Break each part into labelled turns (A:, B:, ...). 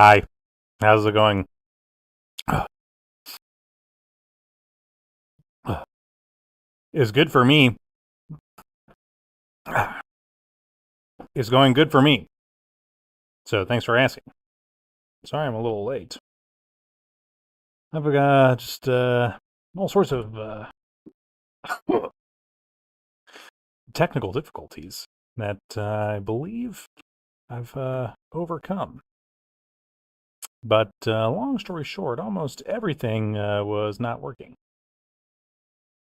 A: Hi, how's it going? It's good for me. It's going good for me. So thanks for asking. Sorry I'm a little late. I've got just all sorts of technical difficulties that I believe I've overcome. But long story short, almost everything was not working.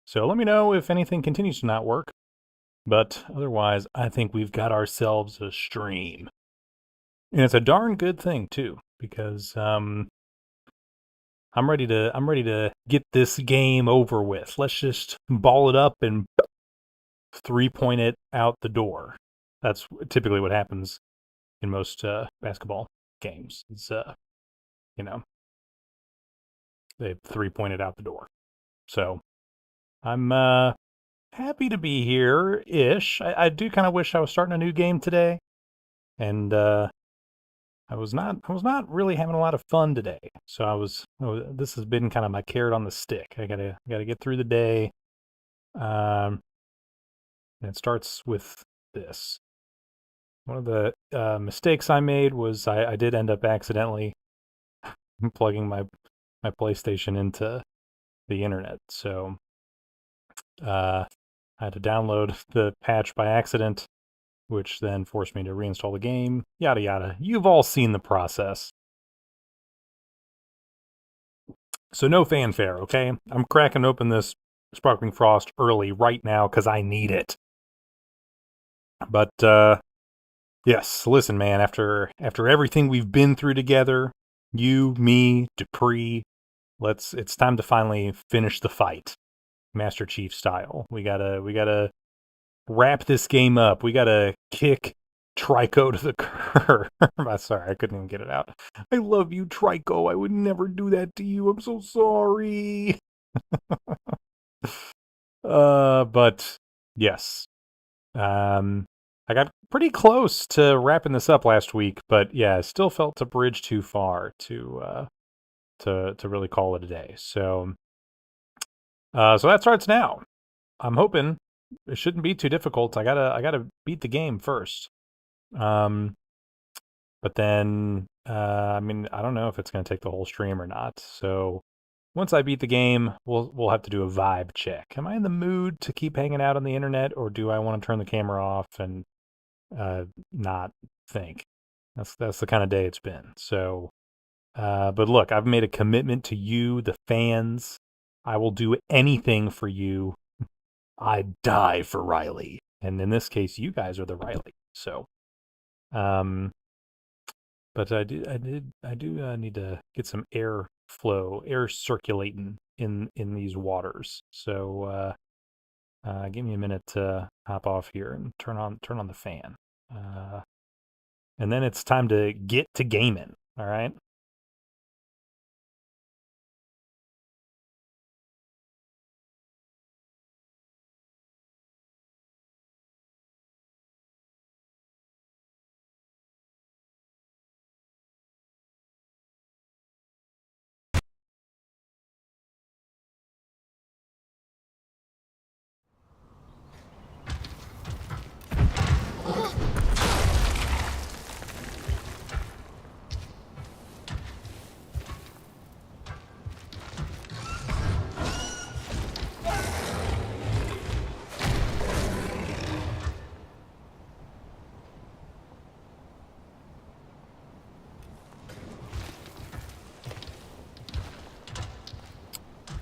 A: So let me know if anything continues to not work. But otherwise, I think we've got ourselves a stream. And it's a darn good thing too, because I'm ready to get this game over with. Let's just ball it up and 3-point it out the door. That's typically what happens in most basketball games. It's you know, they 3-point it out the door. So I'm happy to be here ish. I do kind of wish I was starting a new game today, and I was not really having a lot of fun today. So this has been kind of my carrot on the stick. I gotta get through the day. And it starts with this. One of the mistakes I made was I did end up accidentally plugging my PlayStation into the internet. So I had to download the patch by accident, which then forced me to reinstall the game. Yada yada. You've all seen the process. So no fanfare, okay? I'm cracking open this Sparkling Frost early right now because I need it. But yes, listen, man. After everything we've been through together, you, me, Dupree, it's time to finally finish the fight, Master Chief style. We gotta wrap this game up. We gotta kick Trico to the curb. Sorry, I couldn't even get it out. I love you, Trico. I would never do that to you. I'm so sorry. But yes. I got pretty close to wrapping this up last week, but yeah, I still felt a bridge too far to really call it a day. So so that starts now. I'm hoping it shouldn't be too difficult. I gotta beat the game first. But then I mean, I don't know if it's gonna take the whole stream or not. So once I beat the game, we'll have to do a vibe check. Am I in the mood to keep hanging out on the internet, or do I want to turn the camera off and not think? That's the kind of day it's been. So, but look, I've made a commitment to you, the fans. I will do anything for you. I'd die for Riley, and in this case, you guys are the Riley. So, but I do need to get some air flow, air circulating in these waters. So give me a minute to hop off here and turn on the fan. And then it's time to get to gaming. All right.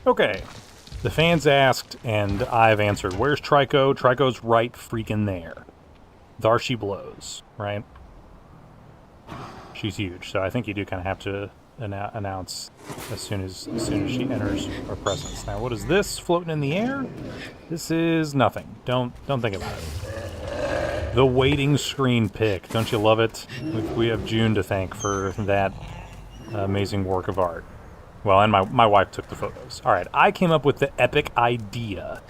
A: Okay. The fans asked, and I've answered. Where's Trico? Trico's right freaking there. There she blows, right? She's huge, so I think you do kind of have to announce as soon as she enters our presence. Now, what is this floating in the air? This is nothing. Don't think about it. The waiting screen pick. Don't you love it? We have June to thank for that amazing work of art. Well, and my wife took the photos. All right, I came up with the epic idea.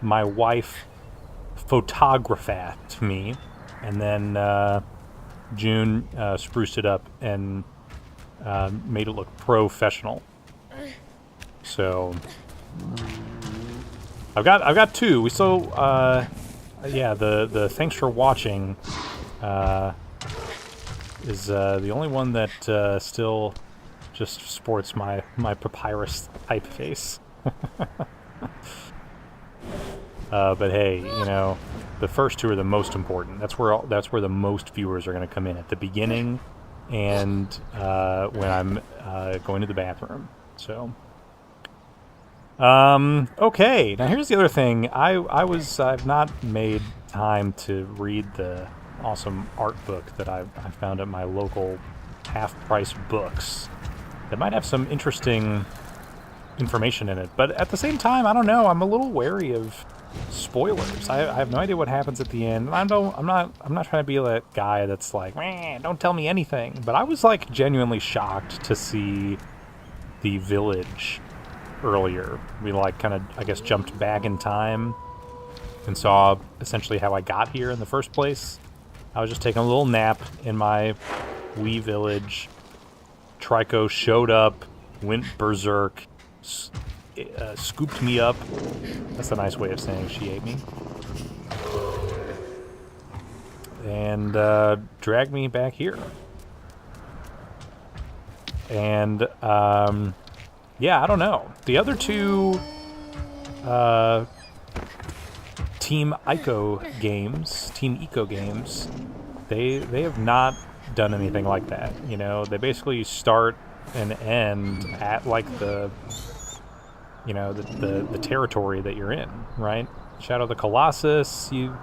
A: My wife photographed me, and then June spruced it up and made it look professional. So I've got two. We still yeah, the thanks for watching is the only one that still just sports my papyrus typeface. But hey, you know, the first two are the most important. That's where the most viewers are going to come in, at the beginning and when I'm going to the bathroom. So okay, now here's the other thing. I've not made time to read the awesome art book that I found at my local half-price books that might have some interesting information in it. But at the same time, I don't know, I'm a little wary of spoilers. I have no idea what happens at the end. I'm not trying to be that guy that's like, man, don't tell me anything. But I was like genuinely shocked to see the village earlier. We like kind of, I guess, jumped back in time and saw essentially how I got here in the first place. I was just taking a little nap in my wee village. Trico showed up, went berserk, scooped me up. That's a nice way of saying she ate me. And dragged me back here. And yeah, I don't know. The other two Team Eco games, they have not done anything like that. You know, they basically start and end at like the, you know, the territory that you're in, right? Shadow of the Colossus, you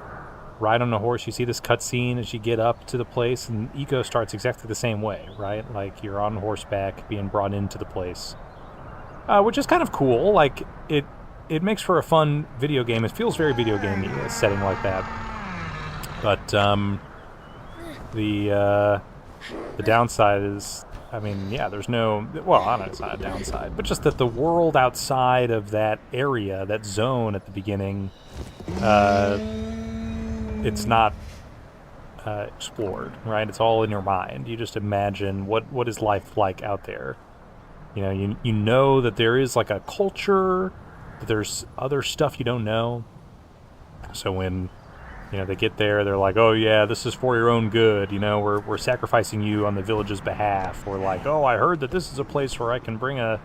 A: ride on a horse, you see this cutscene as you get up to the place, and Eco starts exactly the same way, right? Like you're on horseback being brought into the place, which is kind of cool. Like it makes for a fun video game. It feels very video gamey, a setting like that. But the downside is, I mean, yeah, there's no, well, I don't know, it's not a downside, but just that the world outside of that area, that zone at the beginning, it's not explored, right? It's all in your mind. You just imagine what is life like out there. You know, you know that there is like a culture, that there's other stuff you don't know. So when, you know, they get there, they're like, oh yeah, this is for your own good, you know, we're sacrificing you on the village's behalf. Or like, oh, I heard that this is a place where I can bring a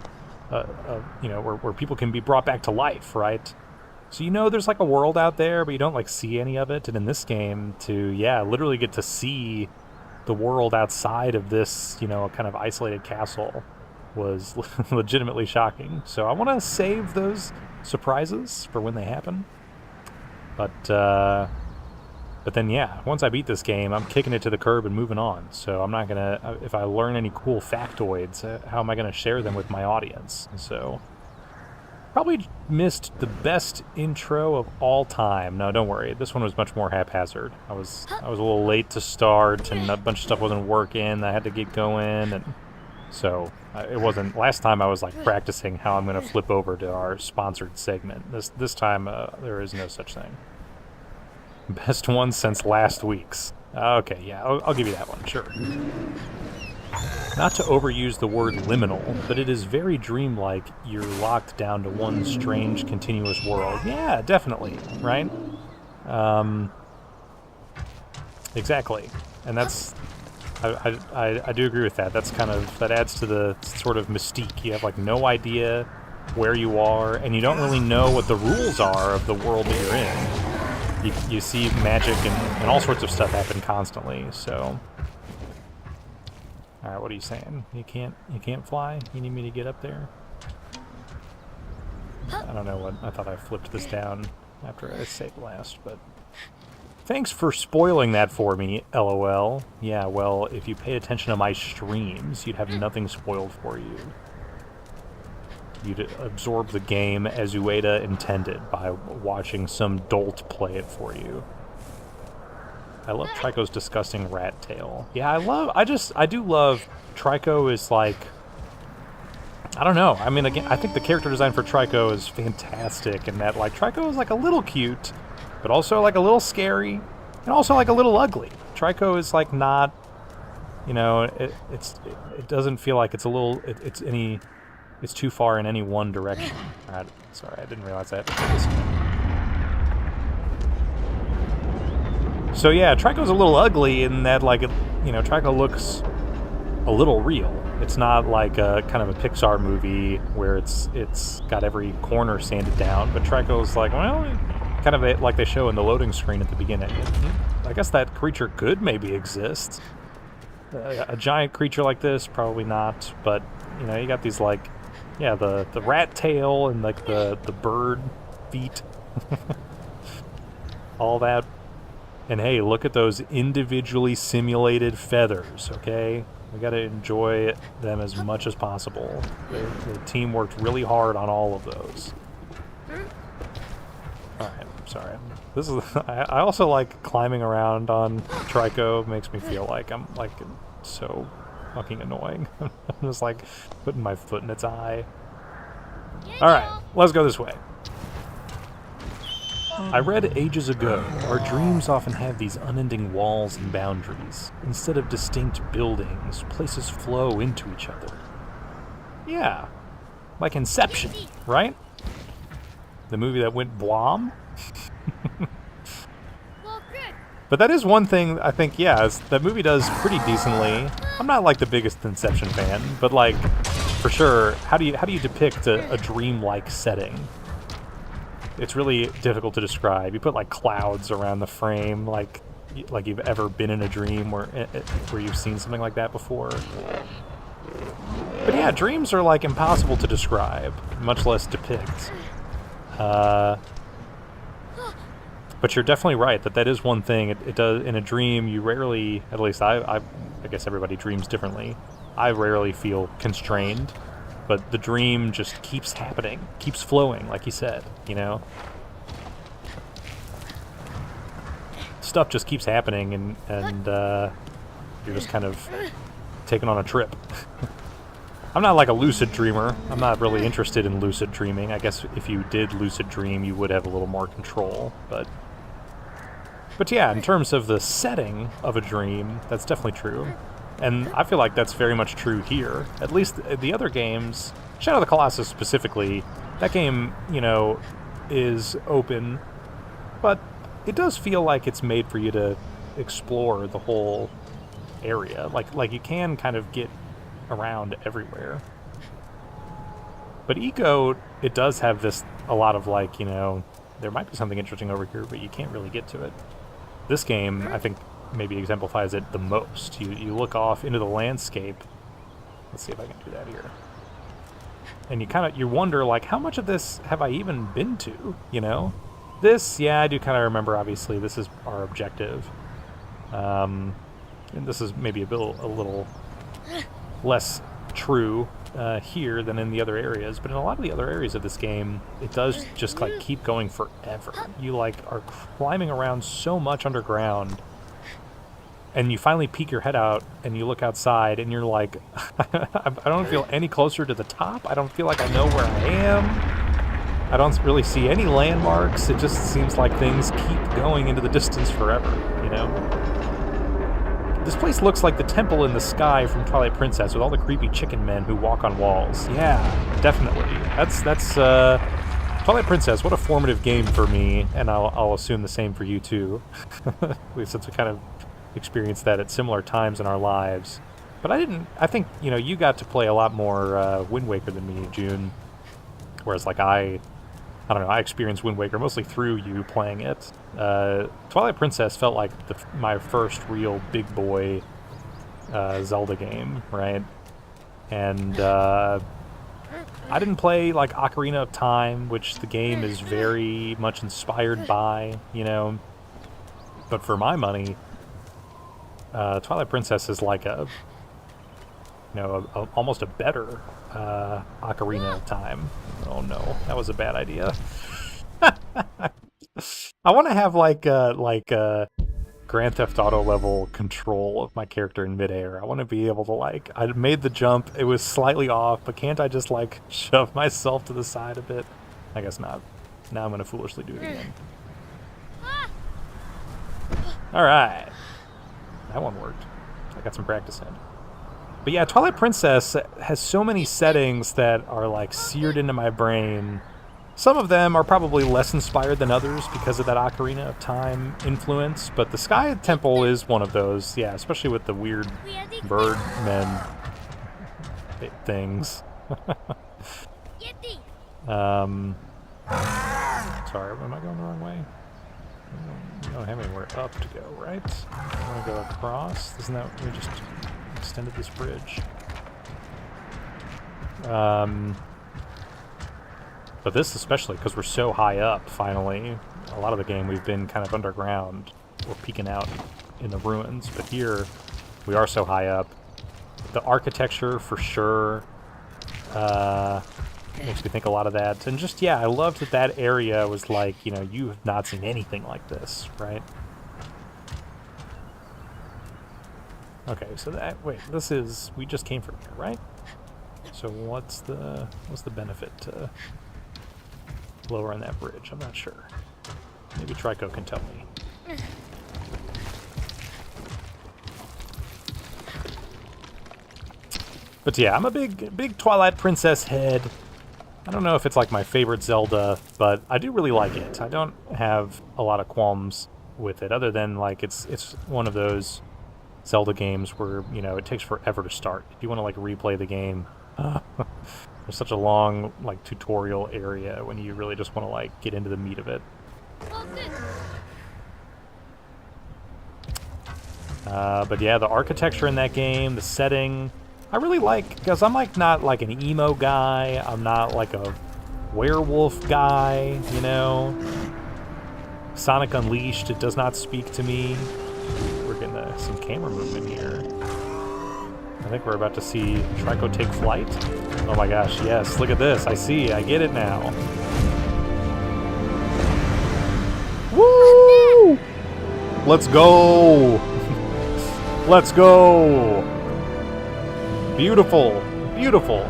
A: you know, where people can be brought back to life, right? So you know there's like a world out there, but you don't like see any of it. And in this game, to, yeah, literally get to see the world outside of this, you know, kind of isolated castle was legitimately shocking. So I want to save those surprises for when they happen. But then, yeah, once I beat this game, I'm kicking it to the curb and moving on. So I'm not going to, if I learn any cool factoids, how am I going to share them with my audience? So probably missed the best intro of all time. No, don't worry. This one was much more haphazard. I was a little late to start, and a bunch of stuff wasn't working. I had to get going, and so it wasn't. Last time I was like practicing how I'm going to flip over to our sponsored segment. This time there is no such thing. Best one since last week's. Okay, yeah, I'll give you that one, sure. Not to overuse the word liminal, but it is very dreamlike. You're locked down to one strange, continuous world. Yeah, definitely, right? Exactly. And that's... I do agree with that. That's kind of... That adds to the sort of mystique. You have, like, no idea where you are, and you don't really know what the rules are of the world that you're in. You see magic and all sorts of stuff happen constantly, so... Alright, what are you saying? You can't fly? You need me to get up there? I don't know what... I thought I flipped this down after I saved last, but... Thanks for spoiling that for me, LOL. Yeah, well, if you paid attention to my streams, you'd have nothing spoiled for you. You'd absorb the game as Ueda intended by watching some dolt play it for you. I love Trico's disgusting rat tail. Yeah, I do love... Trico is like... I don't know. I mean, again, I think the character design for Trico is fantastic, and that, like, Trico is, like, a little cute, but also, like, a little scary, and also, like, a little ugly. Trico is, like, not, you know, it doesn't feel like it's a little, it's too far in any one direction. Alright, sorry, I didn't realize that. So, yeah, Trico's a little ugly in that, like, you know, Trico looks a little real. It's not like a kind of a Pixar movie where it's got every corner sanded down, but Trico's like, well, kind of like they show in the loading screen at the beginning. I guess that creature could maybe exist. A giant creature like this, probably not, but, you know, you got these, like, yeah, the rat tail and, like, the bird feet. All that. And hey, look at those individually simulated feathers, okay? We gotta enjoy them as much as possible. The team worked really hard on all of those. Alright, sorry. This is. I also like climbing around on Trico. Makes me feel like I'm like so fucking annoying. I'm just like putting my foot in its eye. Alright, let's go this way. I read ages ago, our dreams often have these unending walls and boundaries. Instead of distinct buildings, places flow into each other. Yeah, like Inception, right? The movie that went bwom? But that is one thing I think, yeah, that movie does pretty decently. I'm not like the biggest Inception fan, but like, for sure, how do you depict a dream-like setting? It's really difficult to describe. You put like clouds around the frame, like you've ever been in a dream where you've seen something like that before. But yeah, dreams are like impossible to describe, much less depict. But you're definitely right that is one thing. It does in a dream. You rarely, at least I guess everybody dreams differently. I rarely feel constrained. But the dream just keeps happening, keeps flowing, like you said, you know? Stuff just keeps happening, and you're just kind of taken on a trip. I'm not like a lucid dreamer. I'm not really interested in lucid dreaming. I guess if you did lucid dream, you would have a little more control, but yeah, in terms of the setting of a dream, that's definitely true. And I feel like that's very much true here. At least the other games, Shadow of the Colossus specifically, that game, you know, is open, but it does feel like it's made for you to explore the whole area. Like you can kind of get around everywhere. But Eco, it does have a lot of like, you know, there might be something interesting over here, but you can't really get to it. This game, I think, maybe exemplifies it the most. You look off into the landscape. Let's see if I can do that here. And you wonder, like, how much of this have I even been to, you know? This, yeah, I do kind of remember, obviously, this is our objective. And this is maybe a little less true here than in the other areas, but in a lot of the other areas of this game, it does just, like, keep going forever. You, like, are climbing around so much underground, and you finally peek your head out, and you look outside, and you're like, I don't feel any closer to the top. I don't feel like I know where I am. I don't really see any landmarks. It just seems like things keep going into the distance forever, you know? This place looks like the temple in the sky from Twilight Princess with all the creepy chicken men who walk on walls. Yeah, definitely. That's Twilight Princess, what a formative game for me, and I'll assume the same for you too. Since we kind of experienced that at similar times in our lives. But I think, you know, you got to play a lot more Wind Waker than me, June. Whereas, like, I don't know, I experienced Wind Waker mostly through you playing it. Twilight Princess felt like my first real big boy Zelda game, right? And I didn't play like Ocarina of Time, which the game is very much inspired by, you know. But for my money, Twilight Princess is like a, you know, almost a better Ocarina of Time. Oh no, that was a bad idea. I want to have like Grand Theft Auto level control of my character in midair. I want to be able to like, I made the jump, it was slightly off, but can't I just like shove myself to the side a bit? I guess not. Now I'm gonna foolishly do it again. All right, that one worked. I got some practice in. But yeah, Twilight Princess has so many settings that are like seared into my brain. Some of them are probably less inspired than others because of that Ocarina of Time influence, but the Sky Temple is one of those, yeah, especially with the weird bird men things. Sorry, am I going the wrong way? We don't have anywhere up to go, right? I want to go across. Isn't that, we just extended this bridge. But this especially, because we're so high up, finally. A lot of the game we've been kind of underground, or peeking out in the ruins, but here we are so high up. The architecture, for sure, makes me think a lot of that. And just, yeah, I loved that that area was like, you know, you have not seen anything like this, right? Okay, so that, wait, this is, we just came from here, right? So what's the benefit to lowering that bridge? I'm not sure. Maybe Trico can tell me. But yeah, I'm a big Twilight Princess head. I don't know if it's like my favorite Zelda, but I do really like it. I don't have a lot of qualms with it, other than like it's one of those Zelda games where, you know, it takes forever to start. If you want to like replay the game, there's such a long like tutorial area when you really just want to like get into the meat of it. But yeah, the architecture in that game, the setting, I really like, because I'm like not like an emo guy, I'm not like a werewolf guy, you know. Sonic Unleashed, it does not speak to me. We're getting some camera movement here. I think we're about to see Trico take flight. Oh my gosh, yes, look at this, I get it now. Woo! Let's go! Let's go! Beautiful, beautiful.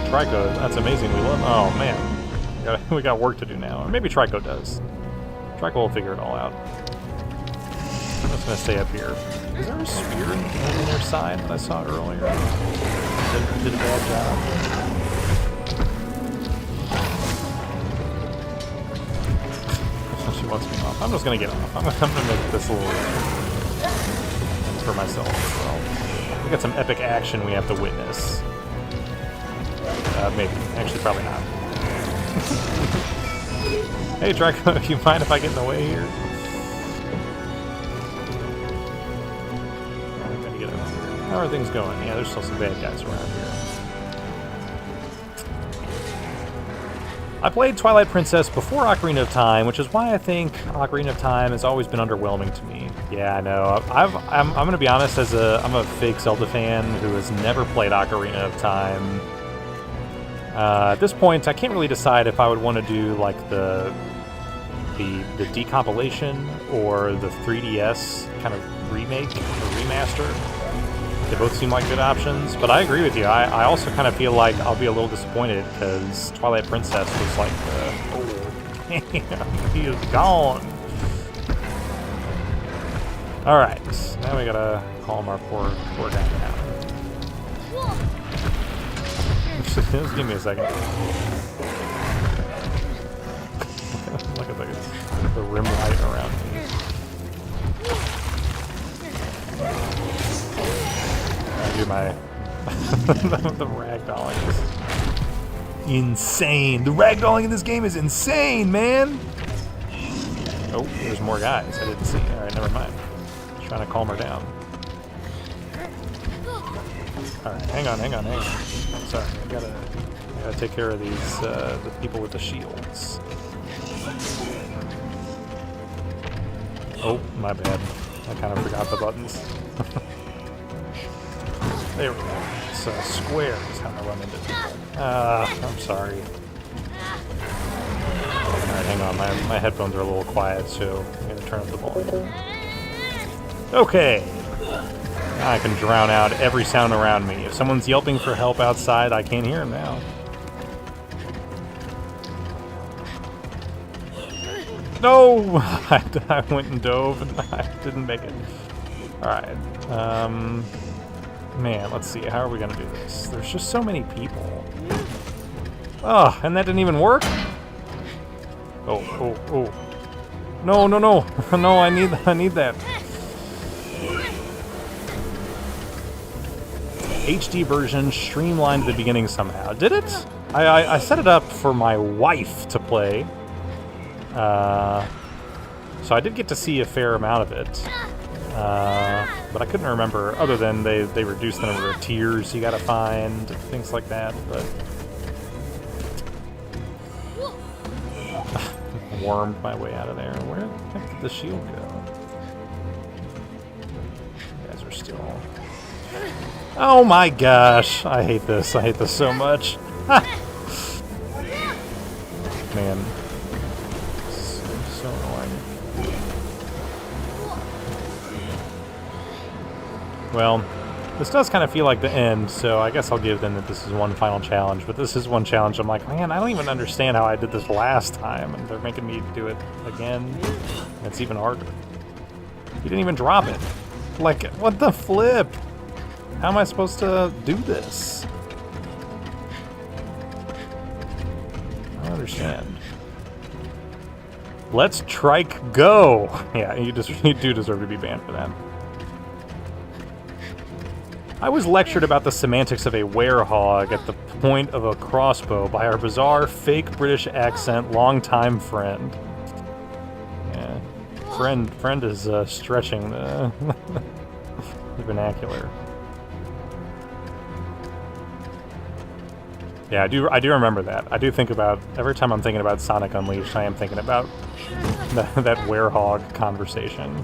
A: Trico, that's amazing. We love. Oh man, we got work to do now. Or maybe Trico does. Trico will figure it all out. I'm just gonna stay up here. Is there a spear on their side that I saw earlier? Did a bad job. She wants me off. I'm just gonna get off. I'm gonna make this a little for myself as well. We got some epic action we have to witness. Maybe. Actually, probably not. Hey, Trico, do you mind if I get in the way here? I'm gonna get over here. How are things going? Yeah, there's still some bad guys around here. I played Twilight Princess before Ocarina of Time, which is why I think Ocarina of Time has always been underwhelming to me. Yeah, I know. I'm going to be honest, I'm a fake Zelda fan who has never played Ocarina of Time. At this point, I can't really decide if I would want to do like the decompilation or the 3DS kind of remake or remaster. They both seem like good options, but I agree with you. I also kind of feel like I'll be a little disappointed because Twilight Princess was like, oh, damn, he is gone. All right, now we gotta calm our poor guy down. Just give me a second. Look at the rim light around me. Do my the ragdolling is insane. The ragdolling in this game is insane, man. Oh, there's more guys. I didn't see. All right, never mind. Trying to calm her down. Alright, hang on. Sorry, I gotta take care of these, the people with the shields. Oh, my bad. I kind of forgot the buttons. There we go. So square is how I run into people. I'm sorry. Alright, hang on. My headphones are a little quiet, so I'm gonna turn up the volume. Okay. Now I can drown out every sound around me. If someone's yelping for help outside, I can't hear them now. No! I went and dove and I didn't make it. Alright. Man, let's see. How are we gonna do this? There's just so many people. Oh, and that didn't even work? Oh. No. No, I need that. HD version streamlined the beginning somehow. Did it? I set it up for my wife to play. So I did get to see a fair amount of it. But I couldn't remember, other than they reduced the number of tiers you gotta find, things like that, but... wormed my way out of there. Where the heck did the shield go? You guys are still... Oh my gosh! I hate this. I hate this so much. Man. So annoying. Well, this does kind of feel like the end, so I guess I'll give them that this is one final challenge, but this is one challenge I'm like, man, I don't even understand how I did this last time, and they're making me do it again. It's even harder. He didn't even drop it. Like, what the flip? How am I supposed to do this? I don't understand. Let's Trike go! Yeah, you do deserve to be banned for that. I was lectured about the semantics of a werehog at the point of a crossbow by our bizarre, fake British accent longtime friend. Yeah, friend is stretching the, the vernacular. Yeah, I do remember that. I do think about, every time I'm thinking about Sonic Unleashed, I am thinking about that werehog conversation.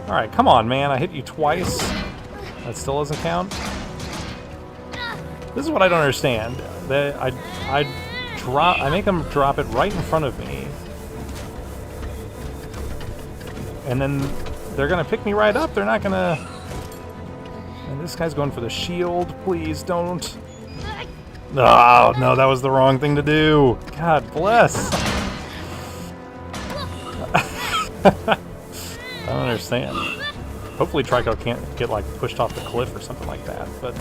A: Alright, come on, man. I hit you twice. That still doesn't count? This is what I don't understand. I make them drop it right in front of me. And then they're gonna pick me right up. They're not gonna... And this guy's going for the shield. Please don't... Oh, no, that was the wrong thing to do. God bless. I don't understand. Hopefully Trico can't get, like, pushed off the cliff or something like that, but...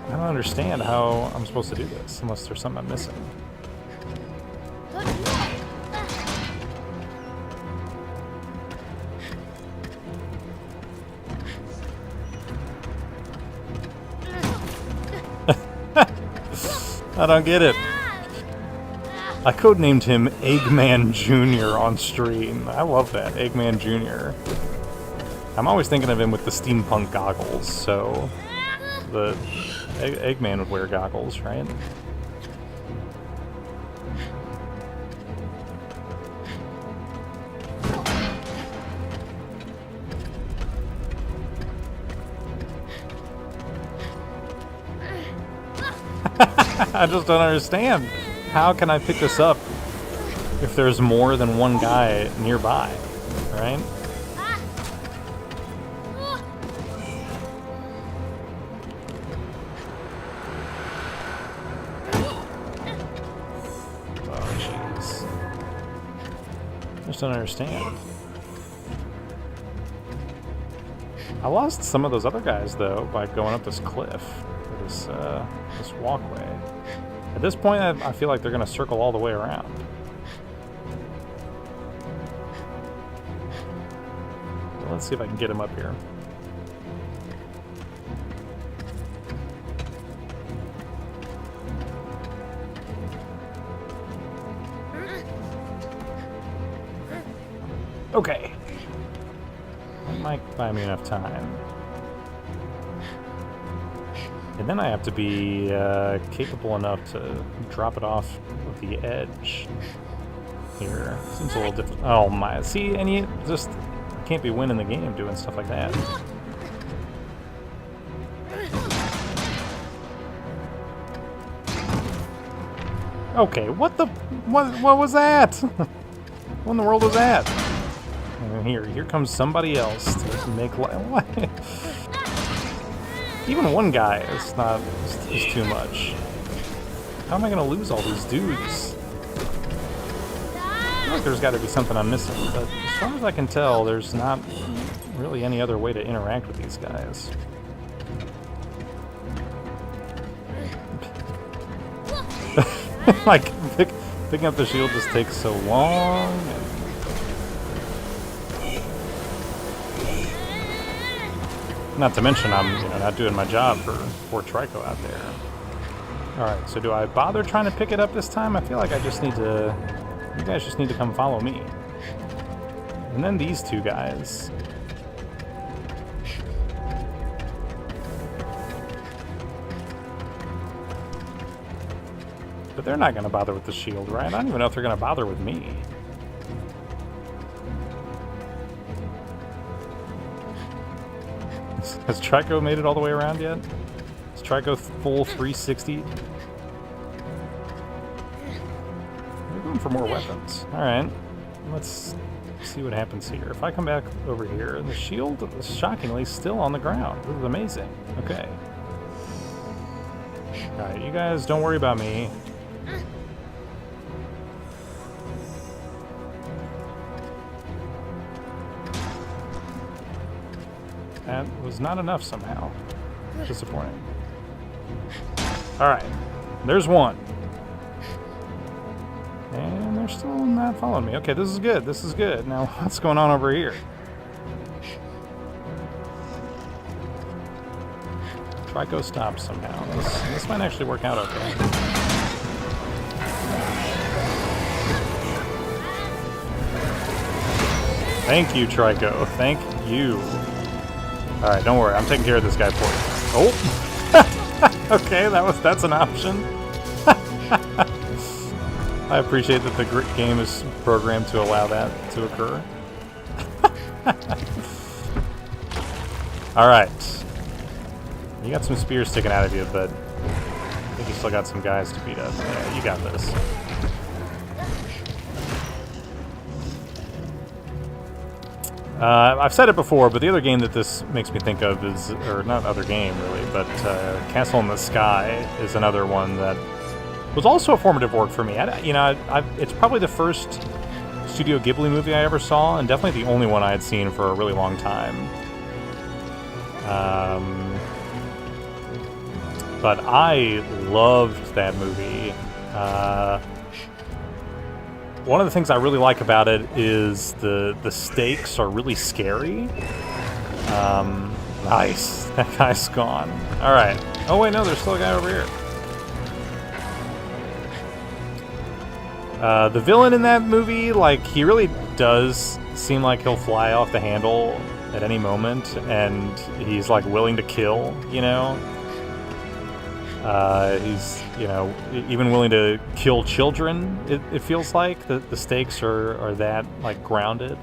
A: I don't understand how I'm supposed to do this, unless there's something I'm missing. I don't get it. I codenamed him Eggman Jr. on stream. I love that, Eggman Jr. I'm always thinking of him with the steampunk goggles, so... The Eggman would wear goggles, right? I just don't understand. How can I pick this up if there's more than one guy nearby, right? Oh, jeez. I just don't understand. I lost some of those other guys, though, by going up this cliff, or this walkway. At this point, I feel like they're going to circle all the way around. So let's see if I can get him up here. Okay. might buy me enough time. And then I have to be capable enough to drop it off of the edge here. Seems a little different. Oh my, see, and you just can't be winning the game doing stuff like that. Okay, what was that? What in the world was that? And here comes somebody else to make what? Even one guy is too much. How am I gonna lose all these dudes? I feel like there's got to be something I'm missing, but as far as I can tell, there's not really any other way to interact with these guys. Like, picking up the shield just takes so long. Not to mention, I'm not doing my job for poor Trico out there. Alright, so do I bother trying to pick it up this time? I feel like I just need to... You guys just need to come follow me. And then these two guys. But they're not going to bother with the shield, right? I don't even know if they're going to bother with me. Has Trico made it all the way around yet? Is Trico full 360? We're going for more weapons. Alright, let's see what happens here. If I come back over here, the shield is shockingly still on the ground. This is amazing. Okay. Alright, you guys don't worry about me. That was not enough somehow. Disappointing. Alright, there's one. And they're still not following me. Okay, this is good. This is good. Now, what's going on over here? Trico stops somehow. This might actually work out okay. Thank you, Trico. Thank you. Alright, don't worry. I'm taking care of this guy for you. Oh! Okay, that's an option. I appreciate that the game is programmed to allow that to occur. Alright. You got some spears sticking out of you, but I think you still got some guys to beat up. Yeah, you got this. I've said it before, but the other game that this makes me think of is, or not other game really, but Castle in the Sky is another one that was also a formative work for me. It's probably the first Studio Ghibli movie I ever saw, and definitely the only one I had seen for a really long time. But I loved that movie. One of the things I really like about it is the stakes are really scary. Nice. That guy's gone. Alright. Oh wait, no, there's still a guy over here. The villain in that movie, like, he really does seem like he'll fly off the handle at any moment, and he's, like, willing to kill, you know? He's, even willing to kill children, it feels like. The stakes are that, like, grounded.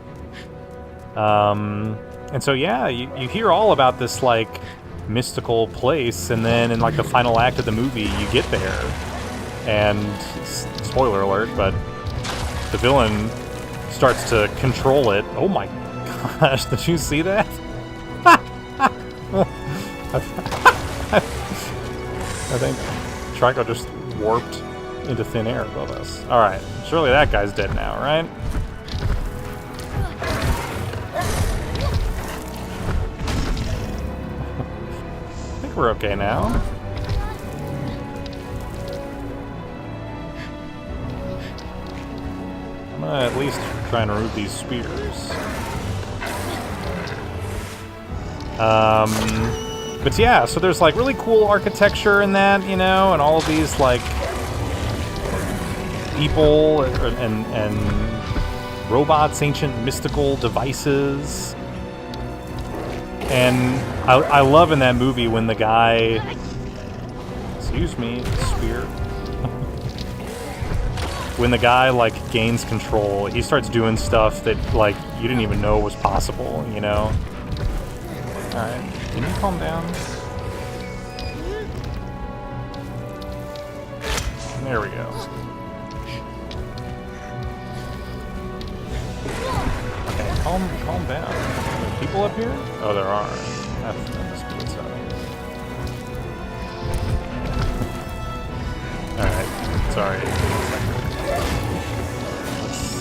A: And so, yeah, you hear all about this, like, mystical place, and then in, like, the final act of the movie, you get there, and, spoiler alert, but the villain starts to control it. Oh my gosh, did you see that? I think Trico just warped into thin air above us. Alright, surely that guy's dead now, right? I think we're okay now. I'm gonna at least try and remove these spears. But yeah, so there's like really cool architecture in that, and all of these like people and robots, ancient mystical devices. And I love in that movie when the guy, excuse me, spear. When the guy, like, gains control, he starts doing stuff that, like, you didn't even know was possible, you know? Alright, can you calm down? There we go. Okay, calm down. Are there people up here? Oh, there are. That must be what's up. Alright, sorry.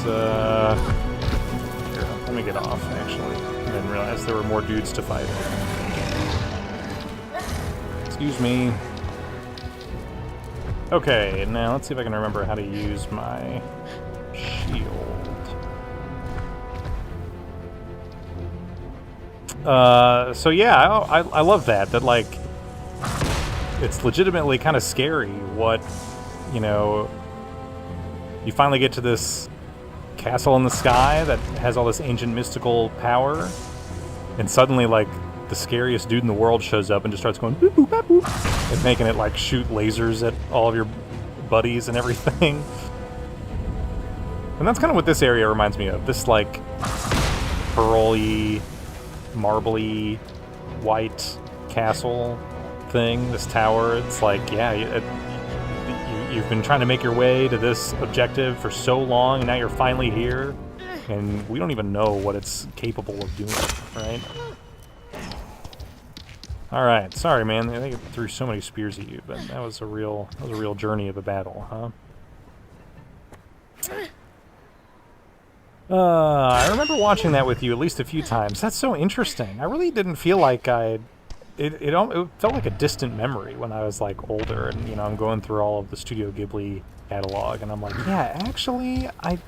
A: Here, let me get off, actually. I didn't realize there were more dudes to fight. Excuse me. Okay, now let's see if I can remember how to use my shield. So yeah, I love that, like, it's legitimately kind of scary what, you know, you finally get to this castle in the sky that has all this ancient mystical power, and suddenly, like, the scariest dude in the world shows up and just starts going boop boop bop boop and making it, like, shoot lasers at all of your buddies and everything. And that's kind of what this area reminds me of. This, like, pearly, marbly, white castle thing, this tower. It's like, yeah, you've been trying to make your way to this objective for so long, and now you're finally here, and we don't even know what it's capable of doing, right? Alright, sorry man, they threw so many spears at you, but that was a real journey of a battle, huh? I remember watching that with you at least a few times. That's so interesting. I really didn't feel like it felt like a distant memory when I was, like, older, and, you know, I'm going through all of the Studio Ghibli catalog, and I'm like, yeah, actually, I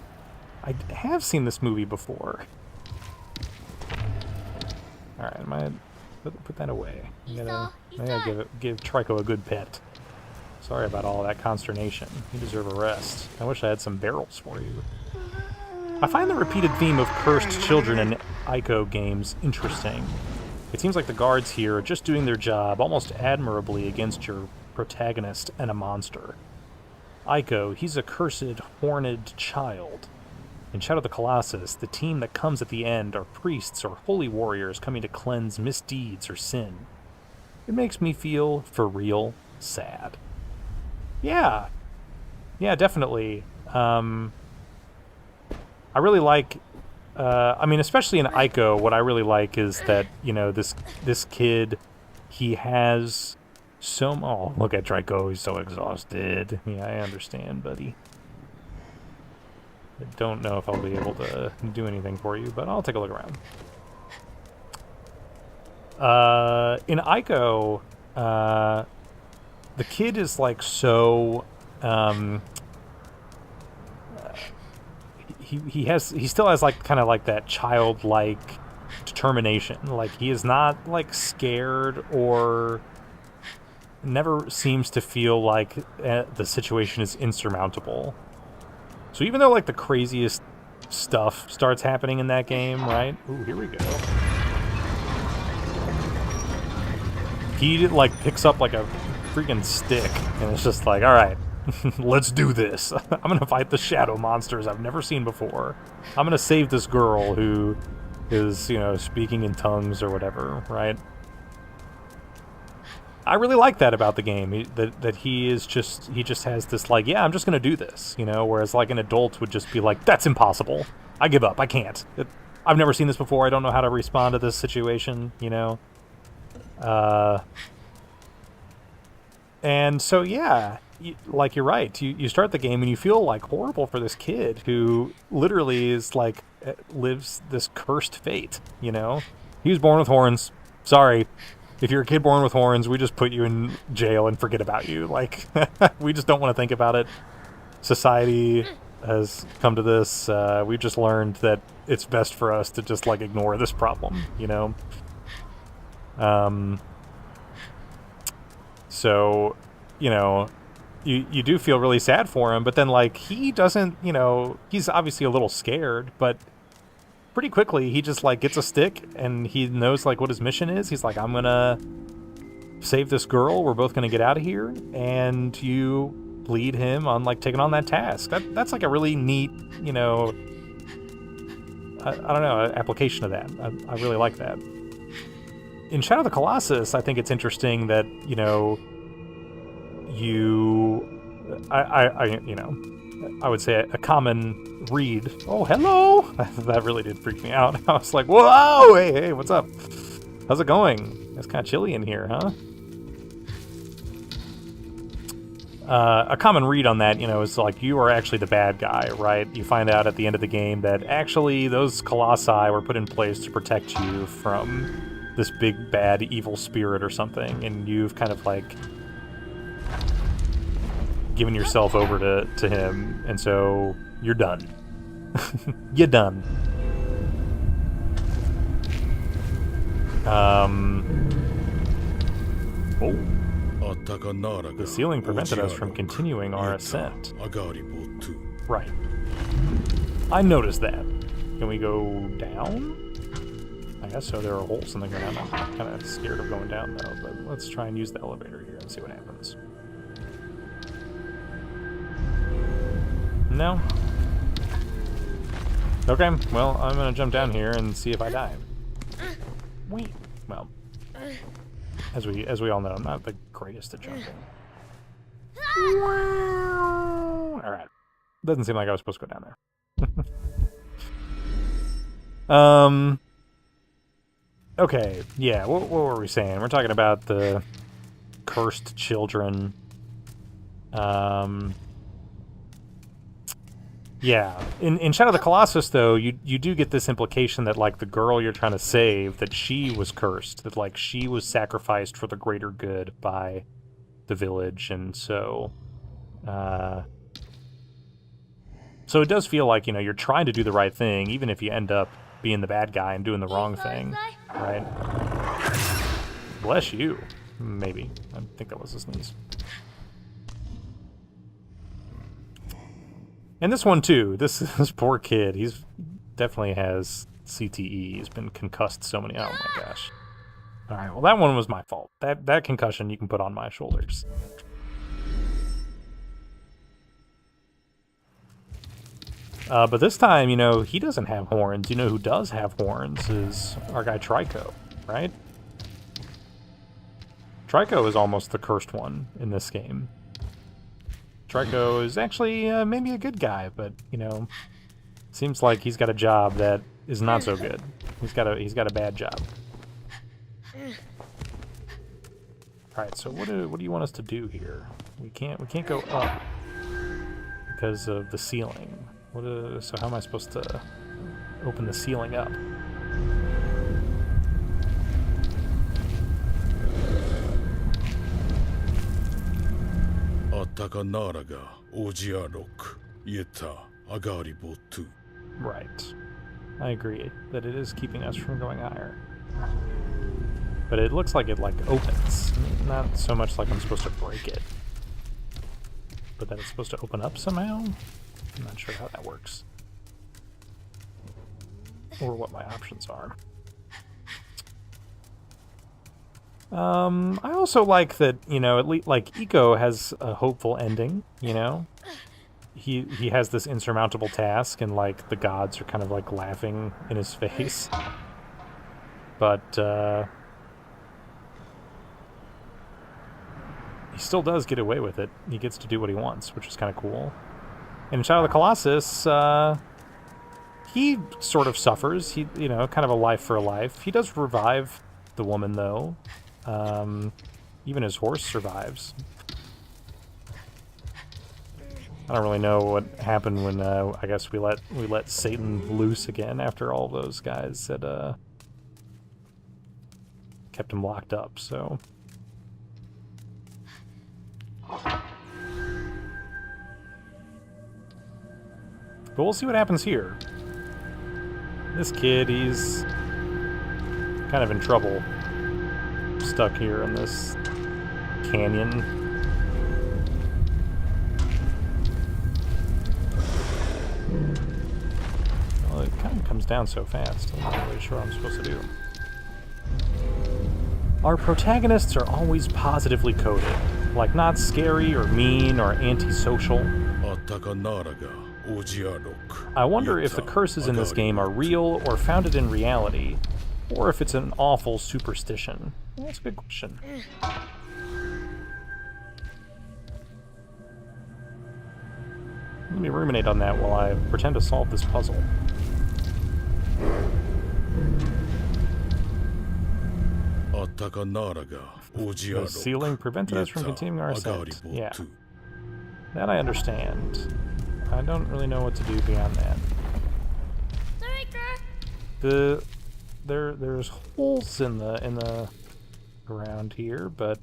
A: have seen this movie before. Alright, I might put that away. I gotta give Trico a good pet. Sorry about all that consternation. You deserve a rest. I wish I had some barrels for you. I find the repeated theme of cursed children in Ico games interesting. It seems like the guards here are just doing their job almost admirably against your protagonist and a monster. Ico, he's a cursed, horned child. In Shadow of the Colossus, the team that comes at the end are priests or holy warriors coming to cleanse misdeeds or sin. It makes me feel, for real, sad. Yeah. Yeah, definitely. I really like... I mean, especially in Ico, what I really like is that, you know, this kid, he has so... Oh, look at Trico, he's so exhausted. Yeah, I understand, buddy. I don't know if I'll be able to do anything for you, but I'll take a look around. In Ico, the kid is, like, so... He still has, like, kind of like that childlike determination. Like, he is not, like, scared or never seems to feel like the situation is insurmountable. So even though, like, the craziest stuff starts happening in that game, right? Ooh, here we go. He, like, picks up, like, a freaking stick, and it's just like, alright, let's do this. I'm gonna fight the shadow monsters I've never seen before. I'm gonna save this girl who is, you know, speaking in tongues or whatever, right? I really like that about the game, that he just has this, like, yeah, I'm just gonna do this, you know, whereas, like, an adult would just be like, that's impossible. I give up. I can't. I've never seen this before. I don't know how to respond to this situation, you know? And so, yeah, like, you're right. You start the game and you feel, like, horrible for this kid who literally is, like, lives this cursed fate, you know? He was born with horns. Sorry. If you're a kid born with horns, we just put you in jail and forget about you. Like, we just don't want to think about it. Society has come to this. We've just learned that it's best for us to just, like, ignore this problem, you know? So, you know, you do feel really sad for him, but then, like, he doesn't, you know, he's obviously a little scared, but pretty quickly, he just, like, gets a stick, and he knows, like, what his mission is. He's like, I'm gonna save this girl, we're both gonna get out of here, and you lead him on, like, taking on that task. That's like, a really neat, you know, I don't know, application of that. I really like that. In Shadow of the Colossus, I think it's interesting that, you know, I would say a common read. Oh, hello! That really did freak me out. I was like, whoa, hey, what's up? How's it going? It's kind of chilly in here, huh? A common read on that, you know, is like, you are actually the bad guy, right? You find out at the end of the game that actually those colossi were put in place to protect you from this big, bad, evil spirit or something, and you've kind of, like, given yourself over to him, and so you're done. You're done. Oh. The ceiling prevented us from continuing our ascent. Right. I noticed that. Can we go down? I guess so. There are holes in the ground. I'm kind of scared of going down, though, but let's try and use the elevator here and see what happens. No? Okay, well, I'm gonna jump down here and see if I die. Wait. Well, as we all know, I'm not the greatest at jumping. Alright. Doesn't seem like I was supposed to go down there. Okay, yeah, what were we saying? We're talking about the cursed children. Yeah. In Shadow of the Colossus, though, you do get this implication that, like, the girl you're trying to save, that she was cursed, that, like, she was sacrificed for the greater good by the village, and so... So it does feel like, you know, you're trying to do the right thing, even if you end up being the bad guy and doing the wrong thing, right? Bless you. Maybe. I think that was a sneeze. And this one, too. This poor kid. He's definitely has CTE. He's been concussed so many... Oh, my gosh. All right, well, that one was my fault. That concussion you can put on my shoulders. But this time, you know, he doesn't have horns. You know who does have horns is our guy Trico, right? Trico is almost the cursed one in this game. Trico is actually maybe a good guy, but, you know, seems like he's got a job that is not so good. He's got a bad job. All right, so what do you want us to do here? We can't go up because of the ceiling. So how am I supposed to open the ceiling up? Right. I agree that it is keeping us from going higher. But it looks like it, like, opens. Not so much like I'm supposed to break it. But that it's supposed to open up somehow? I'm not sure how that works. Or what my options are. I also like that, you know, at least, like, Eco has a hopeful ending, you know? He has this insurmountable task, and, like, the gods are kind of, like, laughing in his face. But, he still does get away with it. He gets to do what he wants, which is kind of cool. In Shadow of the Colossus, he sort of suffers. He, you know, kind of a life for a life. He does revive the woman, though. Even his horse survives. I don't really know what happened when I guess we let Satan loose again after all those guys had kept him locked up. So. But we'll see what happens here. This kid, he's kind of in trouble. Stuck here in this canyon. Well, kind of comes down so fast. I'm not really sure what I'm supposed to do. Our protagonists are always positively coded, like not scary or mean or antisocial. I wonder if the curses in this game are real or founded in reality, or if it's an awful superstition. Well, that's a good question. Let me ruminate on that while I pretend to solve this puzzle. The ceiling prevented us from continuing our ascent. Yeah. That I understand. I don't really know what to do beyond that. There's holes in the ground here, but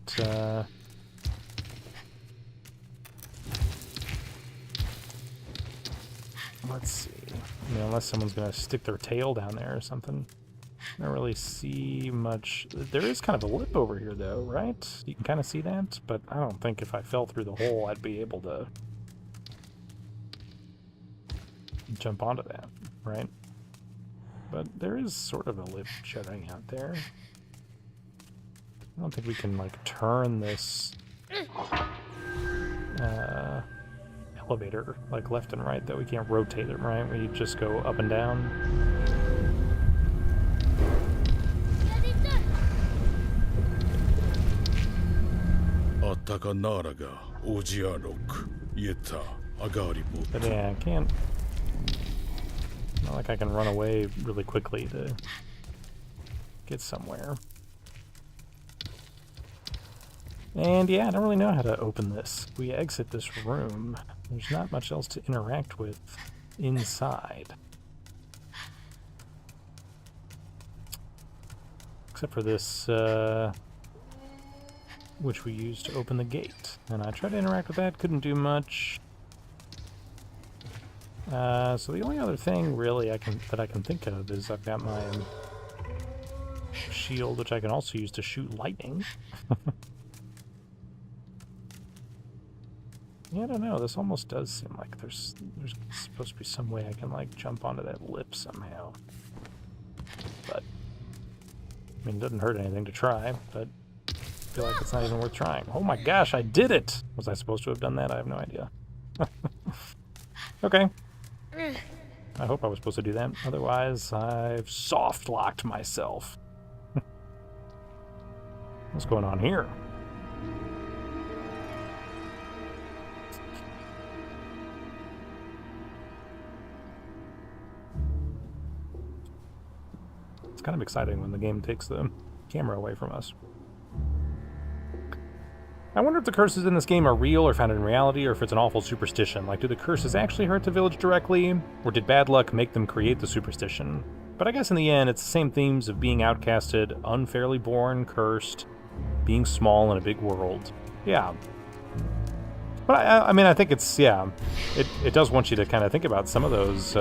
A: let's see. I mean, unless someone's gonna stick their tail down there or something. I don't really see much. There is kind of a lip over here, though, right? You can kind of see that, but I don't think if I fell through the hole, I'd be able to jump onto that, right? But there is sort of a lip jutting out there. I don't think we can, like, turn this elevator, like, left and right, though. We can't rotate it, right? We just go up and down. But yeah, I can't... Not like I can run away really quickly to get somewhere. And yeah, I don't really know how to open this. We exit this room. There's not much else to interact with inside. Except for this, which we used to open the gate. And I tried to interact with that, couldn't do much. So the only other thing really that I can think of is I've got my shield, which I can also use to shoot lightning. Yeah, I don't know. This almost does seem like there's supposed to be some way I can, like, jump onto that lip somehow. But I mean, it doesn't hurt anything to try, but I feel like it's not even worth trying. Oh my gosh, I did it! Was I supposed to have done that? I have no idea. Okay. I hope I was supposed to do that. Otherwise, I've soft-locked myself. What's going on here? It's kind of exciting when the game takes the camera away from us. I wonder if the curses in this game are real or founded in reality, or if it's an awful superstition. Like, do the curses actually hurt the village directly, or did bad luck make them create the superstition? But I guess in the end, it's the same themes of being outcasted, unfairly born, cursed, being small in a big world. Yeah. But I mean, I think it's, yeah, it does want you to kind of think about some of those,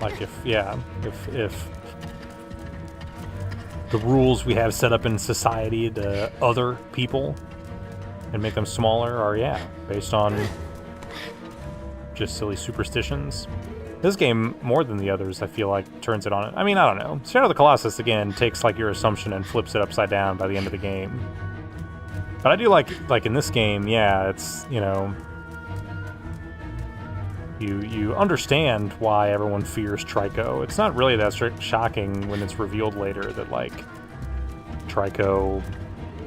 A: like if the rules we have set up in society to other people and make them smaller are, yeah, based on just silly superstitions. This game, more than the others, I feel like, turns it on it. I mean, I don't know. Shadow of the Colossus, again, takes, like, your assumption and flips it upside down by the end of the game. But I do like in this game, yeah, it's, you know, you understand why everyone fears Trico. It's not really that shocking when it's revealed later that, like, Trico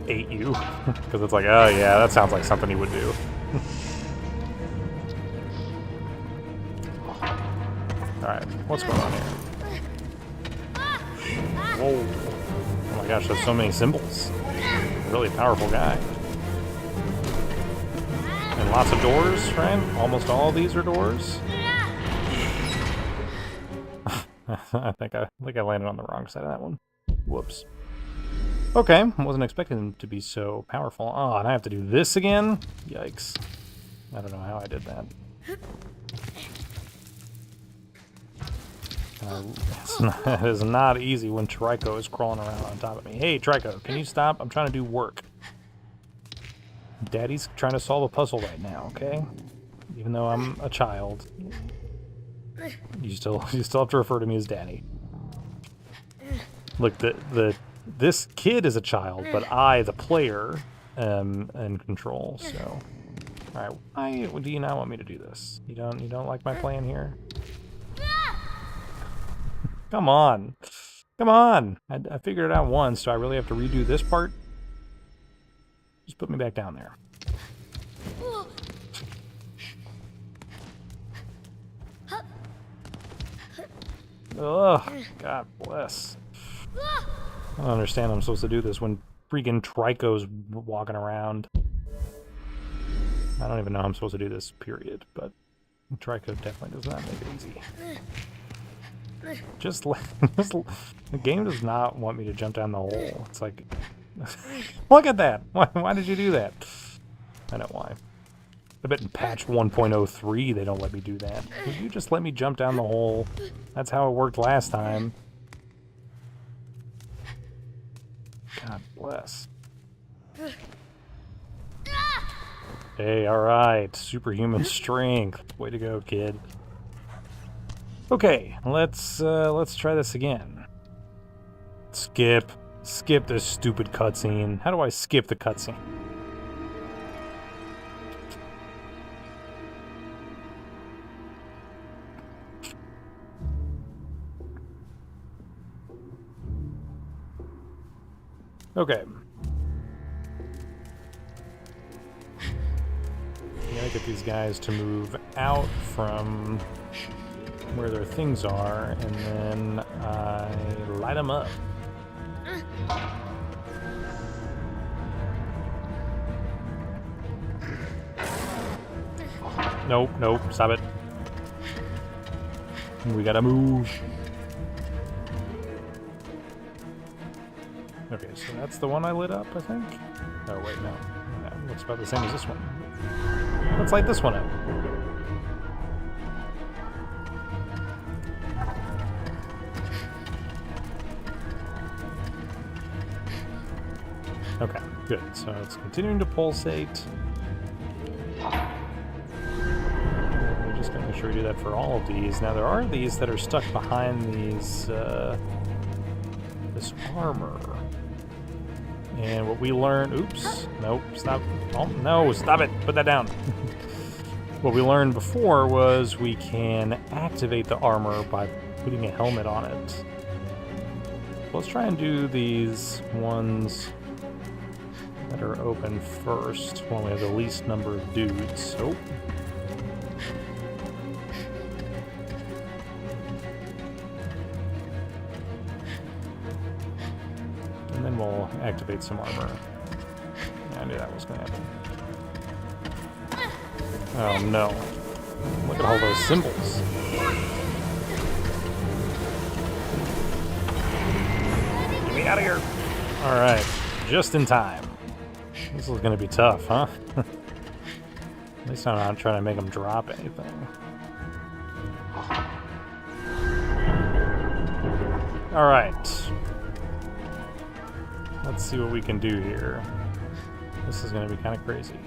A: ate you. Because it's like, oh yeah, that sounds like something he would do. Alright, what's going on here? Whoa. Oh my gosh, there's so many symbols. Really powerful guy. And lots of doors, right? Almost all of these are doors. I think I landed on the wrong side of that one. Whoops. Okay, wasn't expecting him to be so powerful. Oh, and I have to do this again? Yikes. I don't know how I did that. It is not easy when Trico is crawling around on top of me. Hey, Trico, can you stop? I'm trying to do work. Daddy's trying to solve a puzzle right now, okay? Even though I'm a child, you still have to refer to me as Daddy. Look, this kid is a child, but I, the player, am in control. So, all right, why do you not want me to do this? You don't like my plan here? Come on, come on! I figured it out once. Do I really have to redo this part? Just put me back down there. Ugh, God bless. I don't understand how I'm supposed to do this when freaking Trico's walking around. I don't even know how I'm supposed to do this, period, but Trico definitely does not make it easy. The game does not want me to jump down the hole. It's like, look at that! Why did you do that? I know why. I bet in patch 1.03 they don't let me do that. Would you just let me jump down the hole? That's how it worked last time. God bless. Hey, alright. Superhuman strength. Way to go, kid. Okay, let's try this again. Skip this stupid cutscene. How do I skip the cutscene? Okay. You gotta get these guys to move out from where their things are, and then I light them up. Nope, nope, stop it. We gotta move. Okay, so that's the one I lit up, I think? Oh, wait, no. That looks about the same as this one. Let's light this one up. Okay, good. So it's continuing to pulsate. We're just gonna make sure we do that for all of these. Now there are these that are stuck behind these, this armor. And what we learned, oops, nope, stop, oh, no, stop it, put that down. What we learned before was we can activate the armor by putting a helmet on it. Let's try and do these ones that are open first when we have the least number of dudes. Oh. And then we'll activate some armor. Yeah, I knew that was going to happen. Oh no. Look at all those symbols. Get me out of here. Alright, just in time. This is going to be tough, huh? At least I'm not trying to make them drop anything. Alright. Let's see what we can do here. This is going to be kind of crazy.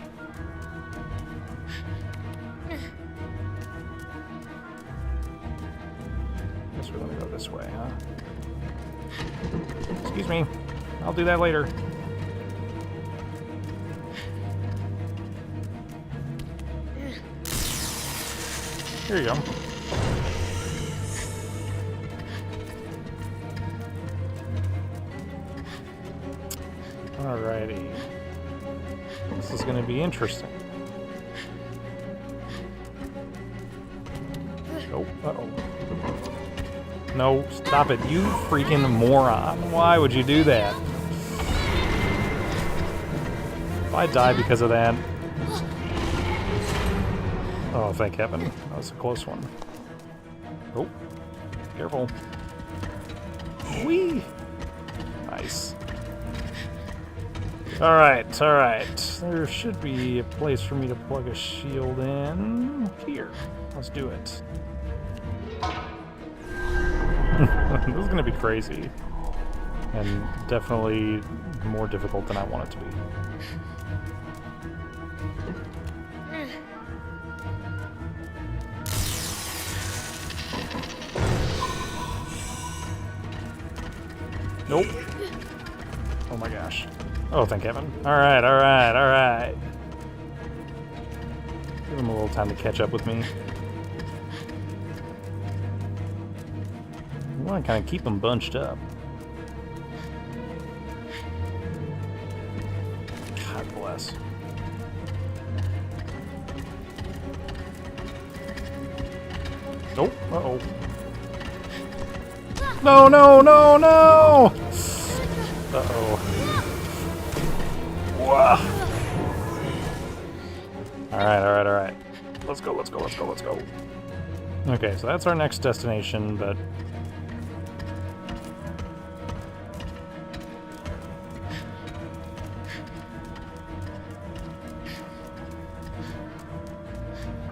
A: Guess we're going to go this way, huh? Excuse me. I'll do that later. Here you go. Alrighty. This is going to be interesting. Oh, uh-oh. No, stop it, you freaking moron. Why would you do that? If I die because of that... Oh, thank heaven. That was a close one. Oh, careful. Whee! Nice. Alright, alright. There should be a place for me to plug a shield in. Here. Let's do it. This is going to be crazy. And definitely more difficult than I want it to be. Nope. Oh my gosh. Oh, thank heaven. Alright, alright, alright. Give him a little time to catch up with me. I want to kind of keep them bunched up. God bless. Nope. Uh-oh. No, no, no, no! Uh-oh. Whoa. Alright, alright, alright. Let's go, let's go, let's go, let's go. Okay, so that's our next destination, but...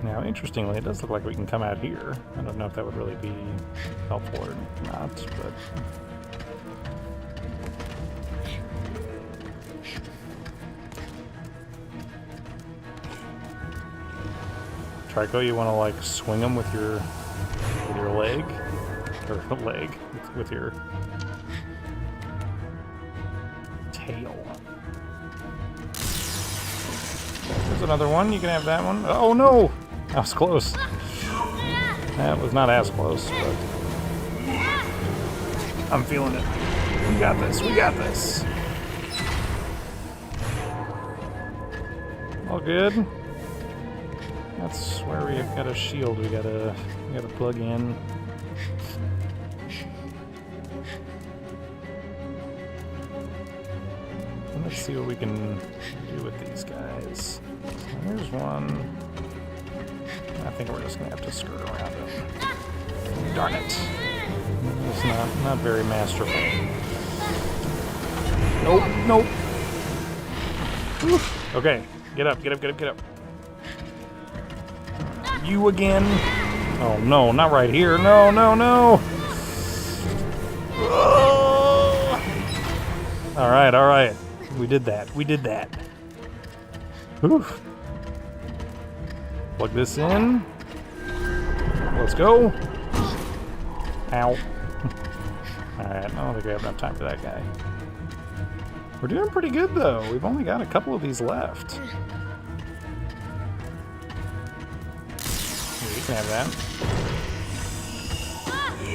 A: Now, interestingly, it does look like we can come out here. I don't know if that would really be helpful or not, but... Trico, you want to, like, swing them with your leg? Or leg, with your tail. There's another one, you can have that one. Oh no! That was close. That was not as close, but... I'm feeling it. We got this, we got this. All good. That's where we've got a shield we gotta plug in. And let's see what we can do with these guys. So there's one. I think we're just gonna have to skirt around it. Darn it. It's not very masterful. Nope, nope. Whew. Okay, get up, get up, get up, get up. You again? Oh no, not right here. No, no, no. All right, all right. We did that. We did that. Whew. Plug this in. Let's go. Ow. Alright, I don't think we have enough time for that guy. We're doing pretty good, though. We've only got a couple of these left. Here, you can have that.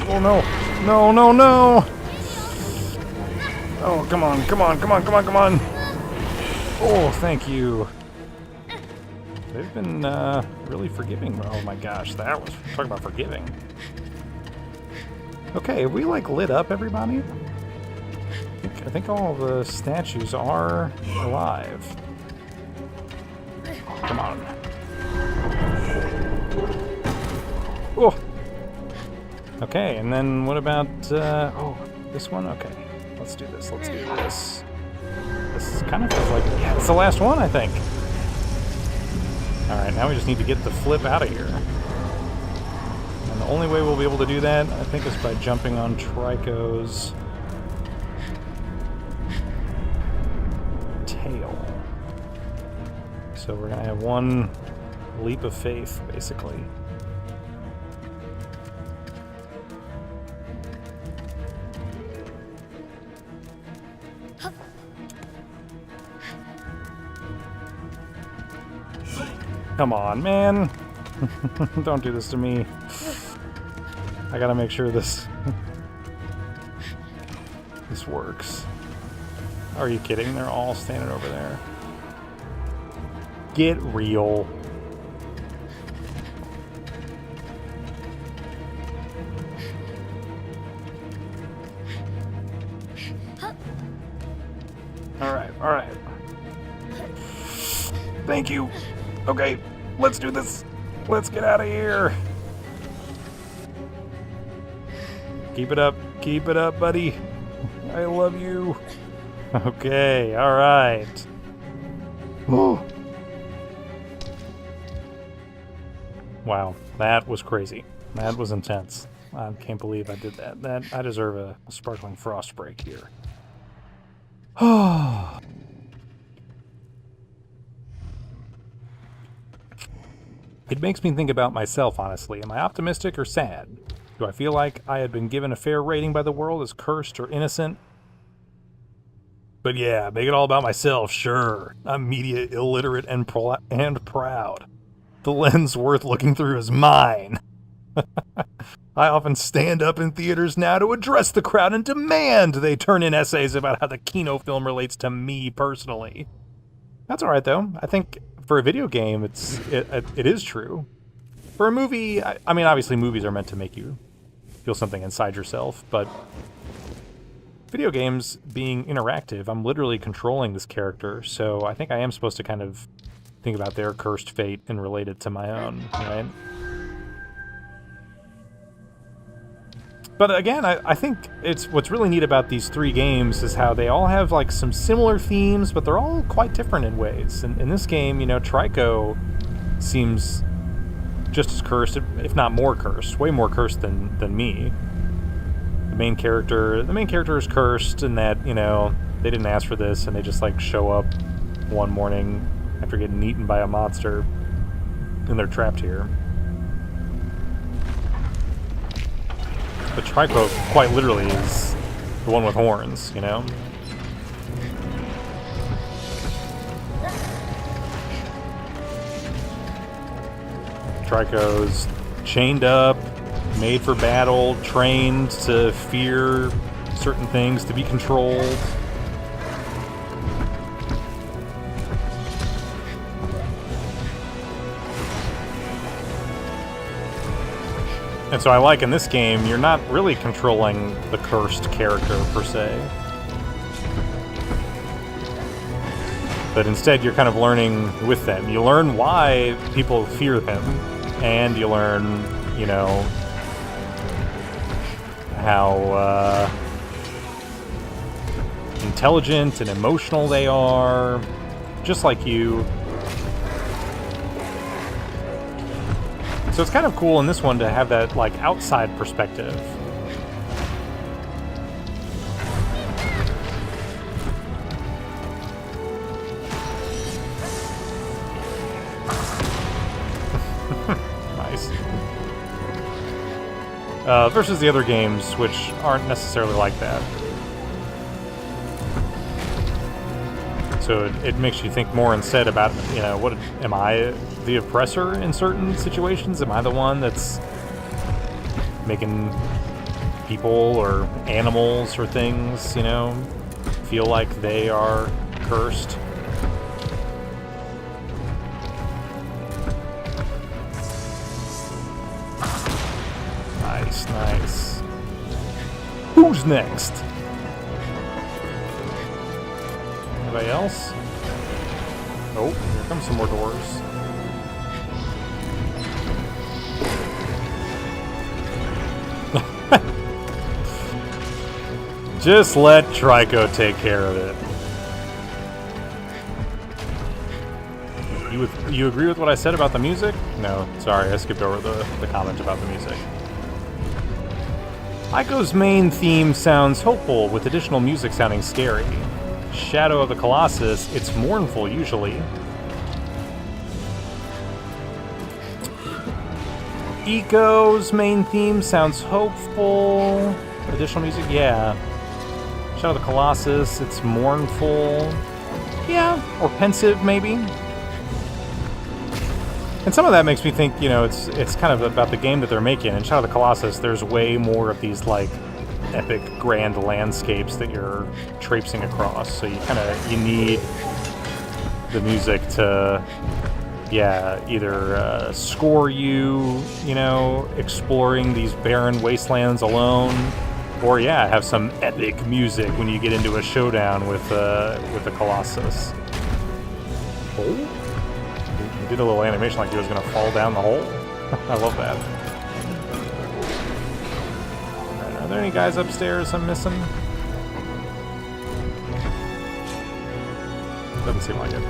A: Oh, no. No, no, no! Oh, come on, come on, come on, come on, come on! Oh, thank you. They've been really forgiving. Oh my gosh, that was... Talk about forgiving. Okay, have we like lit up everybody? I think all the statues are alive. Oh, come on. Oh! Okay, and then what about... oh, this one? Okay, let's do this, let's do this. This kind of feels like... Yeah, it's the last one, I think. Alright, now we just need to get the flip out of here. And the only way we'll be able to do that, I think, is by jumping on Trico's tail. So we're going to have one leap of faith, basically. Come on, man. Don't do this to me. I gotta make sure this this works. Are you kidding? They're all standing over there. Get real. Alright, alright. Thank you. Okay, let's do this. Let's get out of here. Keep it up, buddy. I love you. Okay, all right. Wow, that was crazy. That was intense. I can't believe I did that. I deserve a sparkling frost break here. It makes me think about myself, honestly. Am I optimistic or sad? Do I feel like I had been given a fair rating by the world as cursed or innocent? But yeah, make it all about myself, sure. I'm media illiterate and proud. The lens worth looking through is mine. I often stand up in theaters now to address the crowd and demand they turn in essays about how the Kino film relates to me personally. That's all right, though. I think for a video game, it is true. For a movie, I mean, obviously movies are meant to make you feel something inside yourself, but video games being interactive, I'm literally controlling this character, so I think I am supposed to kind of think about their cursed fate and relate it to my own, right? But again, I think what's really neat about these three games is how they all have like some similar themes, but they're all quite different in ways. And in this game, you know, Trico seems just as cursed, if not more cursed, way more cursed than me. The main character is cursed in that, you know, they didn't ask for this and they just like show up one morning after getting eaten by a monster and they're trapped here. But Trico, quite literally, is the one with horns, you know? Trico's chained up, made for battle, trained to fear certain things, to be controlled. And so I like in this game, you're not really controlling the cursed character per se. But instead you're kind of learning with them. You learn why people fear them, and you learn, you know, how intelligent and emotional they are, just like you. So it's kind of cool in this one to have that, like, outside perspective. Nice. Versus the other games, which aren't necessarily like that. So it makes you think more instead about, you know, what am I the oppressor in certain situations? Am I the one that's making people or animals or things, you know, feel like they are cursed? Nice, nice. Who's next? Anybody else? Oh, here comes some more doors. Just let Trico take care of it. You agree with what I said about the music? No, sorry, I skipped over the comment about the music. Ico's main theme sounds hopeful, with additional music sounding scary. Shadow of the Colossus, it's mournful usually. Eco's main theme sounds hopeful. Additional music, yeah. Shadow of the Colossus, it's mournful. Yeah, or pensive maybe. And some of that makes me think, you know, it's kind of about the game that they're making. In Shadow of the Colossus, there's way more of these, like, epic grand landscapes that you're traipsing across, so you need the music to, yeah, either score you, you know, exploring these barren wastelands alone, or yeah, have some epic music when you get into a showdown with the Colossus. Oh, you did a little animation like he was gonna fall down the hole. I love that. Are there any guys upstairs I'm missing? Doesn't seem like it.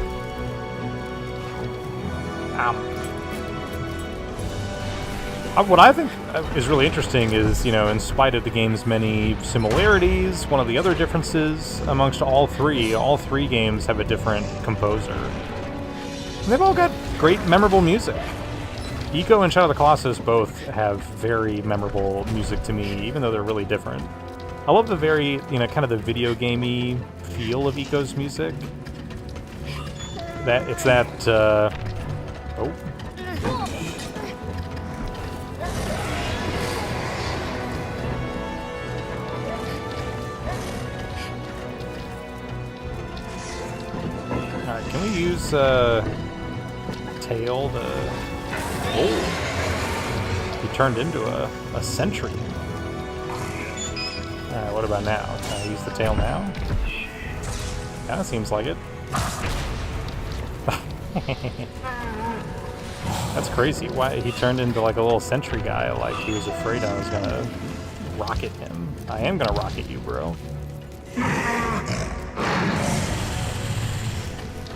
A: What I think is really interesting is, you know, in spite of the game's many similarities, one of the other differences amongst all three games have a different composer. And they've all got great, memorable music. Eco and Shadow of the Colossus both have very memorable music to me, even though they're really different. I love the very, you know, kind of the video gamey feel of Eco's music. It's that, oh. Alright, can we use, tail to... Oh! He turned into a sentry. Alright, what about now? Can I use the tail now? Kinda seems like it. That's crazy. Why he turned into like a little sentry guy, like he was afraid I was gonna rocket him. I am gonna rocket you, bro.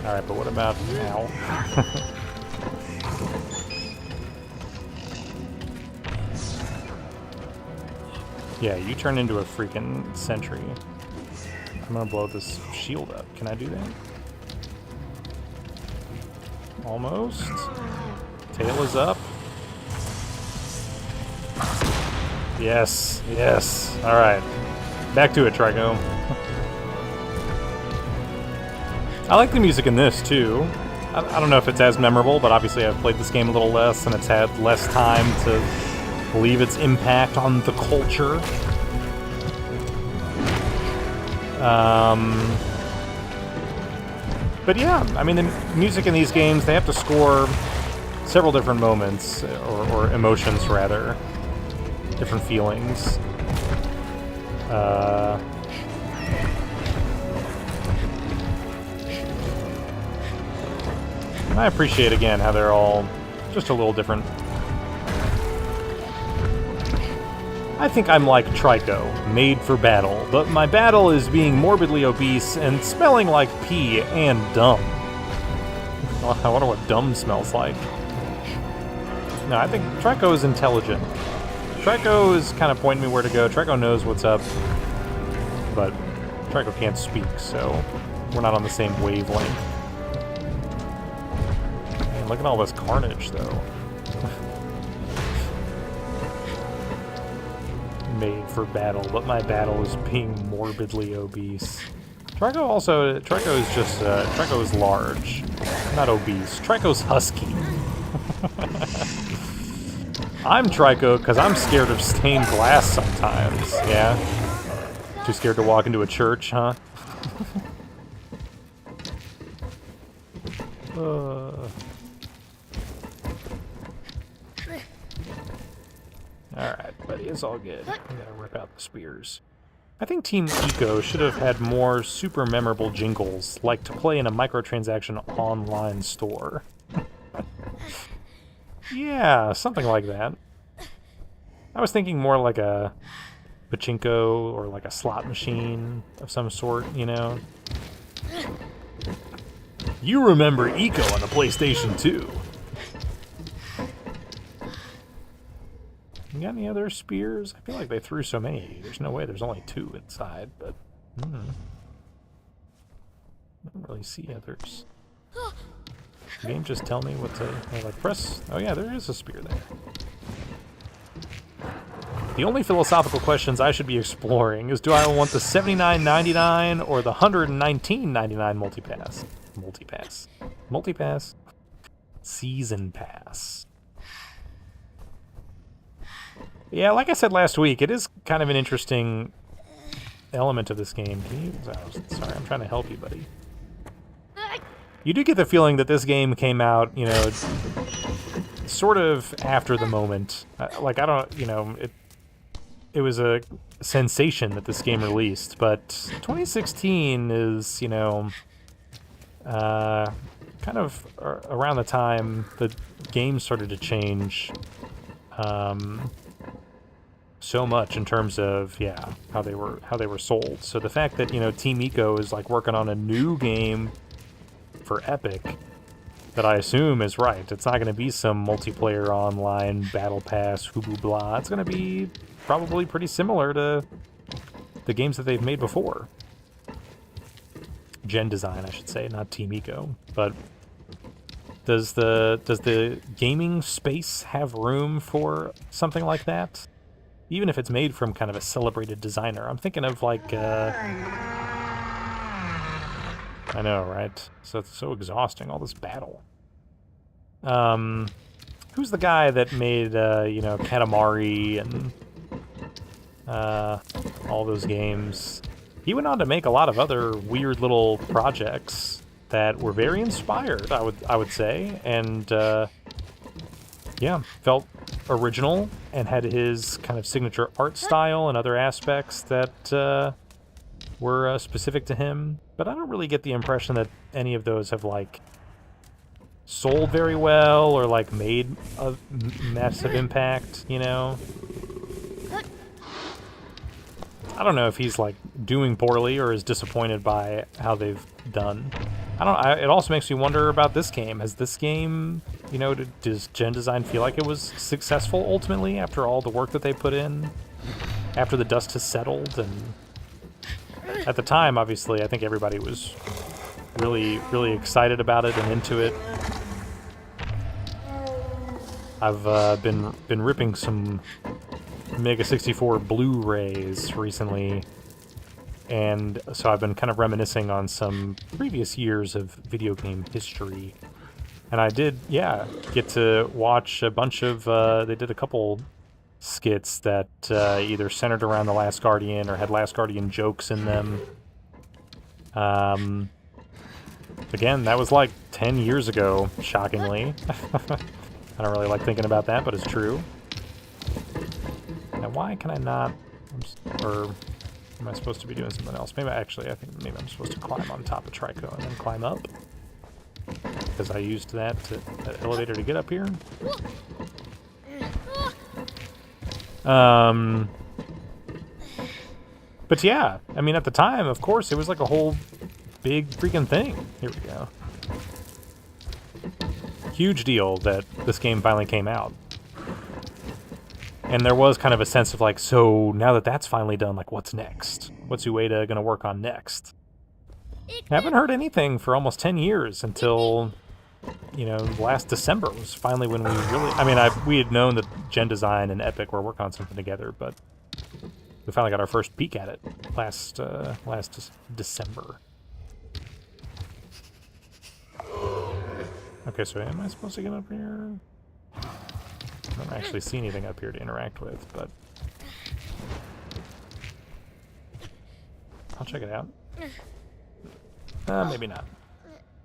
A: Alright, but what about now? Yeah, you turn into a freaking sentry. I'm gonna blow this shield up. Can I do that? Almost. Tail is up. Yes, yes. Alright. Back to it, Trico. I like the music in this, too. I don't know if it's as memorable, but obviously I've played this game a little less, and it's had less time to leave its impact on the culture. But yeah, I mean, the music in these games, they have to score several different moments, or emotions, rather. Different feelings. I appreciate, again, how they're all just a little different. I think I'm like Trico, made for battle, but my battle is being morbidly obese and smelling like pee and dumb. I wonder what dumb smells like. No, I think Trico is intelligent. Trico is kind of pointing me where to go. Trico knows what's up, but Trico can't speak, so we're not on the same wavelength. Man, look at all this carnage, though. Made for battle, but my battle is being morbidly obese. Trico is just, Trico is large, not obese. Trico's husky. I'm Trico because I'm scared of stained glass sometimes, yeah? Too scared to walk into a church, huh? Alright, buddy, it's all good. I gotta rip out the spears. I think Team Eco should have had more super memorable jingles, like to play in a microtransaction online store. Yeah, something like that. I was thinking more like a pachinko or like a slot machine of some sort, you know? You remember Eco on the PlayStation 2. You got any other spears? I feel like they threw so many. There's no way there's only 2 inside, but... I don't really see others. The game just tell me what to... like press... Oh yeah, there is a spear there. The only philosophical questions I should be exploring is, do I want the $79.99 or the $119.99 multipass? Multipass? Season pass. Yeah, like I said last week, it is kind of an interesting element of this game. Can you... Oh, sorry, I'm trying to help you, buddy. You do get the feeling that this game came out, you know, sort of after the moment. Like, I don't, you know, it was a sensation that this game released, but 2016 is, you know, kind of around the time the game started to change so much in terms of, yeah, how they were sold. So the fact that, you know, Team Eco is like working on a new game for Epic that I assume is right. It's not going to be some multiplayer online battle pass blah blah. It's going to be probably pretty similar to the games that they've made before. Gen Design, I should say, not Team Eco. But does the gaming space have room for something like that? Even if it's made from kind of a celebrated designer. I'm thinking of like I know, right? So it's so exhausting, all this battle. Who's the guy that made, you know, Katamari and all those games? He went on to make a lot of other weird little projects that were very inspired, I would say, and yeah, felt original and had his kind of signature art style and other aspects that were specific to him. But I don't really get the impression that any of those have like sold very well or like made a massive impact, you know? I don't know if he's like doing poorly or is disappointed by how they've done. It also makes me wonder about this game. Has this game, you know, does Gen Design feel like it was successful ultimately after all the work that they put in? After the dust has settled? And at the time, obviously, I think everybody was really, really excited about it and into it. I've been ripping some Mega 64 Blu-rays recently, and so I've been kind of reminiscing on some previous years of video game history. And I did, yeah, get to watch a bunch of, they did a couple skits that either centered around The Last Guardian or had Last Guardian jokes in them. Again, that was like 10 years ago, shockingly. I don't really like thinking about that, but it's true. Now, why can I not... Or am I supposed to be doing something else? Maybe I think maybe I'm supposed to climb on top of Trico and then climb up. Because I used that elevator to get up here. But yeah, I mean, at the time, of course, it was like a whole big freaking thing. Here we go. Huge deal that this game finally came out. And there was kind of a sense of like, so now that that's finally done, like, what's next? What's Ueda gonna work on next? I haven't heard anything for almost 10 years until, you know, last December was finally when we really... I mean, we had known that Gen Design and Epic were working on something together, but we finally got our first peek at it last December. Okay, so am I supposed to get up here? I don't actually see anything up here to interact with, but... I'll check it out. Maybe not.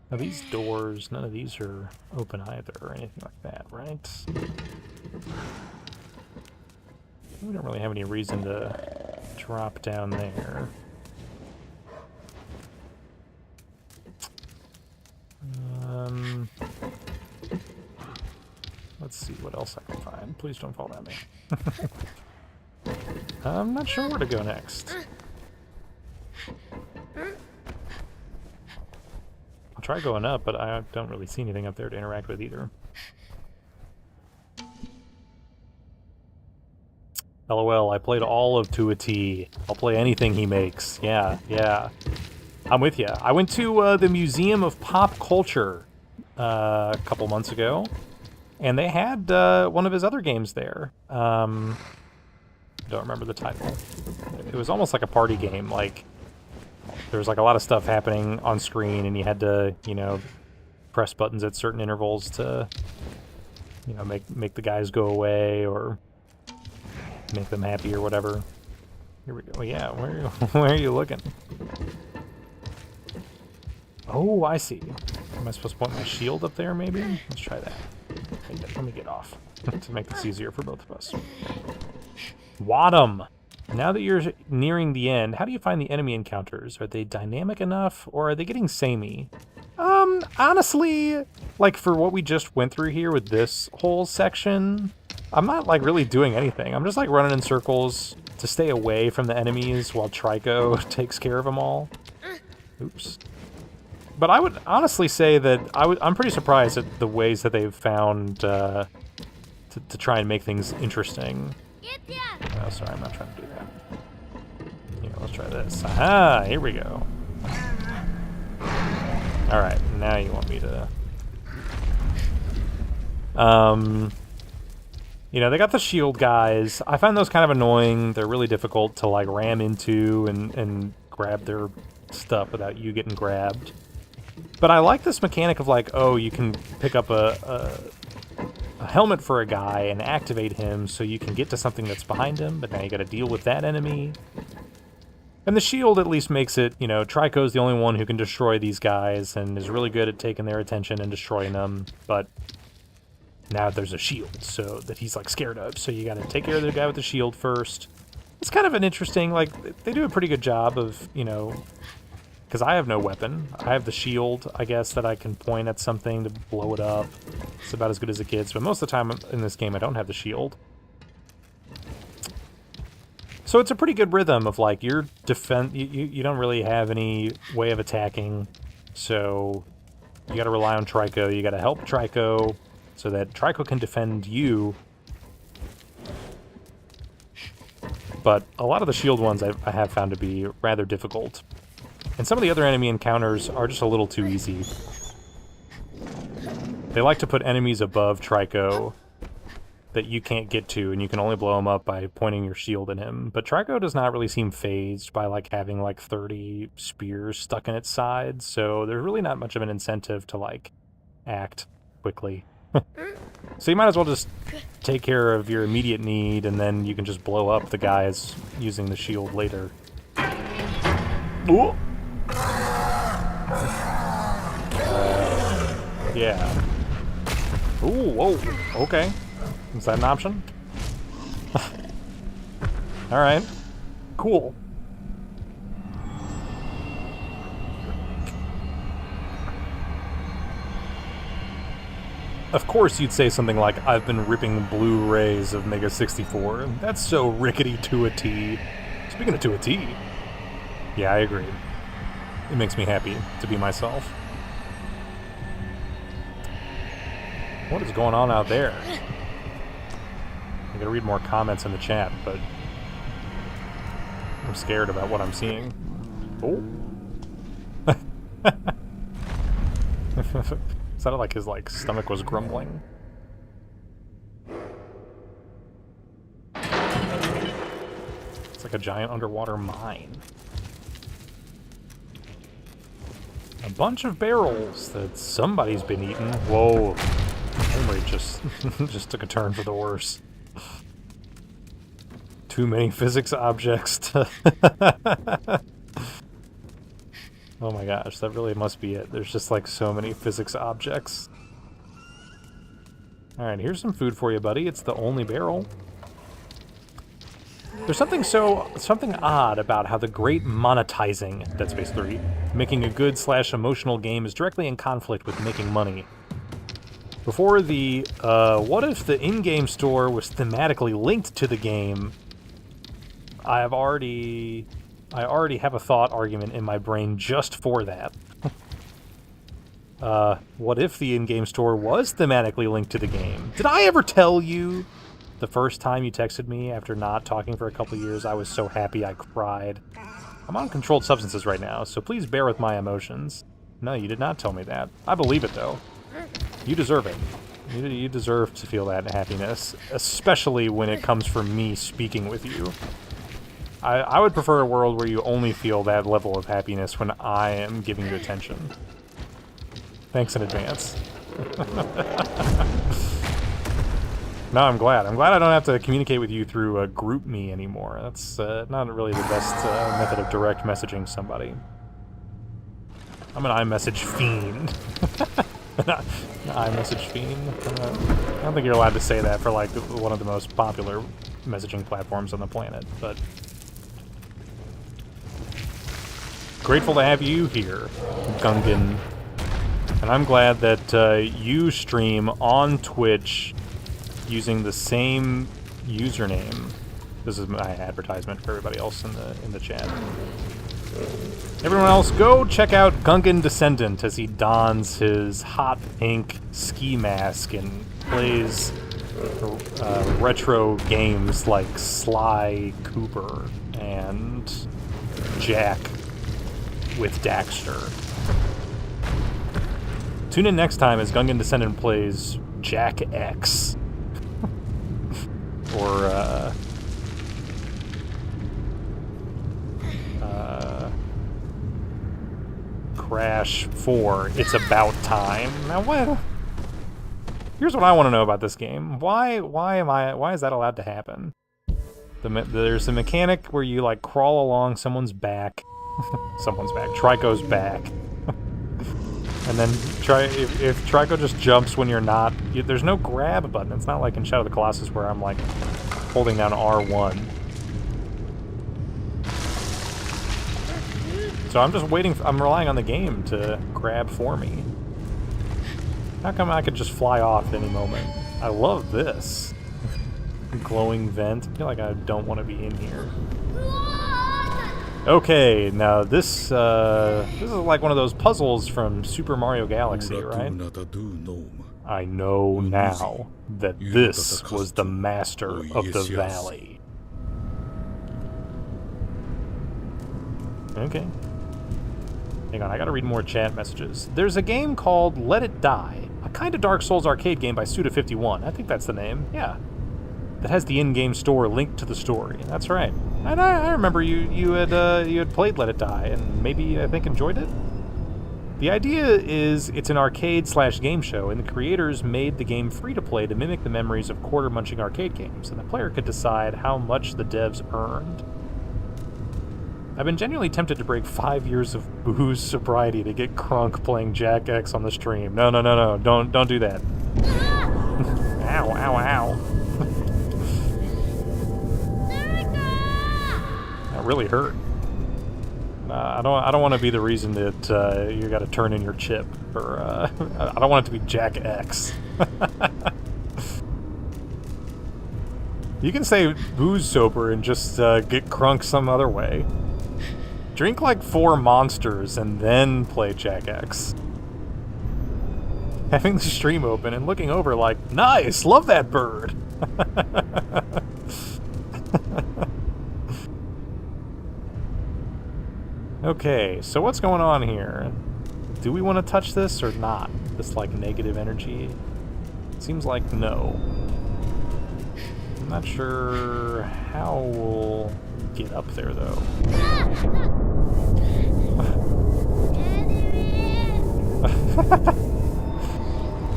A: Now these doors, none of these are open either, or anything like that, right? We don't really have any reason to drop down there. Let's see what else I can find. Please don't fall at me. I'm not sure where to go next. I'll try going up, but I don't really see anything up there to interact with either. LOL, I played all of to a T. I'll play anything he makes. Yeah, yeah. I'm with you. I went to the Museum of Pop Culture a couple months ago, and they had one of his other games there. Don't remember the title. It was almost like a party game. Like, there was like a lot of stuff happening on screen, and you had to, you know, press buttons at certain intervals to, you know, make the guys go away or make them happy or whatever. Here we go. Yeah, where are you looking? Oh, I see. Am I supposed to point my shield up there, maybe? Let's try that. Let me get off to make this easier for both of us. Wadum! Now that you're nearing the end, how do you find the enemy encounters? Are they dynamic enough, or are they getting samey? Honestly, like, for what we just went through here with this whole section, I'm not, like, really doing anything. I'm just, like, running in circles to stay away from the enemies while Trico takes care of them all. Oops. But I would honestly say that I'm pretty surprised at the ways that they've found to try and make things interesting. Oh, sorry, I'm not trying to do that. Here, let's try this. Aha! Here we go. Alright, now you want me to... You know, they got the shield guys. I find those kind of annoying. They're really difficult to, like, ram into and grab their stuff without you getting grabbed. But I like this mechanic of like, oh, you can pick up a helmet for a guy and activate him so you can get to something that's behind him, but now you gotta deal with that enemy. And the shield at least makes it, you know, Trico's the only one who can destroy these guys and is really good at taking their attention and destroying them, but now there's a shield, so that he's, like, scared of, so you gotta take care of the guy with the shield first. It's kind of an interesting, like, they do a pretty good job of, you know, because I have no weapon. I have the shield, I guess, that I can point at something to blow it up. It's about as good as it gets, but most of the time in this game I don't have the shield. So it's a pretty good rhythm of, like, your defense. You don't really have any way of attacking, so you gotta rely on Trico. You gotta help Trico so that Trico can defend you. But a lot of the shield ones I have found to be rather difficult. And some of the other enemy encounters are just a little too easy. They like to put enemies above Trico that you can't get to, and you can only blow him up by pointing your shield at him. But Trico does not really seem phased by, like, having, like, 30 spears stuck in its side, so there's really not much of an incentive to, like, act quickly. So you might as well just take care of your immediate need, and then you can just blow up the guys using the shield later. Ooh. Yeah. Ooh, whoa, okay. Is that an option? Alright. Cool. Of course you'd say something like, I've been ripping Blu-rays of Mega 64. That's so Rickkity to a T. Speaking of to a T. Yeah, I agree. It makes me happy to be myself. What is going on out there? I gotta read more comments in the chat, but I'm scared about what I'm seeing. Oh. Sounded like his, like, stomach was grumbling. It's like a giant underwater mine. A bunch of barrels that somebody's been eating. Whoa. Homebrew just took a turn for the worse. Too many physics objects to... Oh my gosh, that really must be it. There's just, like, so many physics objects. Alright, here's some food for you, buddy. It's the only barrel. There's something odd about how the great monetizing Dead Space 3, making a good / emotional game, is directly in conflict with making money. Before the, what if the in-game store was thematically linked to the game, I already have a thought argument in my brain just for that. What if the in-game store was thematically linked to the game? Did I ever tell you the first time you texted me after not talking for a couple years, I was so happy I cried? I'm on controlled substances right now, so please bear with my emotions. No, you did not tell me that. I believe it, though. You deserve it. You deserve to feel that happiness, especially when it comes from me speaking with you. I would prefer a world where you only feel that level of happiness when I am giving you attention. Thanks in advance. No, I'm glad. I'm glad I don't have to communicate with you through group me anymore. That's not really the best method of direct messaging somebody. I'm an iMessage fiend. An iMessage fiend? I don't think you're allowed to say that for, like, one of the most popular messaging platforms on the planet, but... Grateful to have you here, Gungan. And I'm glad that you stream on Twitch using the same username. This is my advertisement for everybody else in the chat. Everyone else, go check out Gungan Descendant as he dons his hot pink ski mask and plays retro games like Sly Cooper and Jack with Daxter. Tune in next time as Gungan Descendant plays Jack X. Or, Crash 4, It's About Time. Now what? Here's what I want to know about this game. Why is that allowed to happen? There's a mechanic where you like crawl along someone's back. Someone's back. Trico's back. And then if Trico just jumps when you're not, there's no grab button. It's not like in Shadow of the Colossus where I'm like holding down R1. So I'm just waiting, I'm relying on the game to grab for me. How come I could just fly off at any moment? I love this. Glowing vent. I feel like I don't want to be in here. Okay, now this is like one of those puzzles from Super Mario Galaxy, right? I know now that this was the master of the valley. Okay. Hang on, I gotta read more chat messages. There's a game called Let It Die, a kind of Dark Souls arcade game by Suda51. I think that's the name, yeah. That has the in-game store linked to the story. That's right. And I remember you had played Let It Die and maybe I think enjoyed it. The idea is it's an arcade/game show, and the creators made the game free to play to mimic the memories of quarter-munching arcade games, and the player could decide how much the devs earned. I've been genuinely tempted to break 5 years of booze sobriety to get crunk playing Jack X on the stream. No, don't do that. Ow, ow, ow. That really hurt. I don't want to be the reason that you got to turn in your chip, or I don't want it to be Jack X. You can say booze sober and just get crunk some other way. Drink like 4 monsters and then play Jack X. Having the stream open and looking over like, nice, love that bird. Okay, so what's going on here? Do we want to touch this or not? This like negative energy? Seems like no. I'm not sure how we'll get up there though.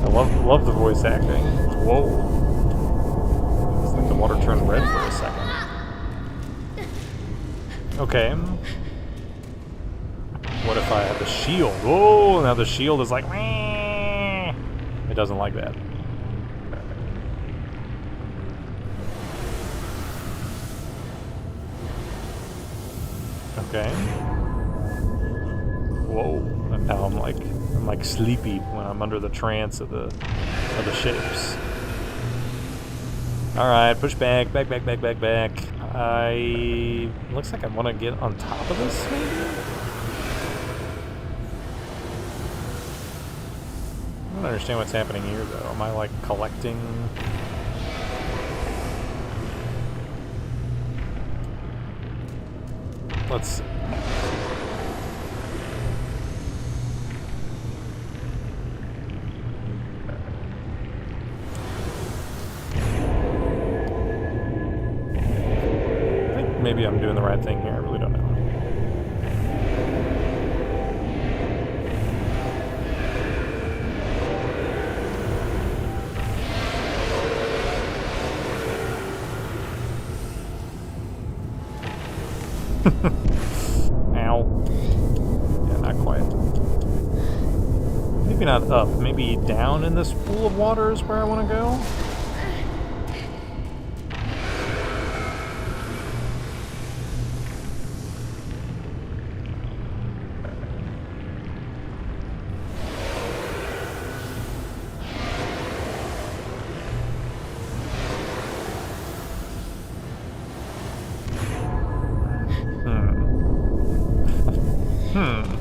A: I love the voice acting. Whoa. It's like the water turned red for a second. Okay. What if I had the shield? Oh, now the shield is like... It doesn't like that. Okay. Whoa. And now I'm like sleepy when I'm under the trance of the shapes. Alright, push back. Looks like I want to get on top of this, maybe? I don't understand what's happening here, though. Am I, like, collecting? Let's see. I think maybe I'm doing the right thing here. I really don't know. Ow. Yeah, not quite. Maybe not up. Maybe down in this pool of water is where I want to go?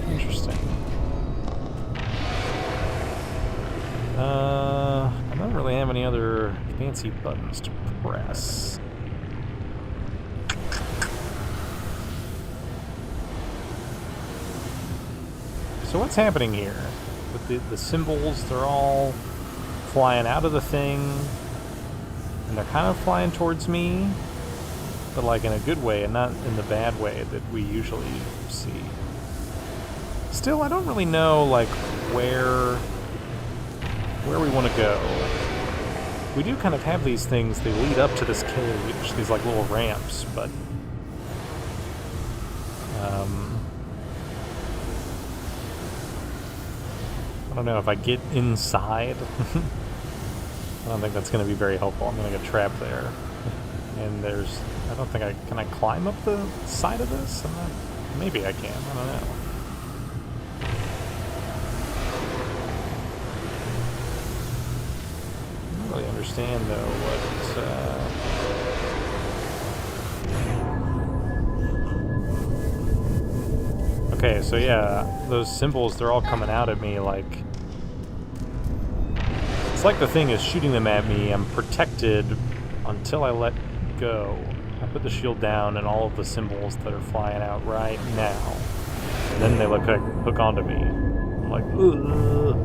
A: Interesting. I don't really have any other fancy buttons to press. So what's happening here? With the symbols, they're all flying out of the thing, and they're kind of flying towards me, but like in a good way and not in the bad way that we usually see. Still, I don't really know, like, where we want to go. We do kind of have these things, they lead up to this cage, these, like, little ramps, but... I don't know if I get inside. I don't think that's going to be very helpful. I'm going to get trapped there. And there's... I don't think I... Can I climb up the side of this? Maybe I can. I don't know. I don't really understand, though, what... Okay, so yeah, those symbols, they're all coming out at me like... It's like the thing is shooting them at me. I'm protected until I let go. I put the shield down and all of the symbols that are flying out right now. And then they look like hook onto me. I'm like, ugh.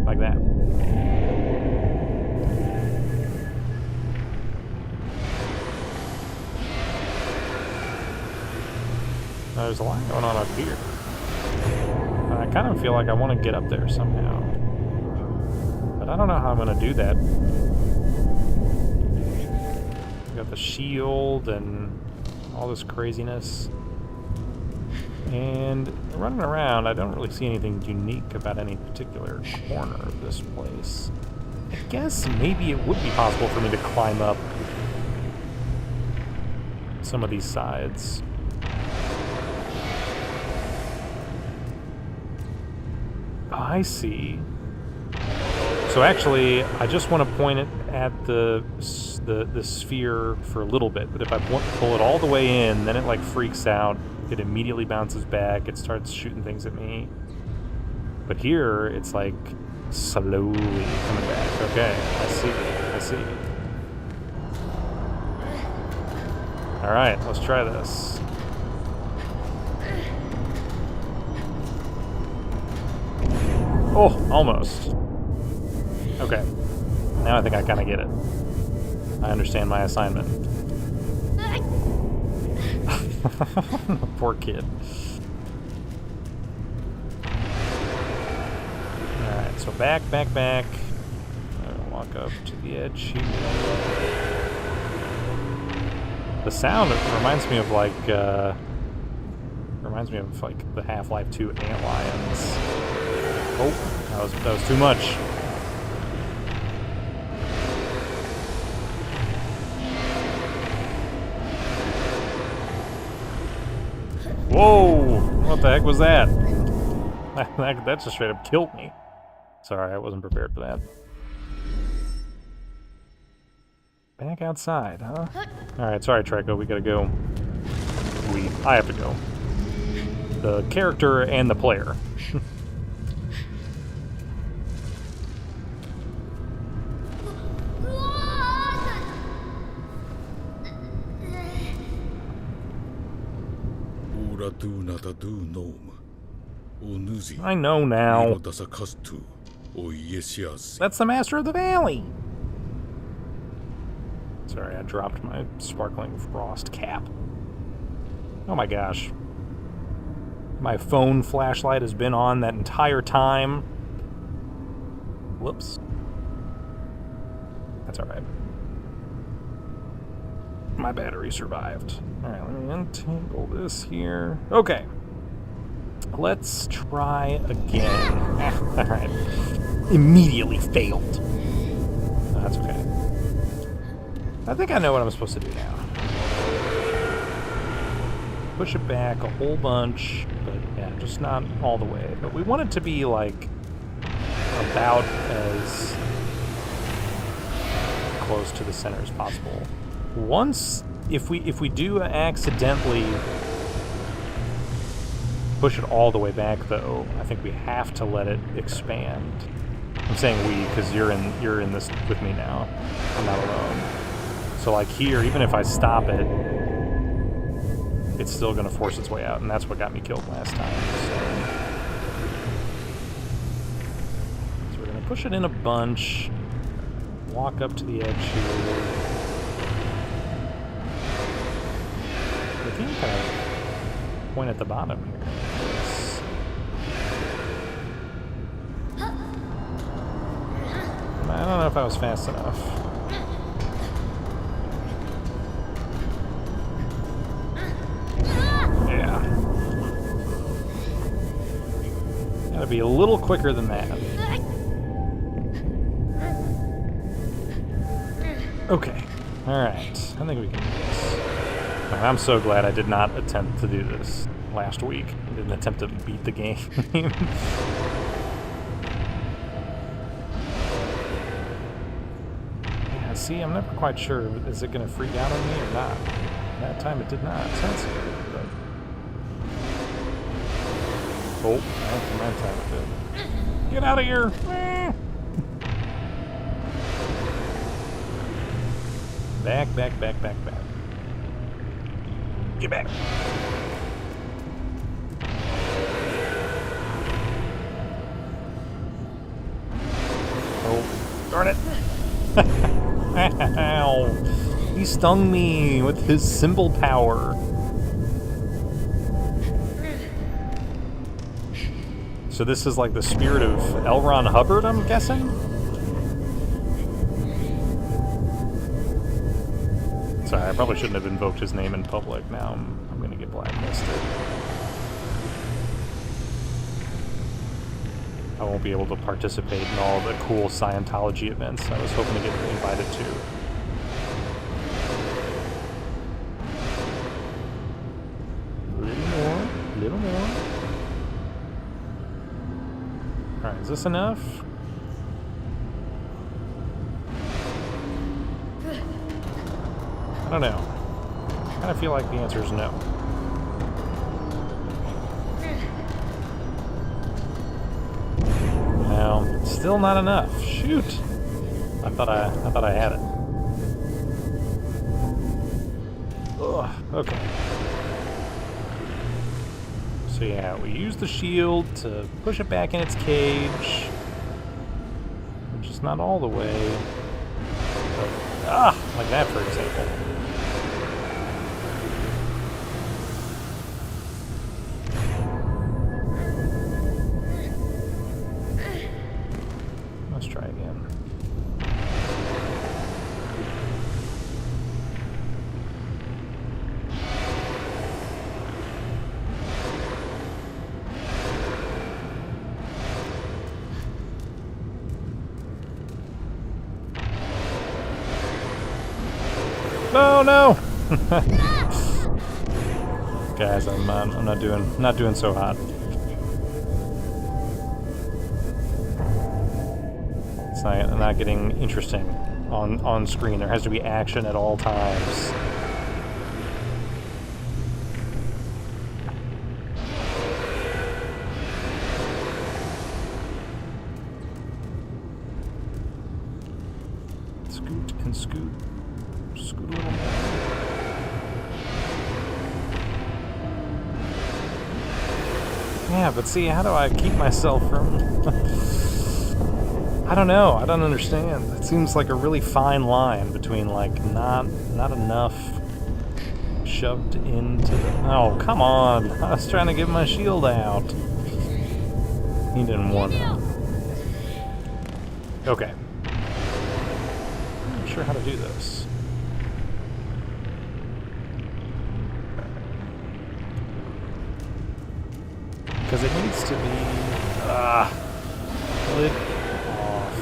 A: Like that. There's a lot going on up here. I kind of feel like I want to get up there somehow. But I don't know how I'm going to do that. We got the shield and all this craziness. And running around, I don't really see anything unique about any particular corner of this place. I guess maybe it would be possible for me to climb up some of these sides. I see. So actually, I just want to point it at the sphere for a little bit, but if I pull it all the way in, then it like freaks out, it immediately bounces back, it starts shooting things at me. But here, it's like slowly coming back. Okay, I see. Alright, let's try this. Oh, almost. Okay. Now I think I kind of get it. I understand my assignment. Poor kid. Alright, so back. I'm gonna walk up to the edge here. The sound reminds me of like the Half-Life 2 antlions. Oh, that was too much. Whoa! What the heck was that? That just straight up killed me. Sorry, I wasn't prepared for that. Back outside, huh? Alright, sorry, Trico, we gotta go. I have to go. The character and the player. I know now. That's the Master of the Valley. Sorry, I dropped my sparkling frost cap. Oh my gosh. My phone flashlight has been on that entire time. Whoops. That's alright. My battery survived. Alright, let me untangle this here. Okay. Let's try again. Alright. Immediately failed. That's okay. I think I know what I'm supposed to do now. Push it back a whole bunch, but yeah, just not all the way. But we want it to be like about as close to the center as possible. Once, if we do accidentally push it all the way back, though, I think we have to let it expand. I'm saying we because you're in this with me now. I'm not alone. So like here, even if I stop it, it's still going to force its way out, and that's what got me killed last time. So we're going to push it in a bunch, walk up to the edge here. The game kind of point at the bottom here. I don't know if I was fast enough. Yeah. Gotta be a little quicker than that. Okay. Alright. I think we can do this. I'm so glad I did not attempt to do this last week. I didn't attempt to beat the game. Yeah, see, I'm never quite sure. Is it going to freak out on me or not? That time it did not. So that's good, but... Oh, after my time it did. Get out of here! Back, back, back, back, back. Get back! Oh, darn it! Ow! He stung me with his symbol power. So this is like the spirit of L. Ron Hubbard, I'm guessing? Sorry, I probably shouldn't have invoked his name in public. Now I'm gonna get blacklisted. I won't be able to participate in all the cool Scientology events I was hoping to get invited to. A little more. Alright, is this enough? I don't know. I kind of feel like the answer is no. No, still not enough. Shoot! I thought I had it. Ugh, okay. So yeah, we use the shield to push it back in its cage. Which is not all the way. But, like that, for example. Let's try again. Oh no! Guys, I'm not doing so hot. It's not getting interesting on screen. There has to be action at all times. Scoot and scoot. Scoot a little more. Yeah, but see, how do I keep myself from... I don't know. I don't understand. It seems like a really fine line between, like, not enough shoved into the... Oh, come on! I was trying to get my shield out. He didn't want it. Okay. I'm not sure how to do this. Because it needs to be... lid off.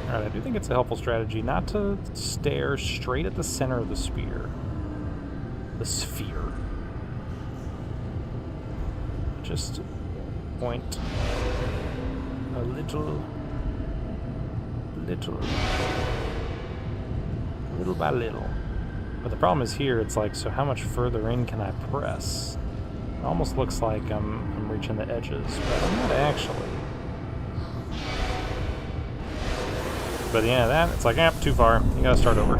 A: Alright, I do think it's a helpful strategy not to stare straight at the center of the spear. The sphere. Just point a little by little. But the problem is here, it's like, so how much further in can I press? It almost looks like I'm reaching the edges, but I'm not actually. But yeah, it's like, too far. You gotta start over.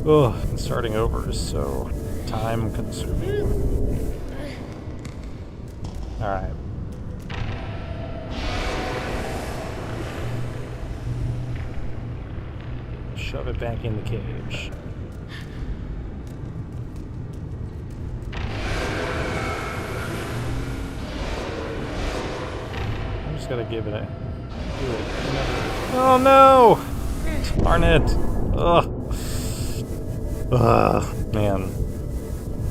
A: Ugh, and starting over is so time-consuming. Alright. Shove it back in the cage. I'm just gonna give it a... Oh no! Darn it! Ugh. Ugh, man.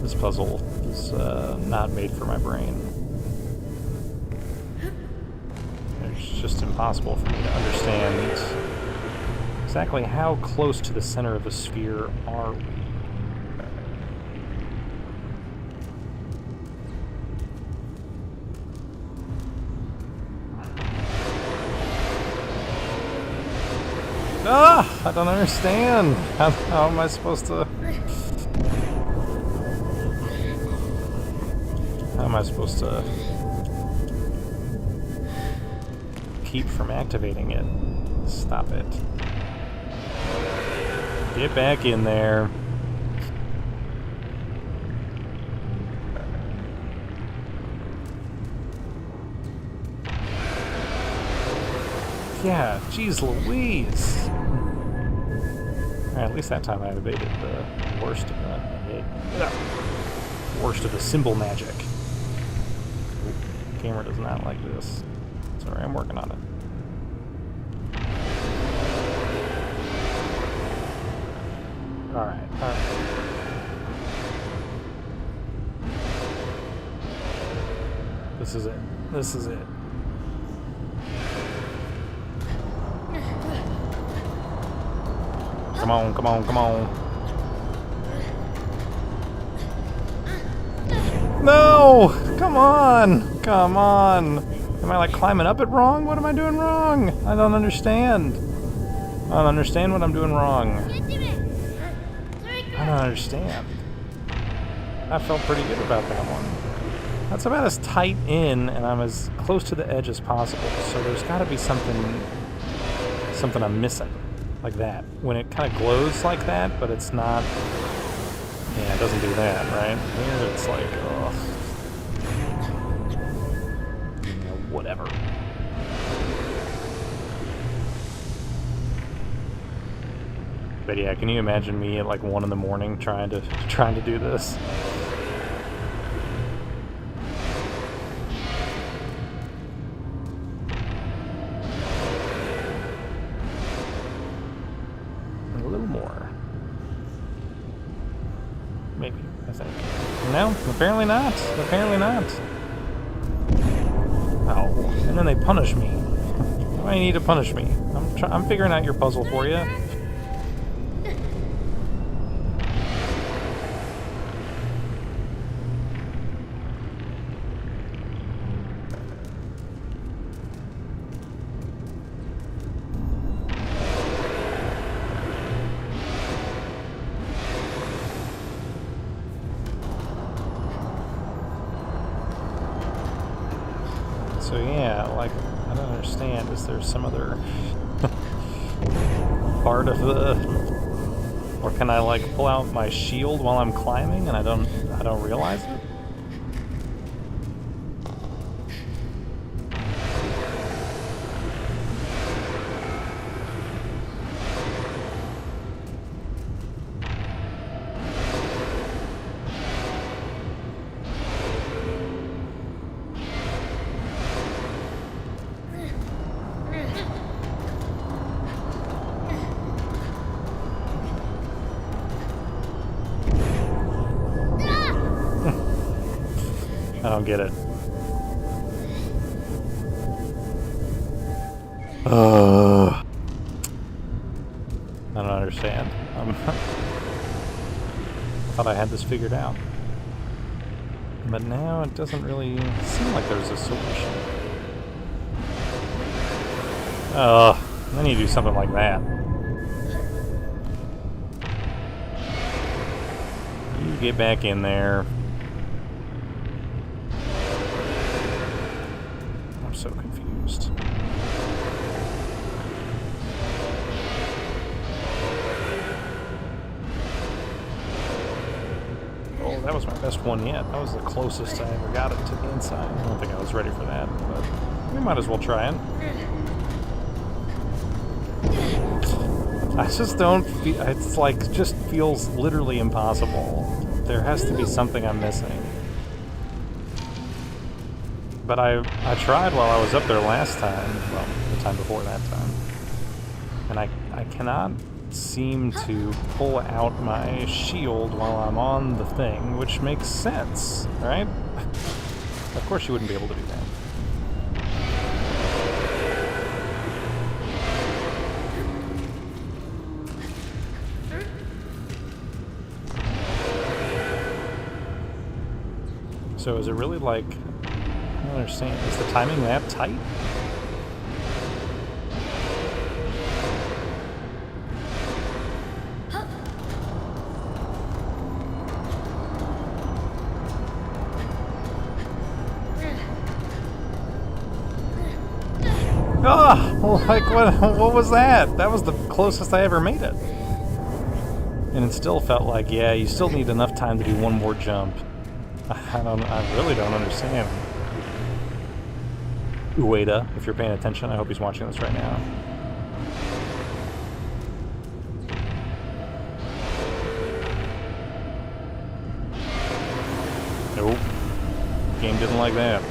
A: This puzzle is not made for my brain. It's just impossible for me to understand exactly how close to the center of the sphere are we. Ah! I don't understand! How am I supposed to... How am I supposed to keep from activating it? Stop it. Get back in there. Yeah, jeez Louise. Alright, at least that time I evaded the worst of the symbol magic. The camera does not like this. Sorry, I'm working on it. Alright. This is it. This is it. Come on, come on, come on. No! Come on! Come on! Am I like climbing up it wrong? What am I doing wrong? I don't understand. I don't understand what I'm doing wrong. I don't understand. I felt pretty good about that one. That's about as tight in, and I'm as close to the edge as possible. So there's got to be something I'm missing, like that. When it kind of glows like that, but it's not. Yeah, it doesn't do that, right? Here it's like, oh, whatever. But yeah, can you imagine me at like 1 in the morning trying to do this? A little more. Maybe, I think. No, apparently not. Apparently not. Oh, and then they punish me. Why do you need to punish me? I'm figuring out your puzzle for you. So yeah, like, I don't understand. Is there some other part of the... Or can I like pull out my shield while I'm climbing and I don't realize it? I don't get it. I don't understand. I thought I had this figured out. But now it doesn't really seem like there's a solution. Then you do something like that. You get back in there. I'm so confused. confused. Oh, that was my best one yet. That was the closest I ever got it to the inside. I don't think I was ready for that, but we might as well try it. I just don't feel... It's like, just feels literally impossible. There has to be something I'm missing. But I tried while I was up there last time. Well, the time before that time. And I cannot seem to pull out my shield while I'm on the thing, which makes sense, right? Of course you wouldn't be able to do that. So is it really like, I don't understand, is the timing that tight? Oh, like what was that? That was the closest I ever made it. And it still felt like, yeah, you still need enough time to do one more jump. I really don't understand. Ueda, if you're paying attention, I hope he's watching this right now. Nope. Game didn't like that.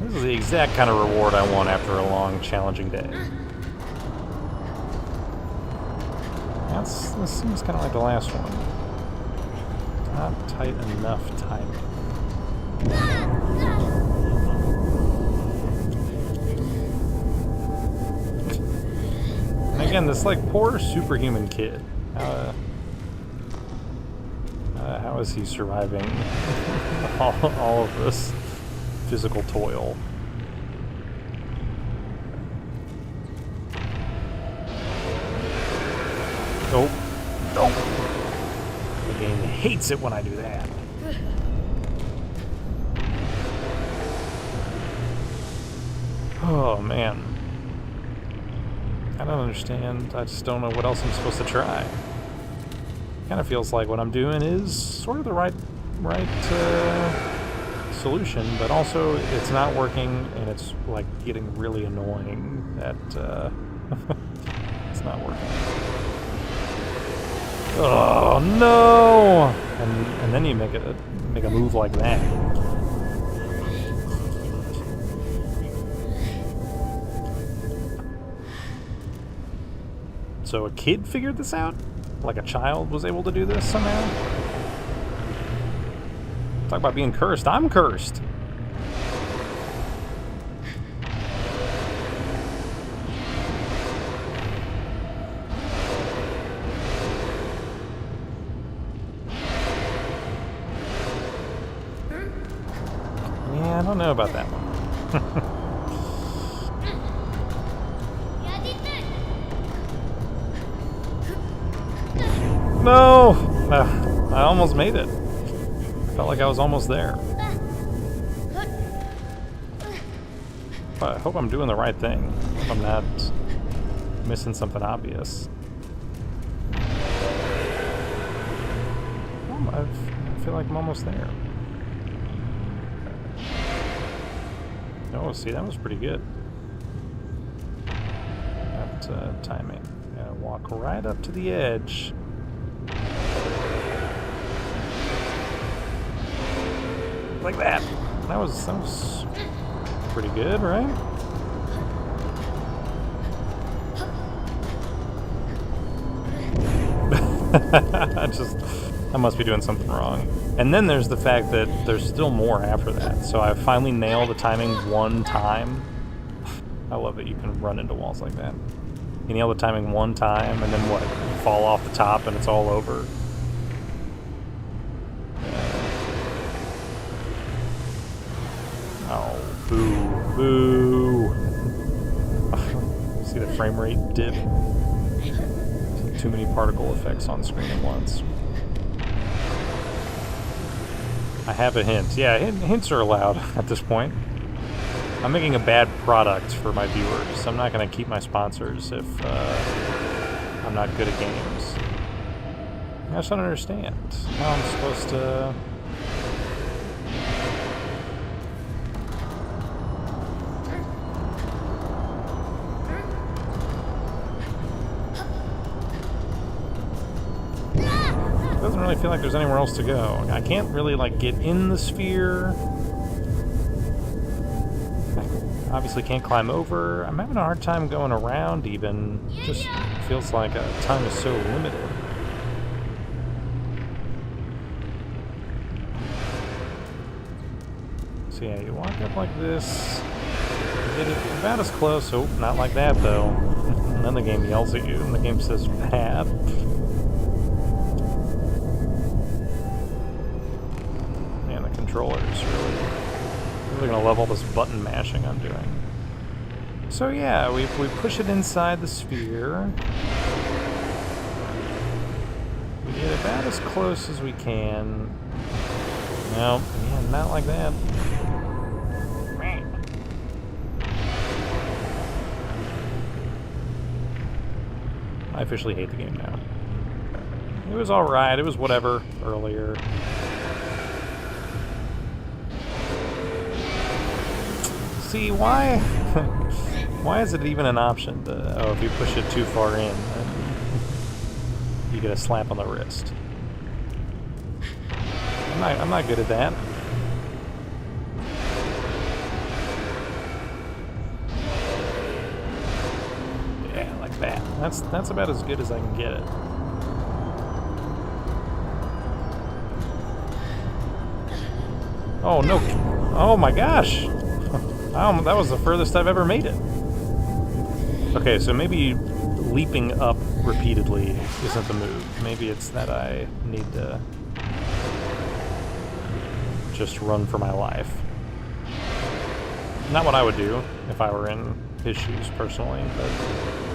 A: This is the exact kind of reward I want after a long, challenging day. This seems kind of like the last one. Not tight enough timing. And again, this like poor superhuman kid. How is he surviving all of this physical toil? Nope. Nope. The game hates it when I do that. Oh, man. I don't understand. I just don't know what else I'm supposed to try. Kind of feels like what I'm doing is sort of the right solution, but also it's not working, and it's like getting really annoying that it's not working. Oh no! And then you make a move like that. So a kid figured this out? Like a child was able to do this somehow? Talk about being cursed. I'm cursed. Yeah, I don't know about that one. No! I almost made it. Felt like I was almost there. But I hope I'm doing the right thing. I hope I'm not missing something obvious. I feel like I'm almost there. Oh, see, that was pretty good. That timing. Gotta walk right up to the edge. Like that. That was pretty good, right? I must be doing something wrong. And then there's the fact that there's still more after that. So I finally nailed the timing one time. I love that you can run into walls like that. You nail the timing one time, and then what? You fall off the top and it's all over. Oh, boo, boo. See the frame rate dip? Too many particle effects on screen at once. I have a hint. Yeah, hints are allowed at this point. I'm making a bad product for my viewers. I'm not going to keep my sponsors if I'm not good at games. I just don't understand how I'm supposed to... It doesn't really feel like there's anywhere else to go. I can't really, like, get in the sphere. I obviously can't climb over. I'm having a hard time going around, even. It just feels like time is so limited. So yeah, you walk up like this. You get it about as close. Oh, not like that, though. And then the game yells at you, and the game says, "Bad." Controllers really gonna love all this button mashing I'm doing. So yeah, we push it inside the sphere. We get about as close as we can. No, yeah, not like that. I officially hate the game now. It was alright, it was whatever earlier. See, why? Why is it even an option? Oh, if you push it too far in, then you get a slap on the wrist. I'm not good at that. Yeah, like that. That's about as good as I can get it. Oh no! Oh my gosh! That was the furthest I've ever made it. Okay, so maybe leaping up repeatedly isn't the move. Maybe it's that I need to just run for my life. Not what I would do if I were in his shoes, personally, but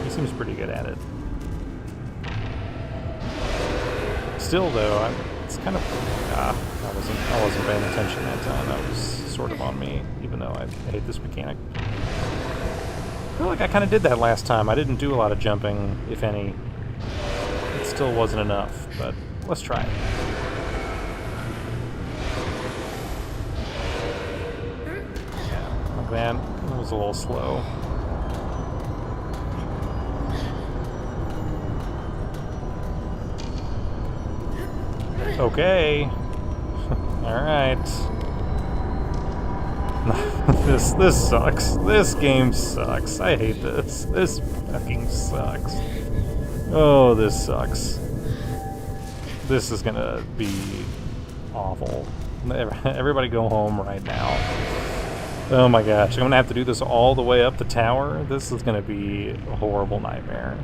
A: he seems pretty good at it. Still, though, it's kind of... I wasn't paying attention that time. That was sort of on me, even though I hate this mechanic. I feel like I kind of did that last time. I didn't do a lot of jumping, if any. It still wasn't enough, but let's try it. Yeah, like that. It was a little slow. Okay. Alright. This sucks. This game sucks. I hate this. This fucking sucks. Oh, this sucks. This is gonna be awful. Everybody go home right now. Oh my gosh, I'm gonna have to do this all the way up the tower? This is gonna be a horrible nightmare.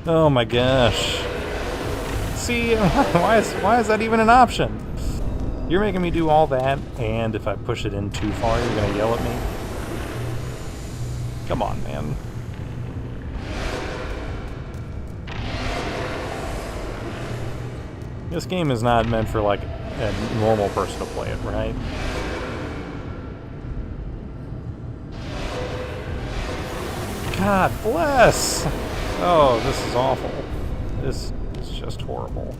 A: Oh my gosh. See, why is that even an option? You're making me do all that, and if I push it in too far, you're gonna yell at me? Come on, man. This game is not meant for, like, a normal person to play it, right? God bless! Oh, this is awful. This is just horrible.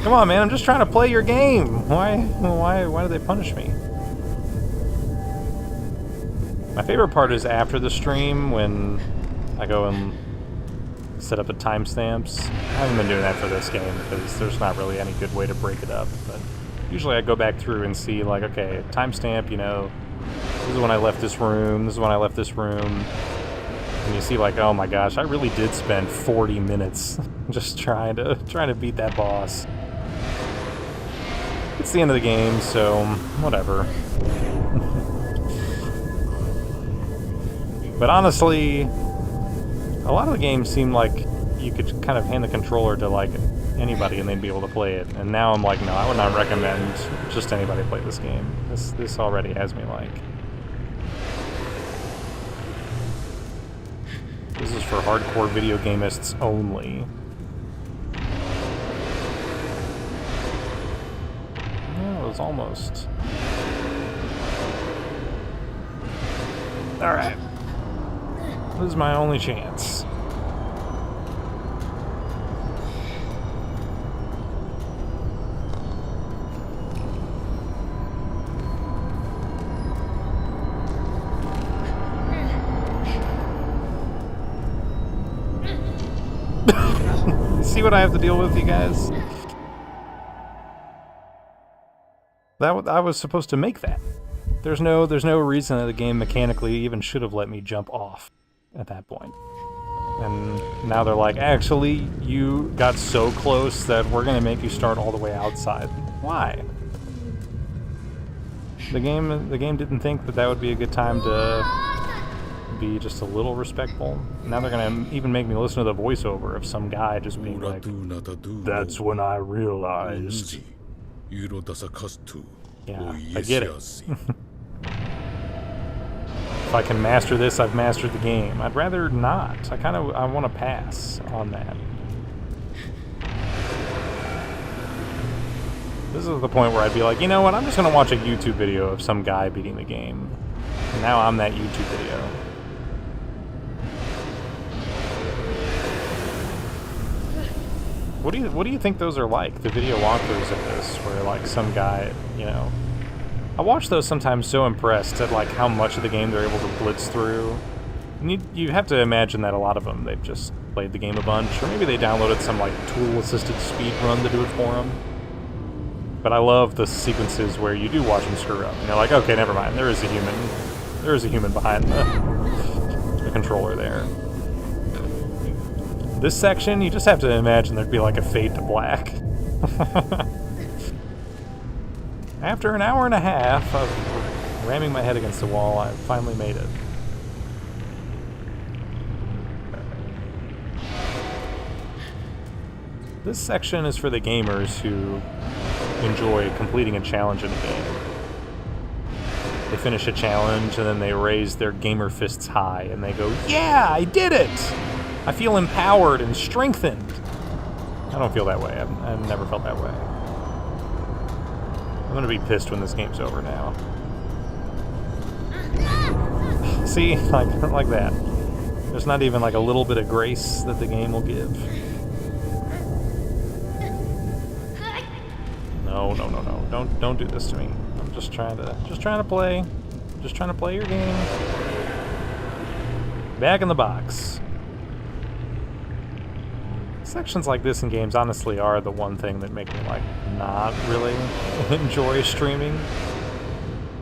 A: Come on, man, I'm just trying to play your game. Why do they punish me? My favorite part is after the stream when I go and set up the timestamps. I haven't been doing that for this game because there's not really any good way to break it up, but usually I go back through and see, like, okay, timestamp, you know, this is when I left this room, this is when I left this room. And you see, like, oh my gosh, I really did spend 40 minutes just trying to beat that boss. It's the end of the game, so whatever. But honestly, a lot of the games seem like you could kind of hand the controller to, like, anybody and they'd be able to play it. And now I'm like, no, I would not recommend just anybody play this game. This already has me, like, This is for hardcore video gamists only. Oh, it was almost. Alright. This is my only chance. See what I have to deal with, you guys? I was supposed to make that. There's no reason that the game mechanically even should have let me jump off at that point. And now they're like, actually, you got so close that we're gonna make you start all the way outside. Why? The game didn't think that that would be a good time to be just a little respectful. Now they're gonna even make me listen to the voiceover of some guy just being like, "That's when I realized." Yeah, I get it. If I can master this, I've mastered the game. I'd rather not. I want to pass on that. This is the point where I'd be like, you know what, I'm just gonna watch a YouTube video of some guy beating the game. And now I'm that YouTube video. What do you think those are like, the video walkthroughs of this, where like some guy, you know... I watch those sometimes so impressed at like how much of the game they're able to blitz through. And you have to imagine that a lot of them, they've just played the game a bunch, or maybe they downloaded some like tool-assisted speed run to do it for them. But I love the sequences where you do watch them screw up, and you're like, okay, never mind, there is a human behind the controller there. This section, you just have to imagine there'd be like a fade to black. After an hour and a half of ramming my head against the wall, I finally made it. This section is for the gamers who enjoy completing a challenge in a game. They finish a challenge and then they raise their gamer fists high and they go, "Yeah, I did it! I feel empowered and strengthened." I don't feel that way. I've never felt that way. I'm gonna be pissed when this game's over now. See? Like that. There's not even like a little bit of grace that the game will give. No. Don't do this to me. I'm just trying to play. Just trying to play your game. Back in the box. Sections like this in games honestly are the one thing that make me like not really enjoy streaming.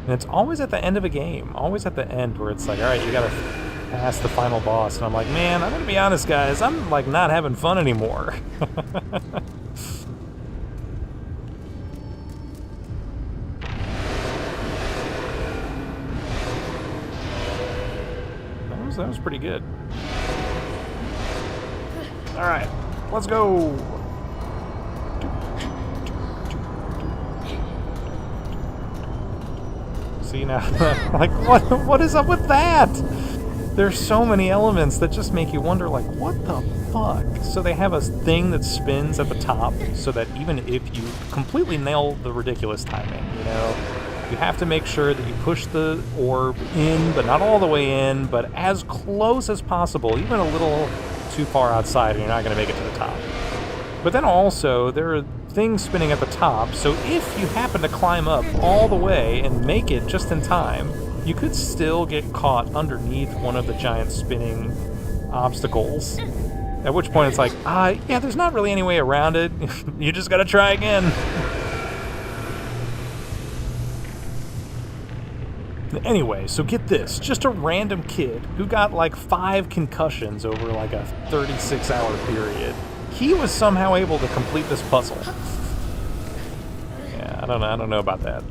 A: And it's always at the end of a game, always at the end where it's like, all right, you gotta pass the final boss, and I'm like, man, I'm gonna be honest, guys, I'm like not having fun anymore. That was pretty good. All right. Let's go! See now, like, what is up with that? There's so many elements that just make you wonder, like, what the fuck? So they have a thing that spins at the top, so that even if you completely nail the ridiculous timing, you know, you have to make sure that you push the orb in, but not all the way in, but as close as possible, even a little too far outside and you're not going to make it to the top. But then also, there are things spinning at the top, so if you happen to climb up all the way and make it just in time, you could still get caught underneath one of the giant spinning obstacles. At which point it's like, yeah, there's not really any way around it. You just gotta try again. Anyway, so get this, just a random kid who got like 5 concussions over like a 36-hour period. He was somehow able to complete this puzzle. Yeah, I don't know about that.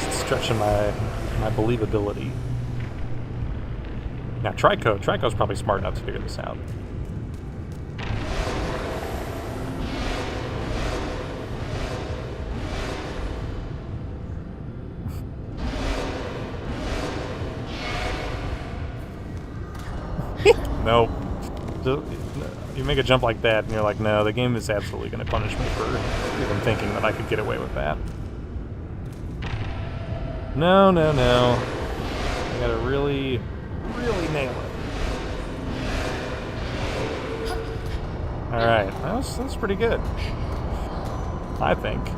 A: Just stretching my believability. Now Trico's probably smart enough to figure this out. Nope. You make a jump like that, and you're like, no, the game is absolutely going to punish me for even thinking that I could get away with that. No, no, no. I gotta really, really nail it. Alright, that's pretty good. I think.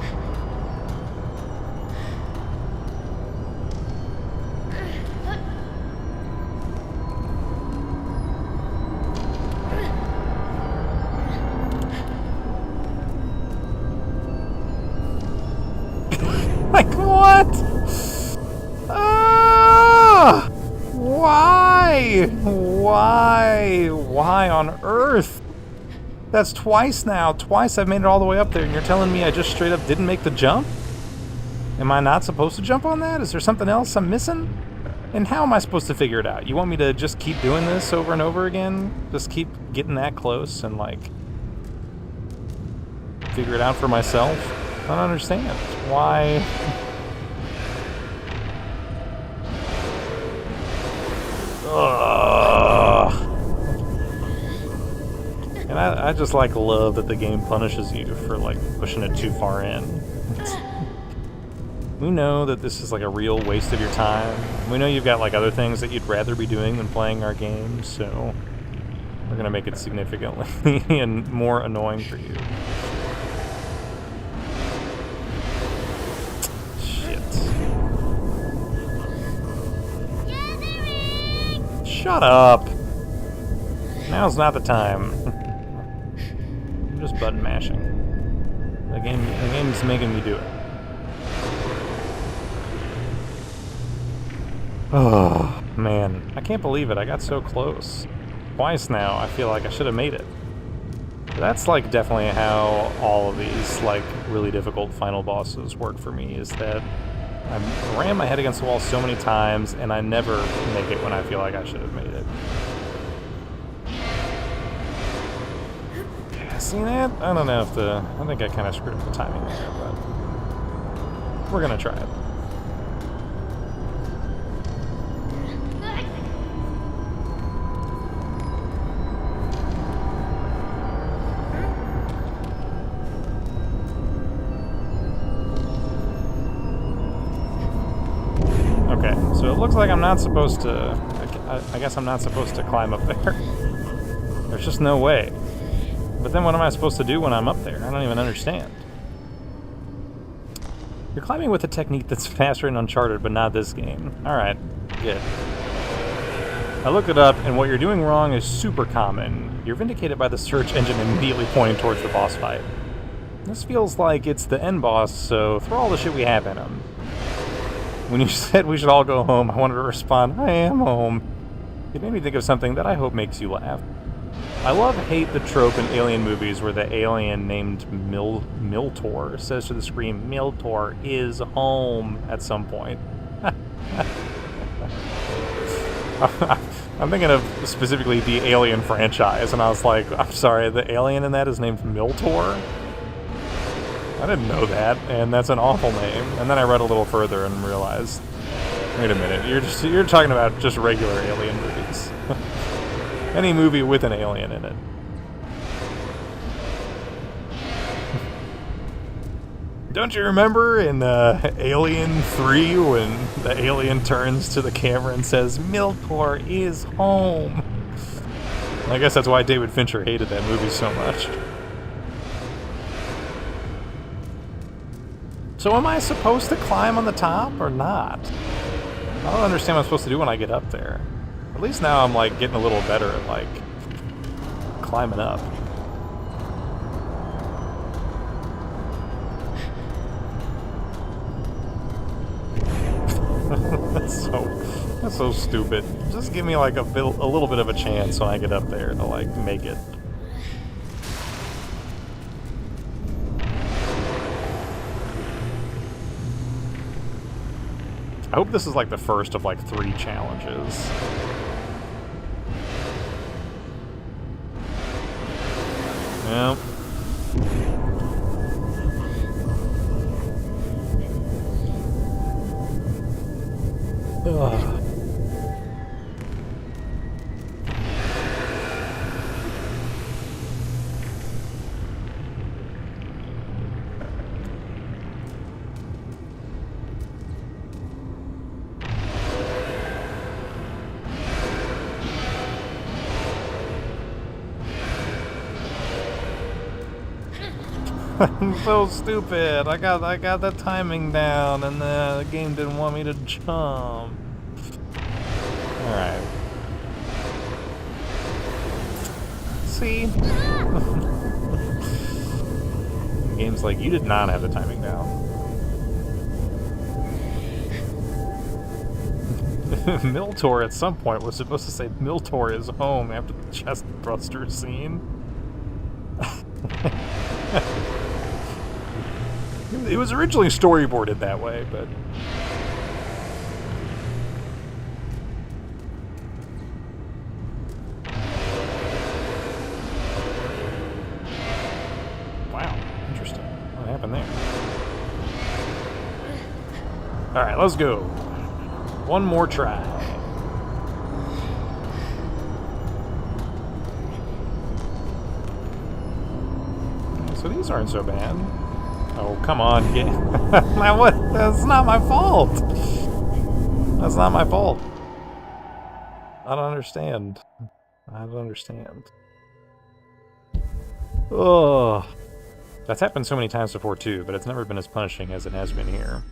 A: Like, what? Ah! Why? Why on earth? That's twice now. Twice I've made it all the way up there, and you're telling me I just straight up didn't make the jump? Am I not supposed to jump on that? Is there something else I'm missing? And how am I supposed to figure it out? You want me to just keep doing this over and over again? Just keep getting that close and, like, figure it out for myself? I don't understand. Why? Ugh. And I just, like, love that the game punishes you for, like, pushing it too far in. We know that this is, like, a real waste of your time. We know you've got, like, other things that you'd rather be doing than playing our game, so we're gonna make it significantly and more annoying for you. Shut up! Now's not the time. I'm just button mashing. The game's making me do it. Oh, man. I can't believe it. I got so close. Twice now, I feel like I should have made it. That's, like, definitely how all of these, like, really difficult final bosses work for me, is that I ran my head against the wall so many times, and I never make it when I feel like I should have made it. Yeah, see that? I don't know if I think I kind of screwed up the timing there, but we're gonna try it. So it looks like I'm not supposed to... I guess I'm not supposed to climb up there. There's just no way. But then what am I supposed to do when I'm up there? I don't even understand. You're climbing with a technique that's faster in Uncharted, but not this game. Alright, good. I looked it up, and what you're doing wrong is super common. You're vindicated by the search engine immediately pointing towards the boss fight. This feels like it's the end boss, so throw all the shit we have in him. When you said we should all go home, I wanted to respond, I am home. It made me think of something that I hope makes you laugh. I hate the trope in alien movies where the alien named Miltor says to the screen, Miltor is home at some point. I'm thinking of specifically the Alien franchise, and I was like, I'm sorry, the alien in that is named Miltor? I didn't know that, and that's an awful name. And then I read a little further and realized, wait a minute, you're talking about just regular alien movies. Any movie with an alien in it. Don't you remember in Alien 3 when the alien turns to the camera and says, Miltor is home? I guess that's why David Fincher hated that movie so much. So am I supposed to climb on the top or not? I don't understand what I'm supposed to do when I get up there. At least now I'm like getting a little better at like climbing up. That's so stupid. Just give me like a little bit of a chance when I get up there to like make it. I hope this is like the first of like 3 challenges. Yep. Ugh. I'm so stupid. I got the timing down, and the game didn't want me to jump. All right. See? The game's like, you did not have the timing down. Miltor at some point was supposed to say Miltor is home after the chest thruster scene. It was originally storyboarded that way, but... Wow, interesting. What happened there? Alright, let's go. One more try. So these aren't so bad. Oh, come on, game. What? That's not my fault. That's not my fault. I don't understand. I don't understand. Ugh. That's happened so many times before too, but it's never been as punishing as it has been here.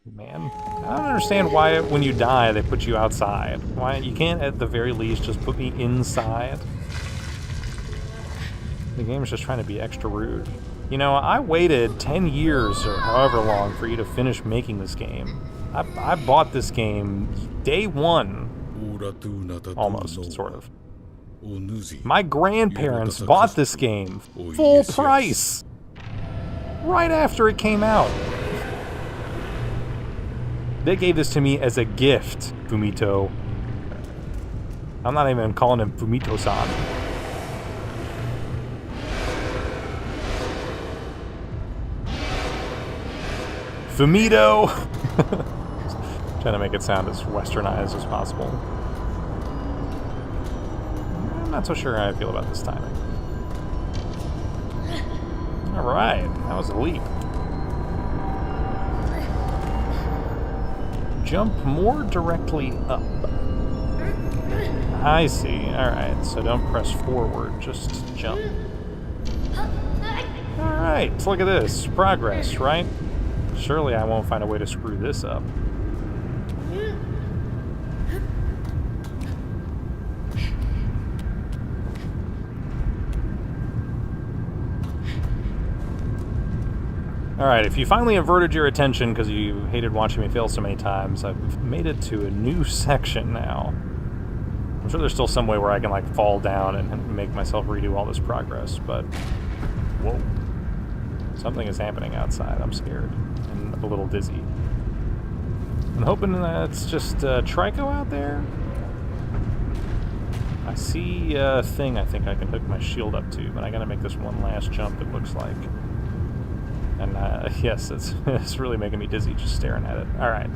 A: Man, I don't understand why when you die they put you outside. Why you can't at the very least just put me inside? The game is just trying to be extra rude. You know, I waited 10 years or however long for you to finish making this game. I bought this game day one. Almost, sort of. My grandparents bought this game full price right after it came out. They gave this to me as a gift, Fumito. I'm not even calling him Fumito-san. Fumito! Trying to make it sound as westernized as possible. I'm not so sure how I feel about this timing. Alright, that was a leap. Jump more directly up. I see. Alright, so don't press forward, just jump. Alright, so look at this. Progress, right? Surely I won't find a way to screw this up. Alright, if you finally averted your attention because you hated watching me fail so many times, I've made it to a new section now. I'm sure there's still some way where I can, like, fall down and make myself redo all this progress, but... Whoa. Something is happening outside. I'm scared. And a little dizzy. I'm hoping that it's just Trico out there. I see a thing I think I can hook my shield up to, but I gotta make this one last jump, it looks like. And yes, it's really making me dizzy just staring at it. Alright.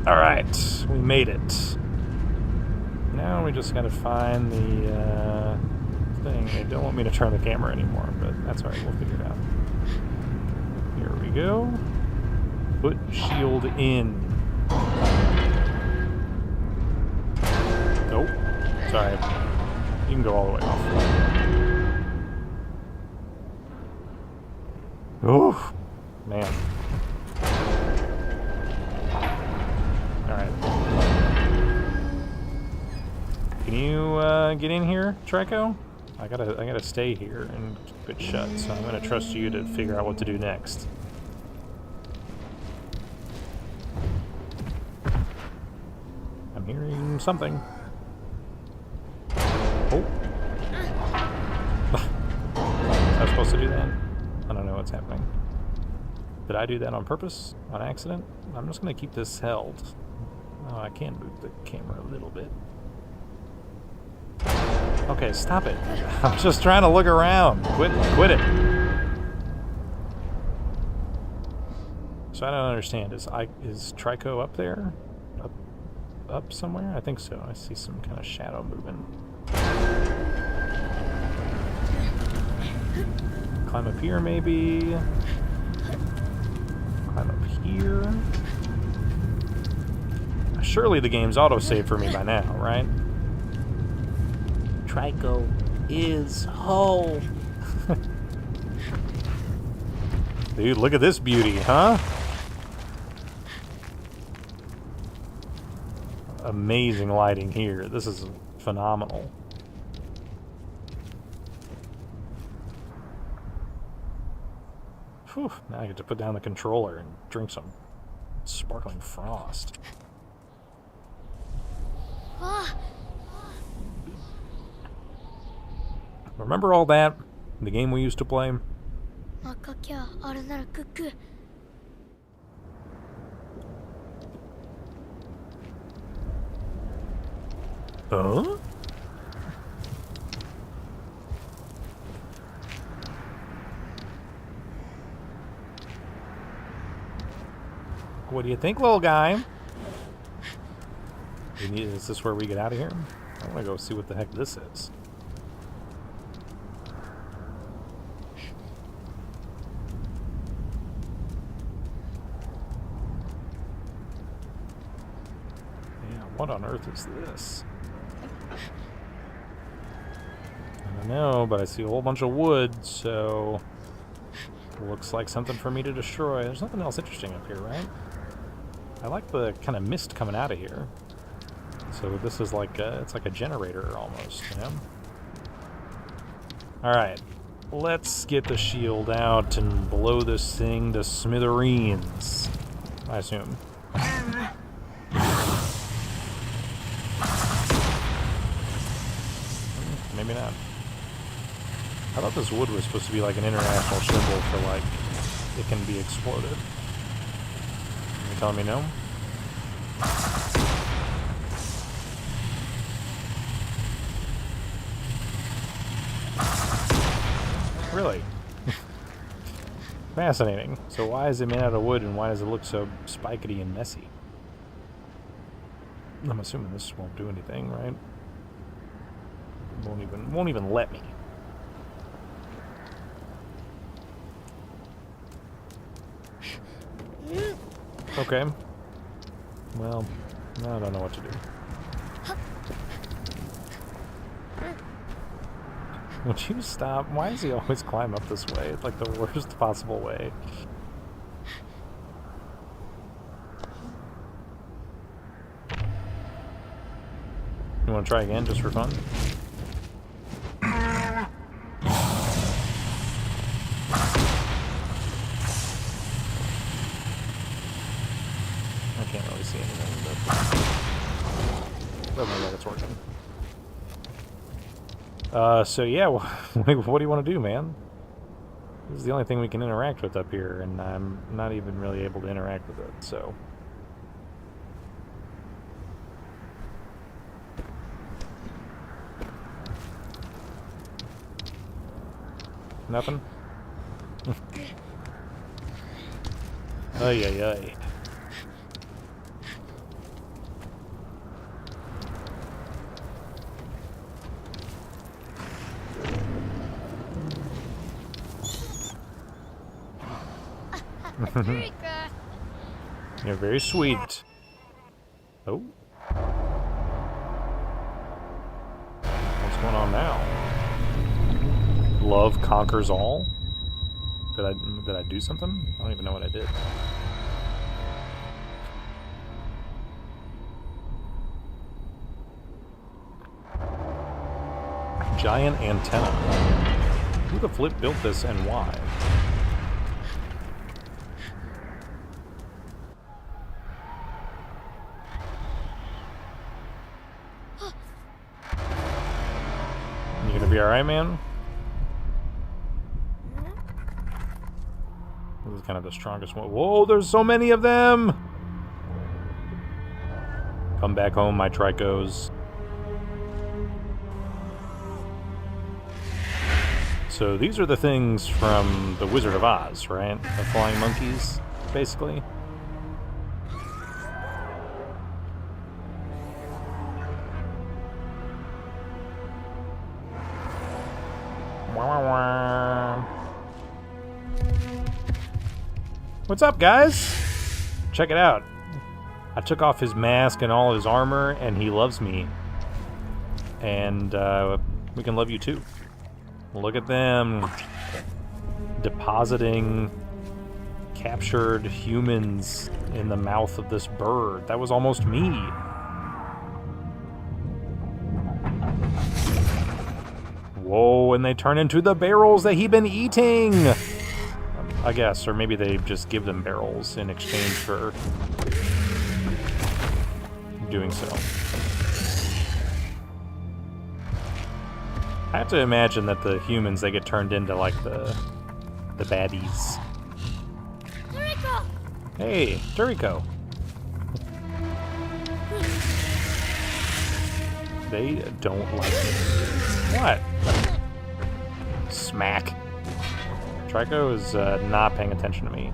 A: Alright, we made it. Now we just gotta find the thing. They don't want me to turn the camera anymore, but that's alright, we'll figure it out. Here we go. Put shield in. Nope. Sorry. You can go all the way off. Oh, man. Alright. Can you get in here, Trico? I gotta stay here and keep it shut, so I'm gonna trust you to figure out what to do next. I'm hearing something. Oh. Was I supposed to do that? I don't know what's happening. Did I do that on purpose? On accident? I'm just gonna keep this held. Oh, I can move the camera a little bit. Okay, stop it. I'm just trying to look around. Quit it. So I don't understand. Is Trico up there? Up somewhere? I think so. I see some kind of shadow moving. Climb up here, maybe. Climb up here. Surely the game's autosaved for me by now, right? Trico is whole. Dude, look at this beauty, huh? Amazing lighting here. This is phenomenal. Whew, now I get to put down the controller and drink some sparkling frost. Remember all that? The game we used to play? Huh? What do you think, little guy? Is this where we get out of here? I want to go see what the heck this is. Yeah, what on earth is this? I don't know, but I see a whole bunch of wood, so looks like something for me to destroy. There's nothing else interesting up here, right? I like the kind of mist coming out of here. So this is like it's like a generator almost, you know? Alright, let's get the shield out and blow this thing to smithereens, I assume. Maybe not. I thought this wood was supposed to be like an international symbol for like, it can be exploded. You telling me no? Really? Fascinating. So why is it made out of wood and why does it look so spikety and messy? I'm assuming this won't do anything, right? Won't even let me. Okay. Well, I don't know what to do. Would you stop? Why does he always climb up this way? It's like the worst possible way. You want to try again just for fun? I can't really see anything, but doesn't look like it's working. So yeah, what do you want to do, man? This is the only thing we can interact with up here, and I'm not even really able to interact with it, so... Nothing? Ay, ay, ay. You're very sweet. Oh. What's going on now? Love conquers all? Did I do something? I don't even know what I did. Giant antenna. Who the flip built this and why? You gonna be alright, man? This is kind of the strongest one. Whoa, there's so many of them! Come back home, my Tricos. So these are the things from The Wizard of Oz, right? The flying monkeys, basically. What's up, guys? Check it out. I took off his mask and all his armor, and he loves me. And We can love you too. Look at them depositing captured humans in the mouth of this bird. That was almost me. Whoa, and they turn into the barrels that he'd been eating! I guess, or maybe they just give them barrels in exchange for doing so. I have to imagine that the humans, they get turned into, like, the baddies.
B: Trico!
A: Hey, Trico. They don't like me. What? Smack. Trico is not paying attention to me.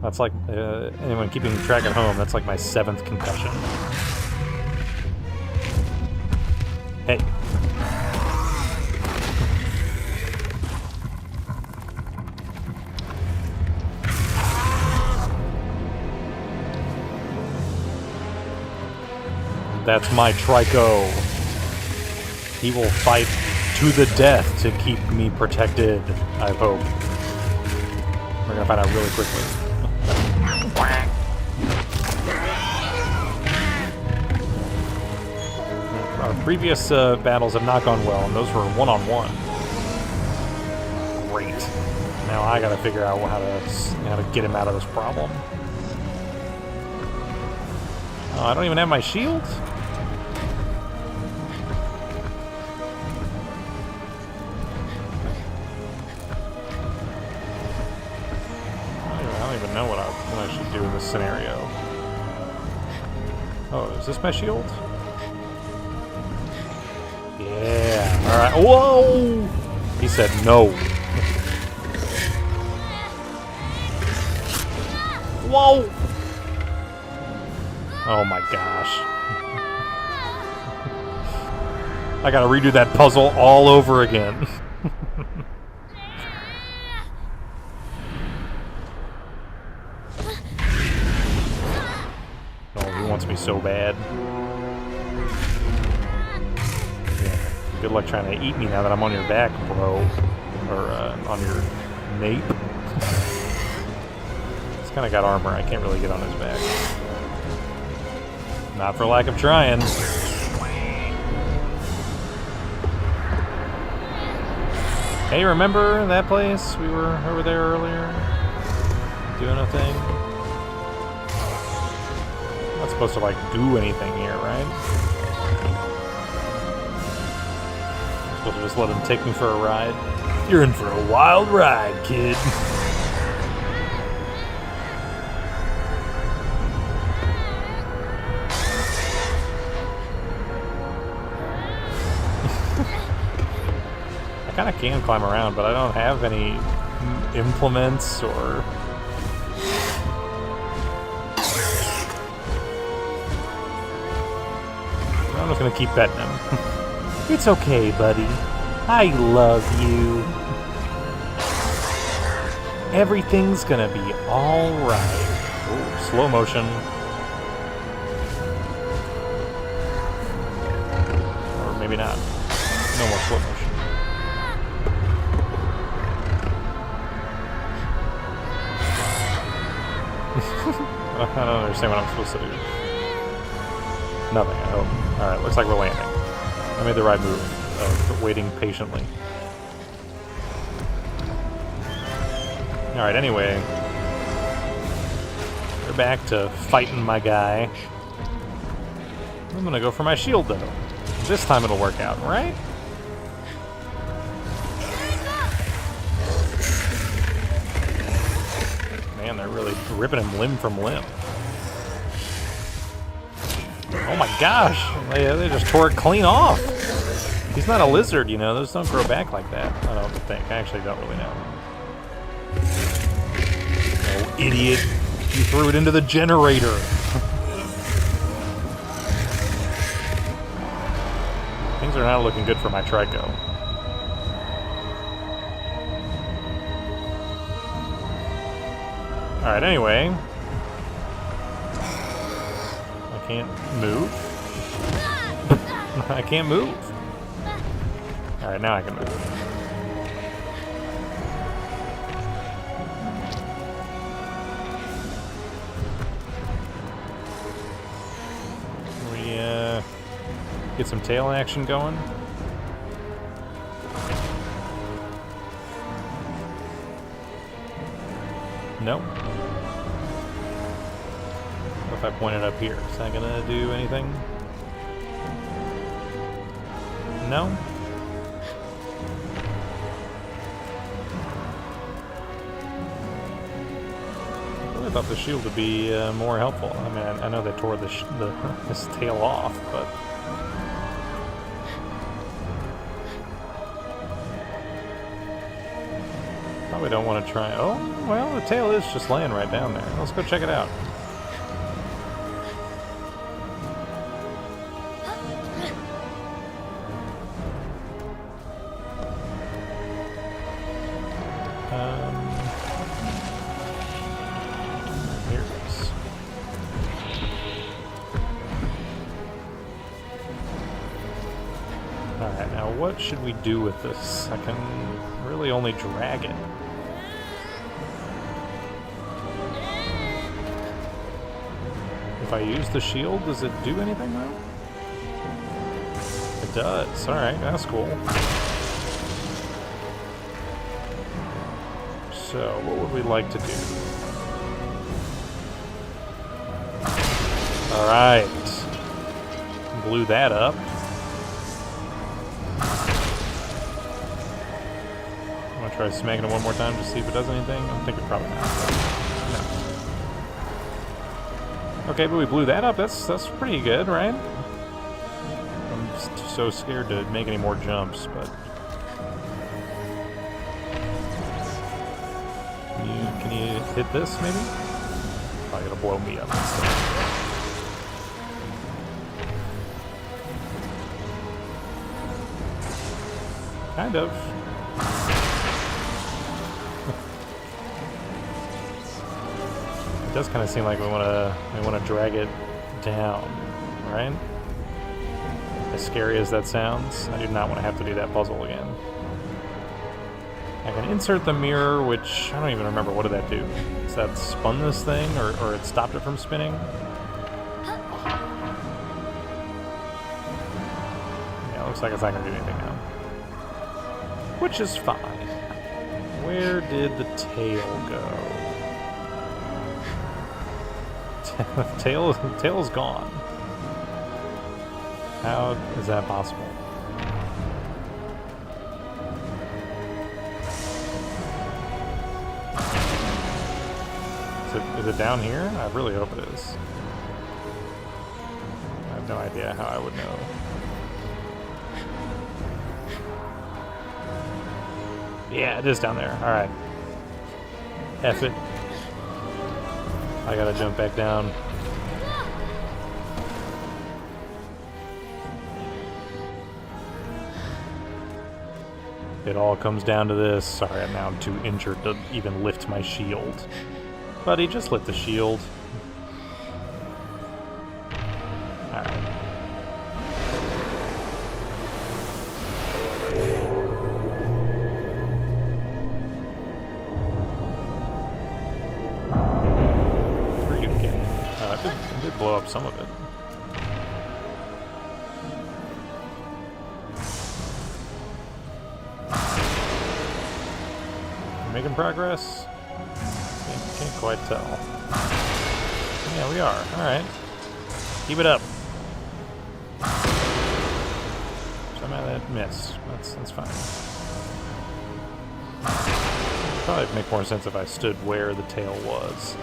A: That's like, anyone keeping track at home, that's like my 7th concussion. Hey. That's my Trico. He will fight to the death to keep me protected, I hope. We're gonna find out really quickly. Our previous battles have not gone well, and those were one-on-one. Great. Now I gotta figure out how to get him out of this problem. Oh, I don't even have my shield? I don't even know what I should do in this scenario. Oh, is this my shield? Yeah, alright. Whoa! He said no. Whoa! Oh my gosh. I gotta redo that puzzle all over again. Oh, he wants me so bad. Yeah. Good luck trying to eat me now that I'm on your back, bro. Or on your nape. He's kinda got armor, I can't really get on his back. Not for lack of trying. Hey, remember that place? We were over there earlier? Doing a thing? I'm not supposed to, like, do anything here, right? I'm supposed to just let him take me for a ride. You're in for a wild ride, kid. I kind of can climb around, but I don't have any implements or... I'm just gonna keep petting him. It's okay, buddy. I love you. Everything's gonna be alright. Oh, slow motion. Or maybe not. No more slow motion. I don't understand what I'm supposed to do. Nothing, I hope. Alright, looks like we're landing. I made the right move of waiting patiently. Alright, anyway. We're back to fighting my guy. I'm gonna go for my shield, though. This time it'll work out, right? Man, they're really ripping him limb from limb. Oh my gosh! They just tore it clean off! He's not a lizard, you know. Those don't grow back like that. I don't think. I actually don't really know. Oh, idiot. You threw it into the generator. Things are not looking good for my Trico. Alright, anyway. I can't move. I can't move. Alright, now I can move. We, get some tail action going. Nope. What if I point it up here? Is that gonna do anything? No? I thought the shield would be more helpful. I mean, I know they tore this tail off, but probably don't want to try. Oh, well, the tail is just laying right down there. Let's go check it out. Here it is. Alright, now what should we do with this? I can really only drag it. If I use the shield, does it do anything though? It does. Alright, that's cool. So, what would we like to do? Alright. Blew that up. I'm gonna try smacking it one more time to see if it does anything. I'm thinking probably not. No. Okay, but we blew that up. That's pretty good, right? I'm so scared to make any more jumps, but can you hit this maybe? Probably gonna blow me up instead. Kind of. It does kind of seem like we want to drag it down, right? As scary as that sounds, I do not want to have to do that puzzle again. I can insert the mirror, which I don't even remember. What did that do? Does that spun this thing, or it stopped it from spinning? Yeah, it looks like it's not going to do anything now. Which is fine. Where did the tail go? The tail's gone. How is that possible? Is it down here? I really hope it is. I have no idea how I would know. Yeah, it is down there. Alright. F it. I gotta jump back down. It all comes down to this. Sorry, now I'm too injured to even lift my shield. Buddy, just lift the shield. Alright. I did blow up some of it. Making progress? Can't quite tell. Yeah, we are. Alright. Keep it up. Somehow that missed. That's fine. It'd probably make more sense if I stood where the tail was.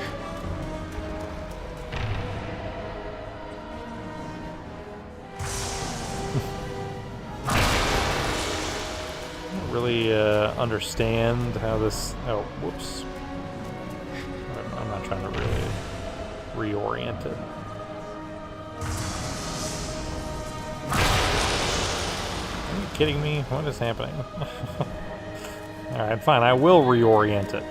A: Really understand how this. Oh, whoops! I'm not trying to really reorient it. Are you kidding me? What is happening? All right, fine. I will reorient it.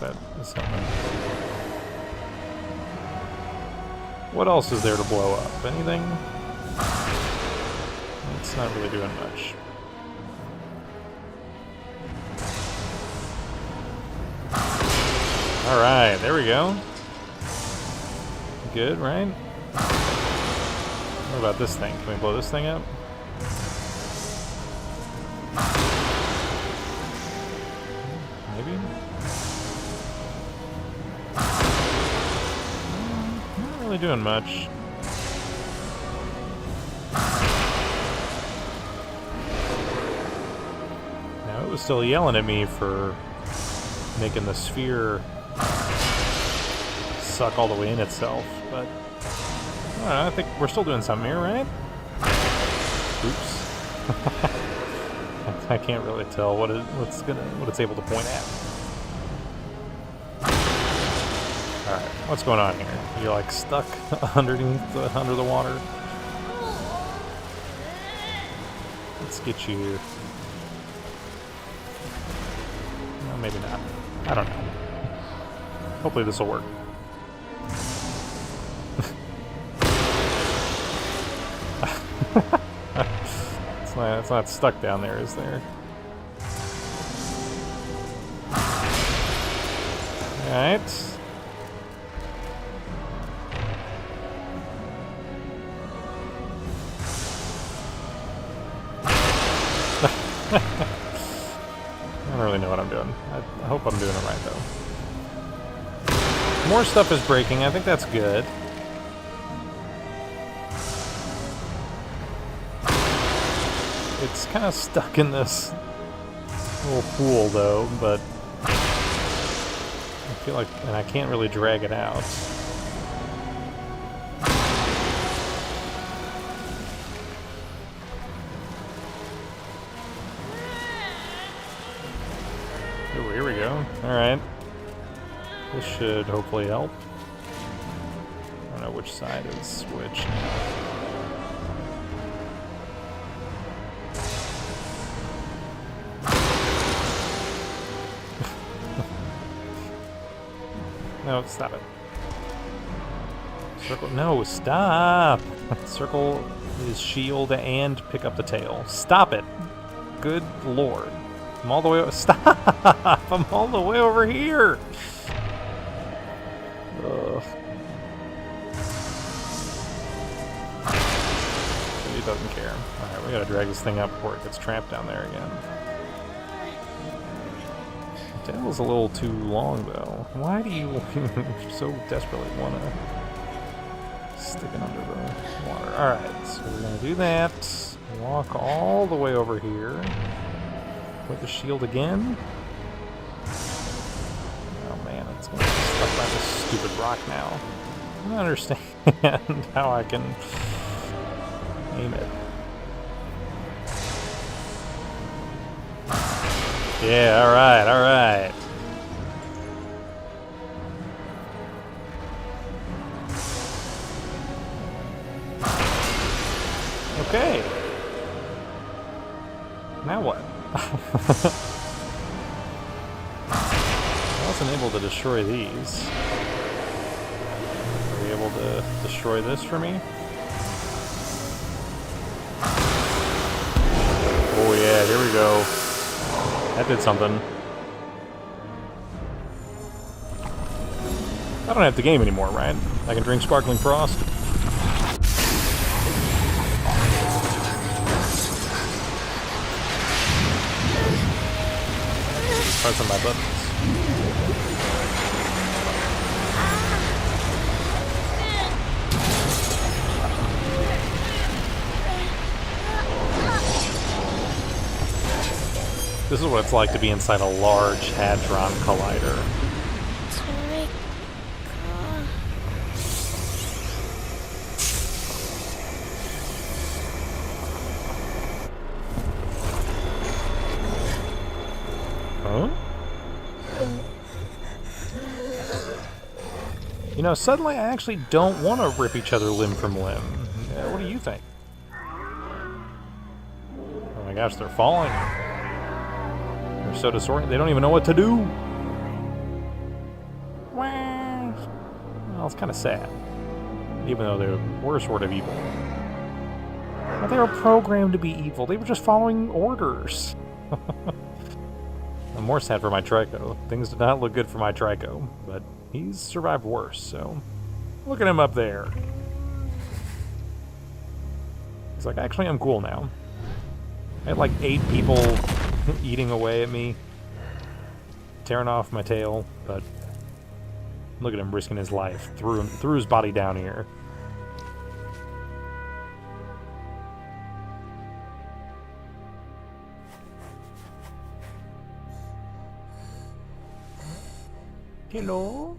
A: that is helping. What else is there to blow up? Anything? It's not really doing much. Alright, there we go. Good, right? What about this thing? Can we blow this thing up? Maybe? Not really doing much. Now, it was still yelling at me for making the sphere suck all the way in itself, but I don't know, I think we're still doing something here, right? Oops. I can't really tell what it's able to point at. Alright, what's going on here? You're like stuck under the water? Let's get you. Well, maybe not. I don't know. Hopefully this will work. It's not stuck down there, is there? Alright. I don't really know what I'm doing. I hope I'm doing it right, though. More stuff is breaking. I think that's good. It's kind of stuck in this little pool, though, but I feel like, and I can't really drag it out. Oh, here we go. Alright. This should hopefully help. I don't know which side is which now. No, stop it. Circle. No, stop! Circle his shield and pick up the tail. Stop it! Good lord. I'm all the way. Stop! I'm all the way over here! Ugh. He doesn't care. Alright, we gotta drag this thing up before it gets trapped down there again. The tail's a little too long, though. Why do you so desperately want to stick it under the water? Alright, so we're going to do that. Walk all the way over here. Put the shield again. Oh man, it's going to get stuck by this stupid rock now. I don't understand how I can aim it. Yeah, alright, alright. Okay. Now what? I wasn't able to destroy these. Are we able to destroy this for me? Oh yeah, here we go. That did something. I don't have the game anymore, right? I can drink sparkling frost. Pressing my buttons. This is what it's like to be inside a large Hadron Collider.
B: Trico.
A: Huh? You know, suddenly I actually don't want to rip each other limb from limb. What do you think? Oh my gosh, they're falling. They're so disoriented, they don't even know what to do. Well, it's kind of sad. Even though they were sort of evil. But they were programmed to be evil. They were just following orders. I'm more sad for my Trico. Things did not look good for my Trico, but he's survived worse, so... Look at him up there. He's like, actually, I'm cool now. I had like 8 people eating away at me, tearing off my tail, but look at him risking his life. Threw his body down here. Hello?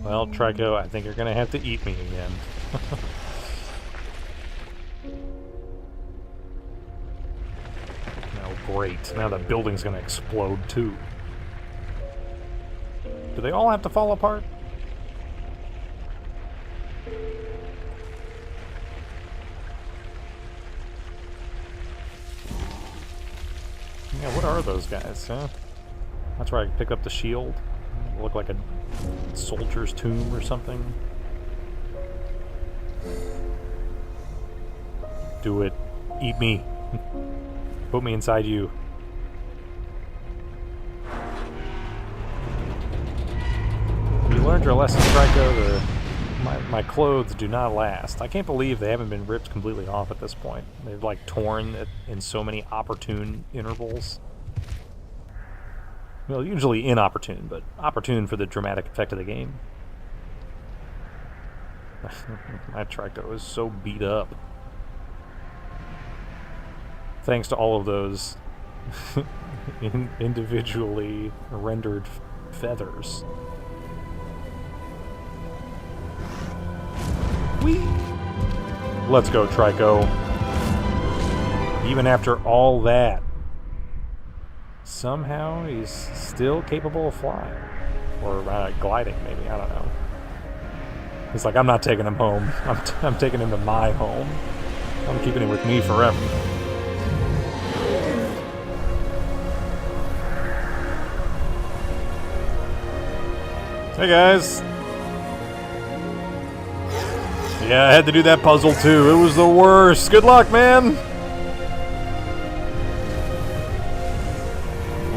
A: Well, Trico, I think you're gonna have to eat me again. Oh, great. Now the building's gonna explode, too. Do they all have to fall apart? Yeah, what are those guys, huh? That's where I pick up the shield. Look like a soldier's tomb or something. Do it. Eat me. Put me inside you. You learned your lesson, Trico. My clothes do not last. I can't believe they haven't been ripped completely off at this point. They've like torn in so many opportune intervals. Well, usually inopportune, but opportune for the dramatic effect of the game. My Trico is so beat up. Thanks to all of those individually rendered feathers. Whee! Let's go, Trico. Even after all that, somehow he's still capable of flying. Or gliding, maybe. I don't know. He's like, I'm not taking him home. I'm taking him to my home. I'm keeping him with me forever. Hey, guys. Yeah, I had to do that puzzle, too. It was the worst. Good luck, man.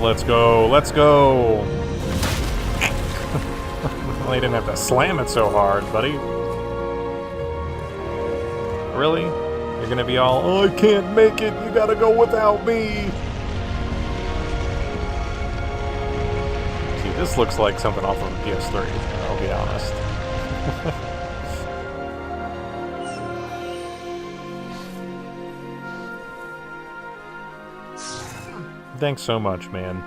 A: Let's go, let's go. Well, you didn't have to slam it so hard, buddy. Really? You're gonna be all, oh, I can't make it, you gotta go without me. See, this looks like something off of PS3, I'll be honest. Thanks so much, man.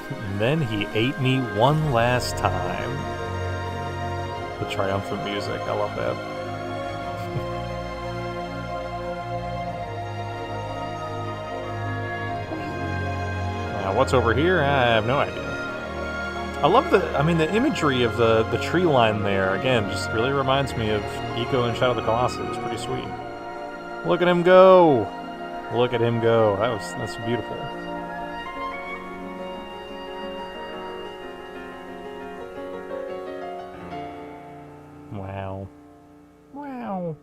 A: And then he ate me one last time. The triumphant music, I love that. Now, what's over here? I have no idea. I love the imagery of the tree line there, again, just really reminds me of Eco and Shadow of the Colossus. It's pretty sweet. Look at him go! Look at him go. That's beautiful. Wow. Wow.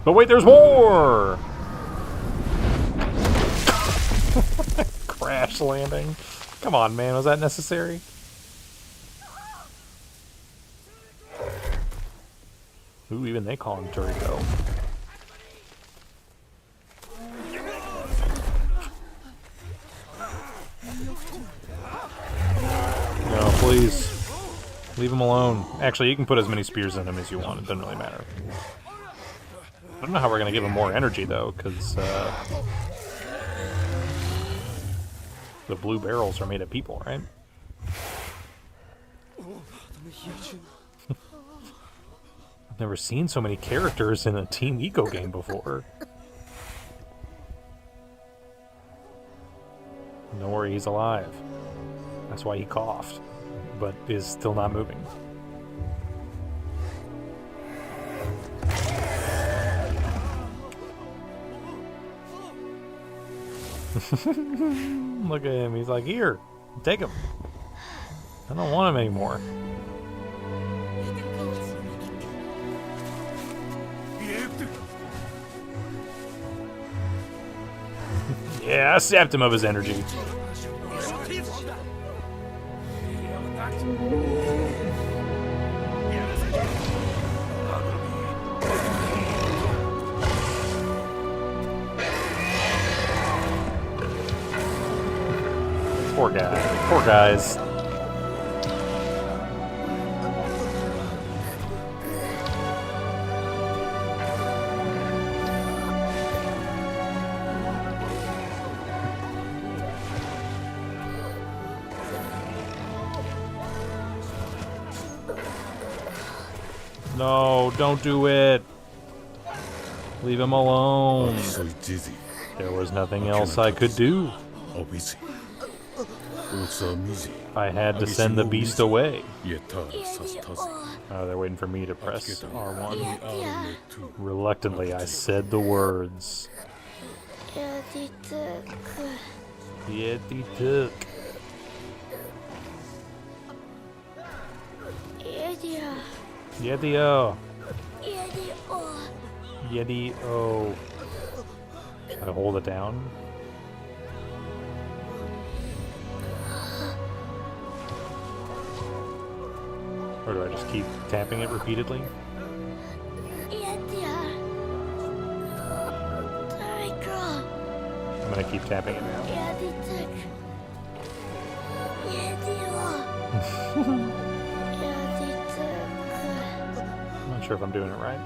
A: But wait, there's more! Crash landing. Come on, man. Was that necessary? Ooh, even they call him Trico. No, please. Leave him alone. Actually, you can put as many spears in him as you want. It doesn't really matter. I don't know how we're going to give him more energy, though, because the blue barrels are made of people, right? I've never seen so many characters in a Team Eco game before. Don't worry, he's alive. That's why he coughed, but is still not moving. Look at him. He's like, here, take him. I don't want him anymore. Yeah, I sapped him of his energy. Poor guy. Poor guys. No, don't do it. Leave him alone. There was nothing else I could do. I had to send the beast away. Oh, they're waiting for me to press R1. Reluctantly, I said the words. Yeti-took. Yeti-o. Yeti-o. I hold it down. Or do I just keep tapping it repeatedly? I'm gonna keep tapping it now. I'm not sure if I'm doing it right.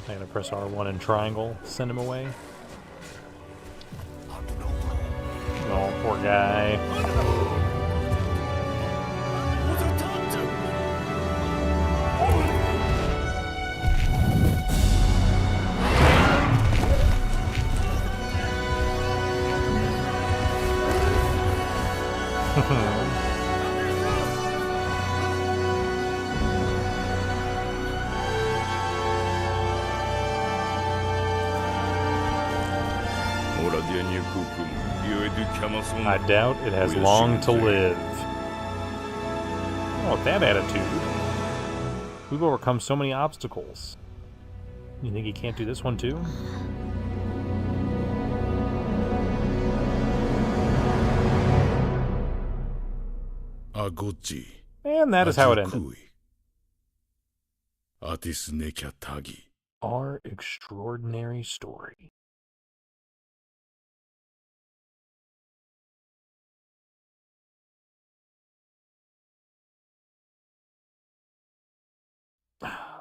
A: I'm gonna press R1 and triangle, send him away. Oh, poor guy. I doubt it has long to live. Oh, with that attitude. We've overcome so many obstacles. You think he can't do this one too? And that is how it ended. Our extraordinary story.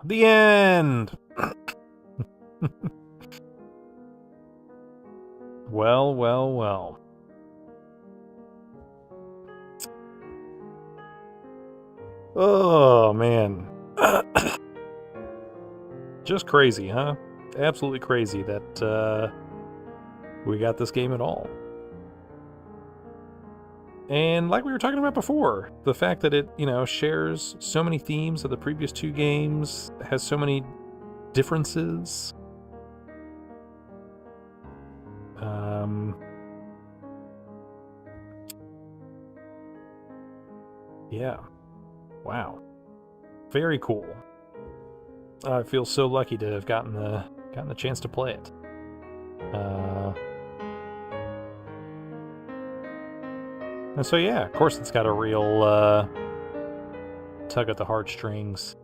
A: The end! Well, well, well. Oh, man. Just crazy, huh? Absolutely crazy that we got this game at all. And like we were talking about before, the fact that it, shares so many themes of the previous two games, has so many differences. Yeah. Wow. Very cool. I feel so lucky to have gotten the chance to play it. And so yeah, of course it's got a real tug at the heartstrings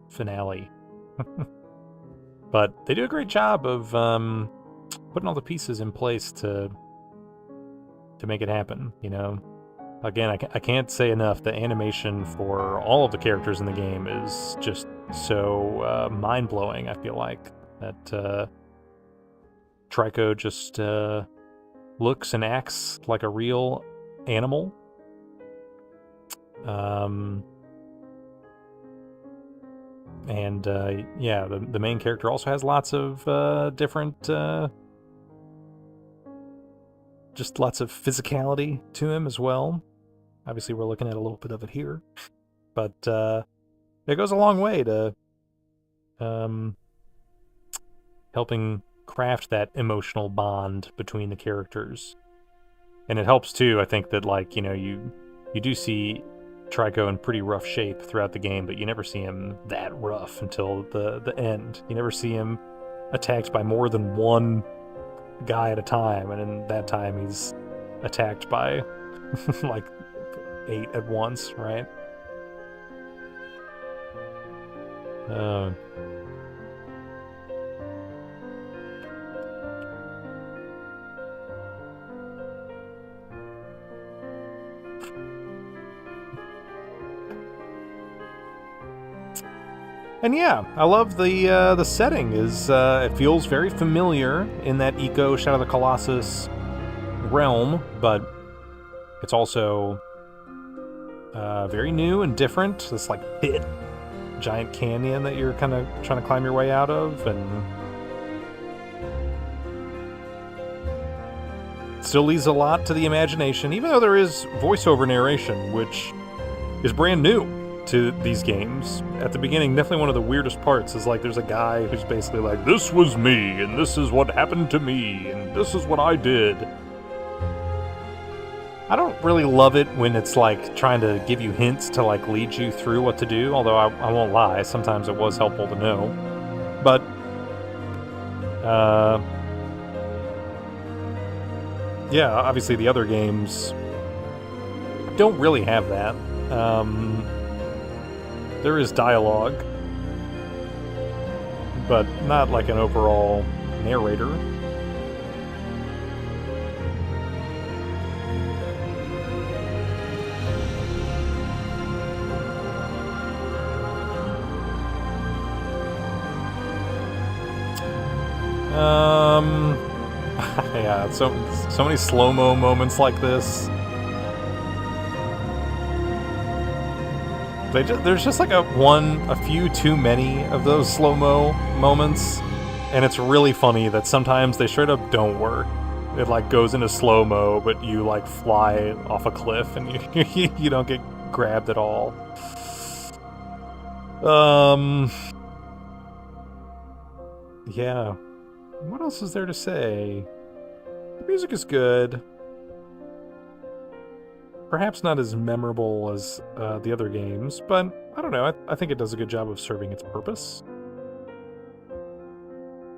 A: finale. But they do a great job of putting all the pieces in place to make it happen, Again, I can't say enough, the animation for all of the characters in the game is just so mind-blowing, I feel like. That Trico just looks and acts like a real animal. And yeah, the main character also has lots of different, just lots of physicality to him as well. Obviously, we're looking at a little bit of it here, but it goes a long way to um, helping craft that emotional bond between the characters. And it helps too, I think, that like, you do see Trico in pretty rough shape throughout the game, but you never see him that rough until the end. You never see him attacked by more than one guy at a time, and in that time he's attacked by like 8 at once, right? Uh, And yeah, I love the setting. Is it feels very familiar in that Eco Shadow of the Colossus realm, but it's also very new and different. This like pit, giant canyon that you're kind of trying to climb your way out of, and still leaves a lot to the imagination. Even though there is voiceover narration, which is brand new to these games. At the beginning, definitely one of the weirdest parts is like there's a guy who's basically like, this was me, and this is what happened to me, and this is what I did. I don't really love it when it's like trying to give you hints to like lead you through what to do, although I won't lie, sometimes it was helpful to know. But yeah, obviously the other games don't really have that. There is dialogue, but not like an overall narrator. Yeah, so many slow-mo moments like this. There's just like a few too many of those slow-mo moments, and it's really funny that sometimes they straight up don't work. It like goes into slow-mo, but you like fly off a cliff and you don't get grabbed at all. Yeah. What else is there to say? The music is good. Perhaps not as memorable as the other games, but I don't know. I think it does a good job of serving its purpose.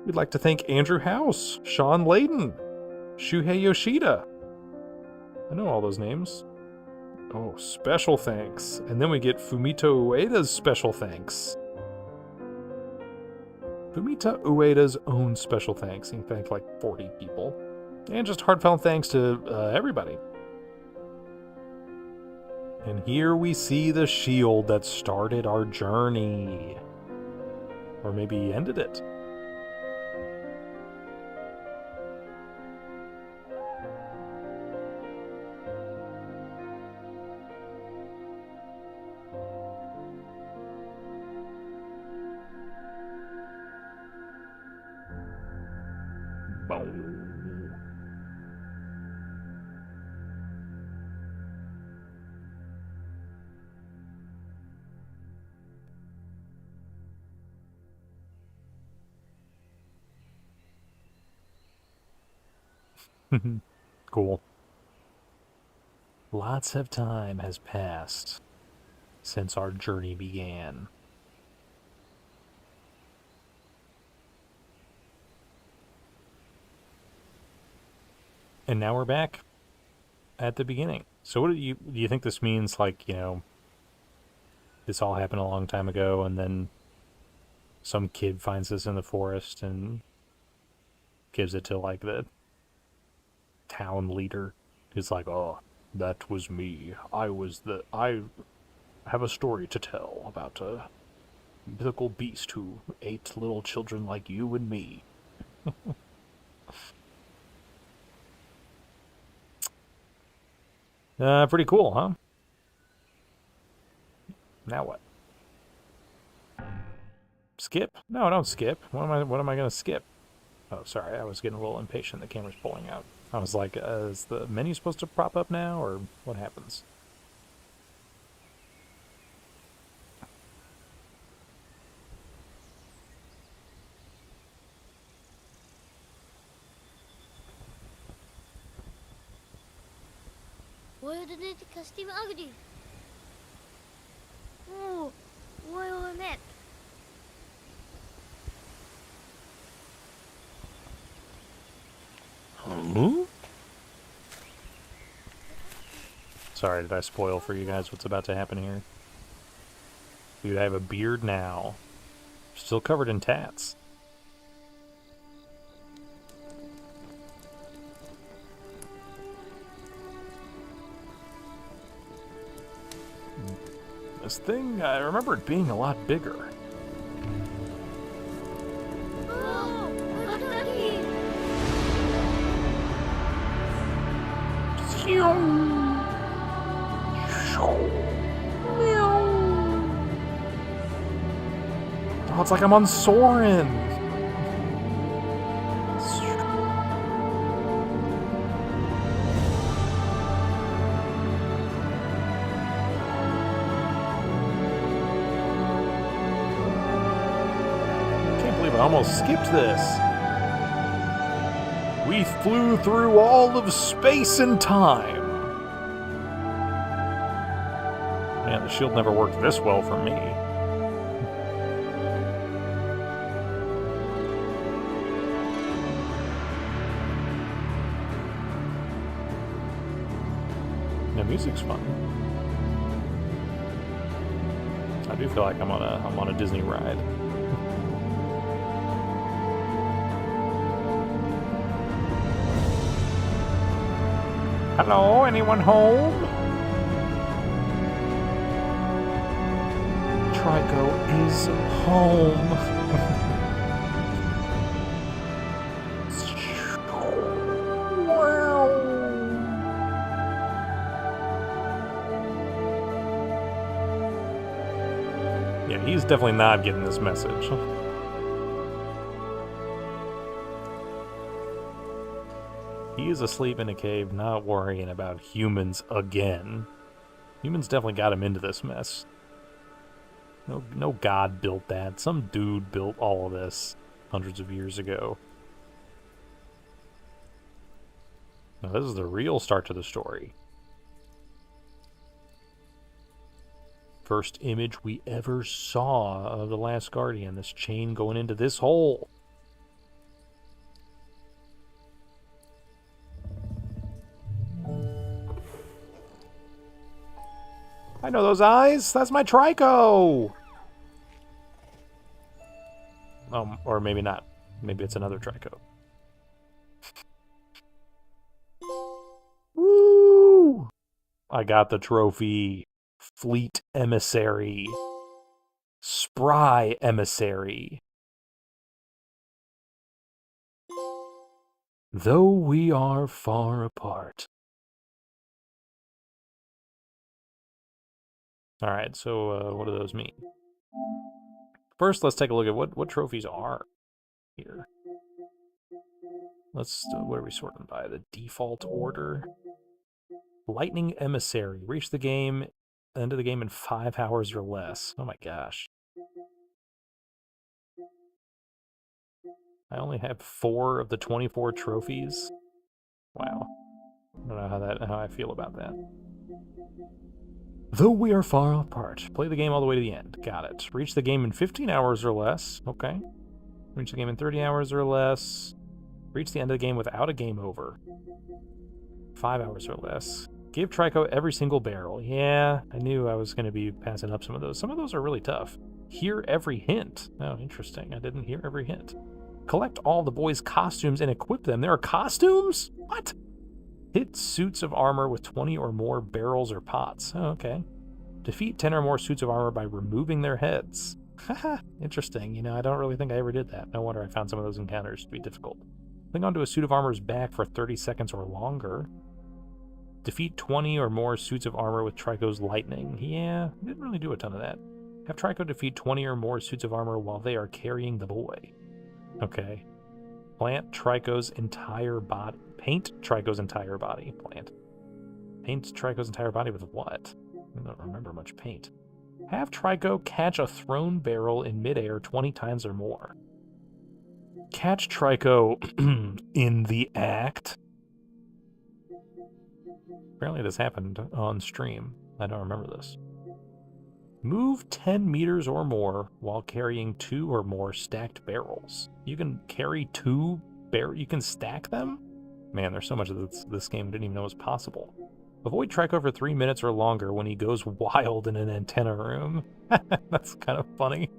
A: We'd like to thank Andrew House, Sean Layden, Shuhei Yoshida. I know all those names. Oh, special thanks. And then we get Fumito Ueda's special thanks. Fumito Ueda's own special thanks. He thanked like 40 people. And just heartfelt thanks to everybody. And here we see the shield that started our journey. Or maybe ended it. Boom. Cool. Lots of time has passed since our journey began. And now we're back at the beginning. So what do you think this means, like, this all happened a long time ago and then some kid finds this in the forest and gives it to like the town leader who's like, "Oh, that was me. I have a story to tell about a mythical beast who ate little children like you and me." Pretty cool, huh? Now what? Skip? No, don't skip. What am I gonna skip? Oh, sorry, I was getting a little impatient. The camera's pulling out. I was like, is the menu supposed to prop up now, or what happens?
B: Why did it custom ugly? Oh, why on that?
A: Sorry, did I spoil for you guys what's about to happen here? Dude, I have a beard now. Still covered in tats. This thing, I remember it being a lot bigger.
B: Oh, what's that here?
A: Oh, it's like I'm on Soren. Can't believe I almost skipped this. We flew through all of space and time. Man, the shield never worked this well for me. The music's fun. I do feel like I'm on a Disney ride. Hello, anyone home? Trico is home. Yeah, he's definitely not getting this message. He is asleep in a cave, not worrying about humans again. Humans definitely got him into this mess. No god built that. Some dude built all of this hundreds of years ago. Now this is the real start to the story. First image we ever saw of the Last Guardian. This chain going into this hole. I know those eyes. That's my Trico. Or maybe not. Maybe it's another Trico. Woo! I got the trophy. Fleet Emissary. Spry Emissary. Though we are far apart. Alright, so what do those mean? First, let's take a look at what trophies are here. Let's, what are we sorting by? The default order. Lightning Emissary. Reach the end of the game in 5 hours or less. Oh my gosh. I only have 4 of the 24 trophies. Wow. I don't know how I feel about that. Though we are far apart. Play the game all the way to the end. Got it. Reach the game in 15 hours or less. Okay. Reach the game in 30 hours or less. Reach the end of the game without a game over. 5 hours or less. Give Trico every single barrel. Yeah, I knew I was going to be passing up some of those. Some of those are really tough. Hear every hint. Oh, interesting. I didn't hear every hint. Collect all the boys' costumes and equip them. There are costumes? What? Hit suits of armor with 20 or more barrels or pots. Oh, okay. Defeat 10 or more suits of armor by removing their heads. Haha, interesting. You know, I don't really think I ever did that. No wonder I found some of those encounters to be difficult. Cling onto a suit of armor's back for 30 seconds or longer. Defeat 20 or more suits of armor with Trico's lightning. Yeah, didn't really do a ton of that. Have Trico defeat 20 or more suits of armor while they are carrying the boy. Okay. Plant Trico's entire body. Paint Trico's entire body. Plant. Paint Trico's entire body with what? I don't remember much paint. Have Trico catch a thrown barrel in midair 20 times or more. Catch Trico in the act? Apparently this happened on stream. I don't remember this. Move 10 meters or more while carrying 2 or more stacked barrels. You can carry 2 barrels? You can stack them? Man, there's so much of this game I didn't even know was possible. Avoid Trico for 3 minutes or longer when he goes wild in an antenna room. That's kind of funny.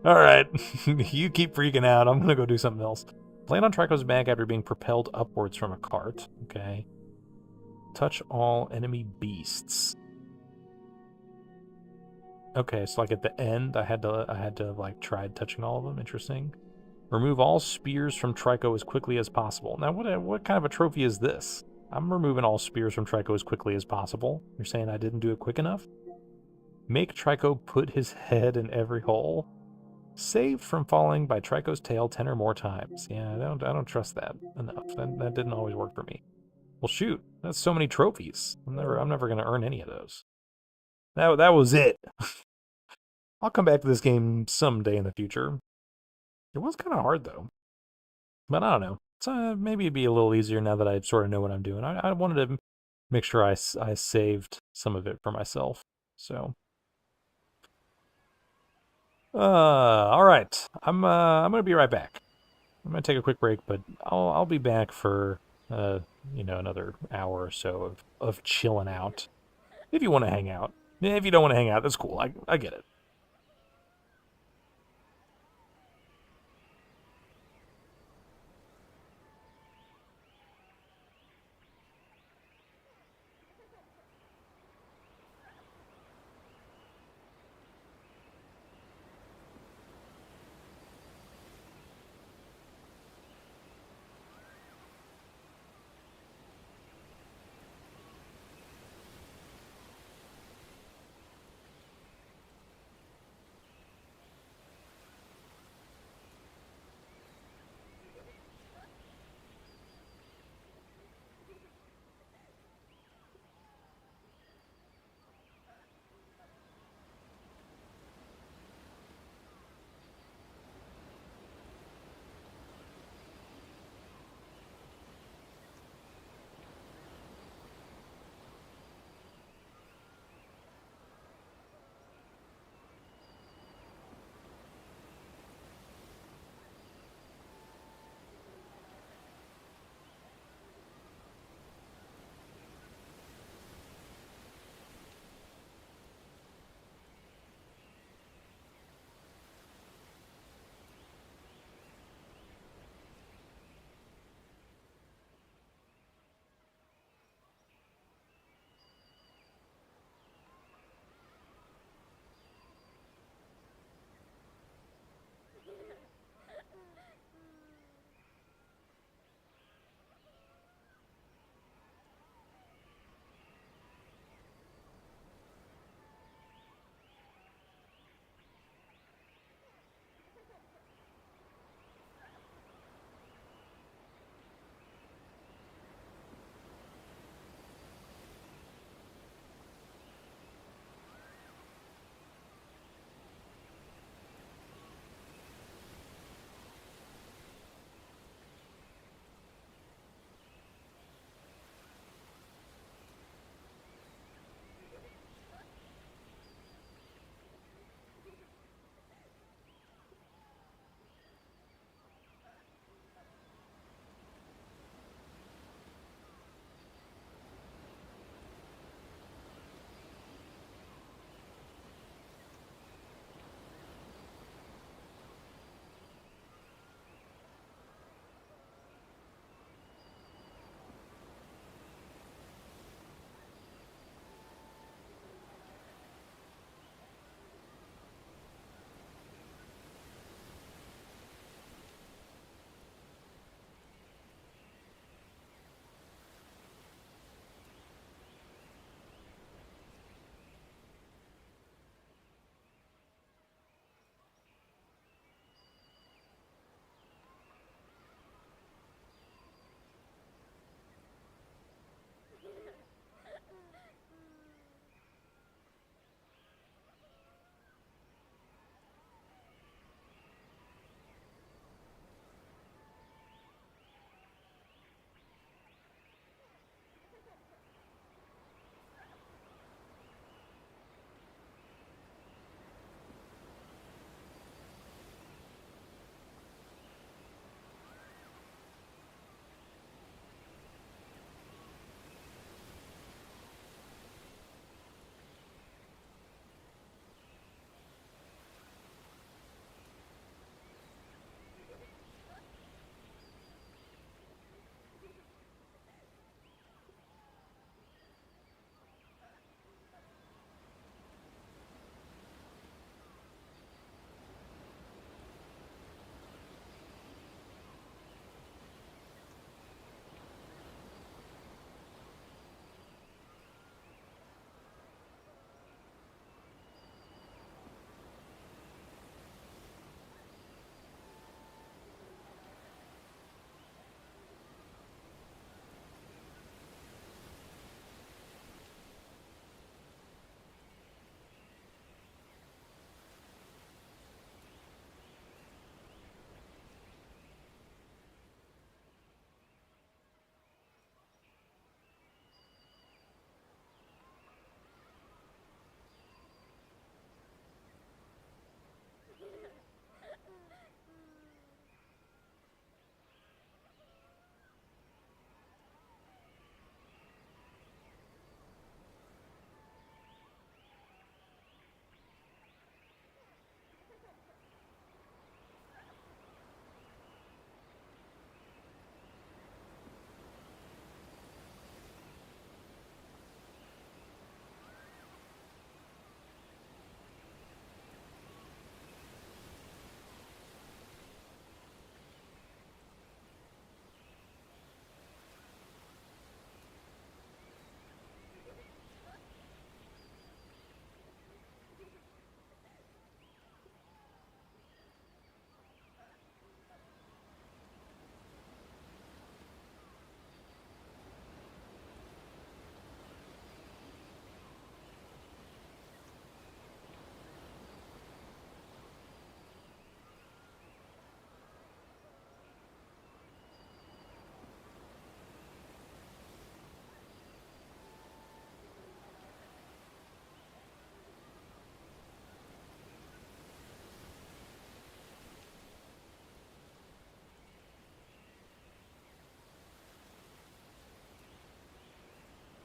A: Alright, you keep freaking out. I'm gonna go do something else. Land on Trico's back after being propelled upwards from a cart. Okay. Touch all enemy beasts. Okay, so like at the end, I had to like try touching all of them. Interesting. Remove all spears from Trico as quickly as possible. Now, what kind of a trophy is this? I'm removing all spears from Trico as quickly as possible. You're saying I didn't do it quick enough? Make Trico put his head in every hole. Saved from falling by Trico's tail 10 or more times. Yeah, I don't trust that enough. That didn't always work for me. Well, shoot, that's so many trophies. I'm never gonna earn any of those. That was it. I'll come back to this game someday in the future. It was kind of hard though, but I don't know. So maybe it'd be a little easier now that I sort of know what I'm doing. I wanted to make sure I saved some of it for myself. So, all right. I'm gonna be right back. I'm gonna take a quick break, but I'll be back for another hour or so of chilling out. If you want to hang out. If you don't want to hang out, that's cool. I get it.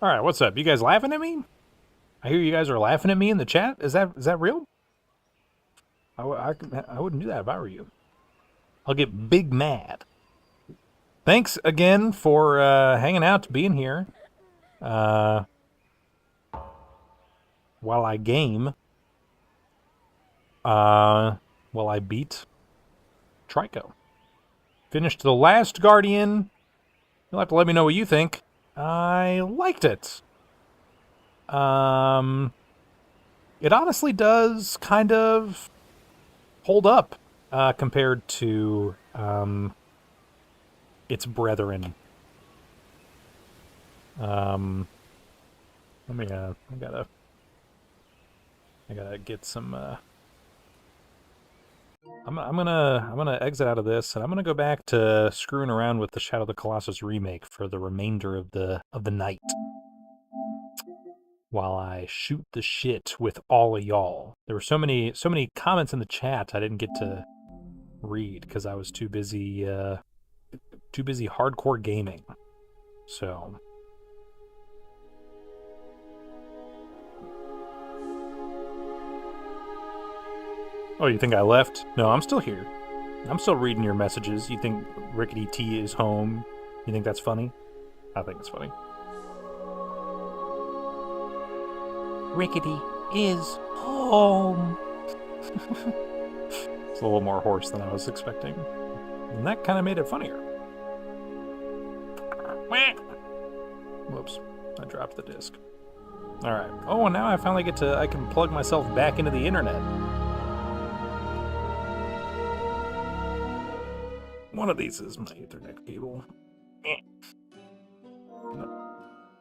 A: All right, what's up? You guys laughing at me? I hear you guys are laughing at me in the chat. Is that real? I wouldn't do that if I were you. I'll get big mad. Thanks again for hanging out, being here. While I game. While I beat Trico. Finished the last Guardian. You'll have to let me know what you think. I liked it. It honestly does kind of hold up compared to its brethren. Let me. I gotta get some. I'm gonna exit out of this, and I'm gonna go back to screwing around with the Shadow of the Colossus remake for the remainder of the night, while I shoot the shit with all of y'all. There were so many comments in the chat I didn't get to read because I was too busy hardcore gaming. So. Oh, you think I left? No, I'm still here. I'm still reading your messages. You think Rickkity-T is home? You think that's funny? I think it's funny. Rickety is home. It's a little more hoarse than I was expecting. And that kind of made it funnier. Whoops. I dropped the disc. Alright. Oh, and now I finally I can plug myself back into the internet. One of these is my Ethernet cable.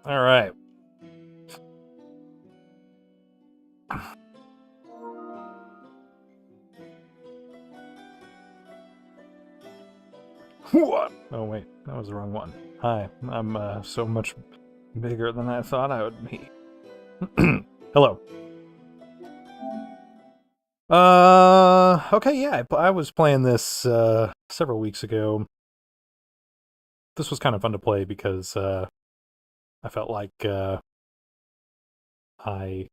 A: All right. What? Oh wait, that was the wrong one. Hi, I'm so much bigger than I thought I would be. Hello. Okay, yeah, I was playing this several weeks ago. This was kind of fun to play because I felt like I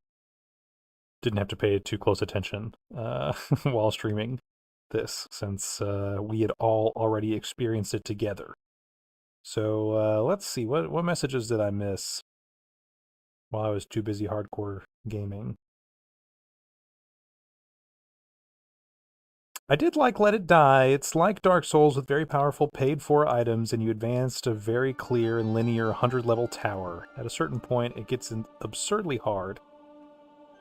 A: didn't have to pay too close attention while streaming this, since we had all already experienced it together. So let's see, what messages did I miss while I was too busy hardcore gaming? I did like Let It Die. It's like Dark Souls with very powerful paid-for items, and you advance to a very clear and linear 100-level tower. At a certain point, it gets absurdly hard.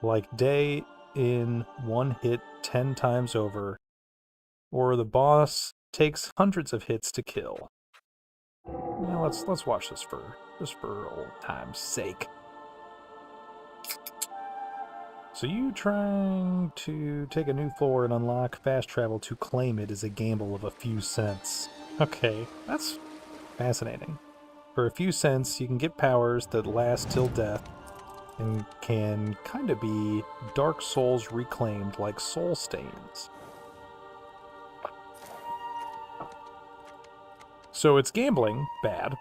A: Like day in one hit 10 times over. Or the boss takes hundreds of hits to kill. Yeah, let's watch this for old time's sake. So you trying to take a new floor and unlock fast travel to claim it is a gamble of a few cents. Okay, that's fascinating. For a few cents, you can get powers that last till death and can kind of be Dark Souls reclaimed like soul stains. So it's gambling, bad,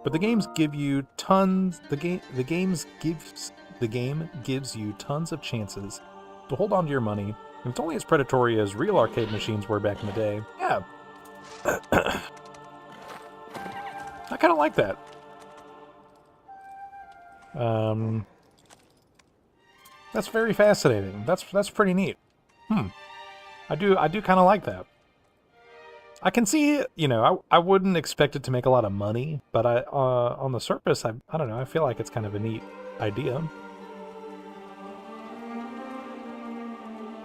A: but the games give you tons. The game gives you tons of chances to hold on to your money. And it's only as predatory as real arcade machines were back in the day. Yeah. I kind of like that. That's very fascinating. That's pretty neat. I do kind of like that. I can see, I wouldn't expect it to make a lot of money, but on the surface, I don't know, I feel like it's kind of a neat idea.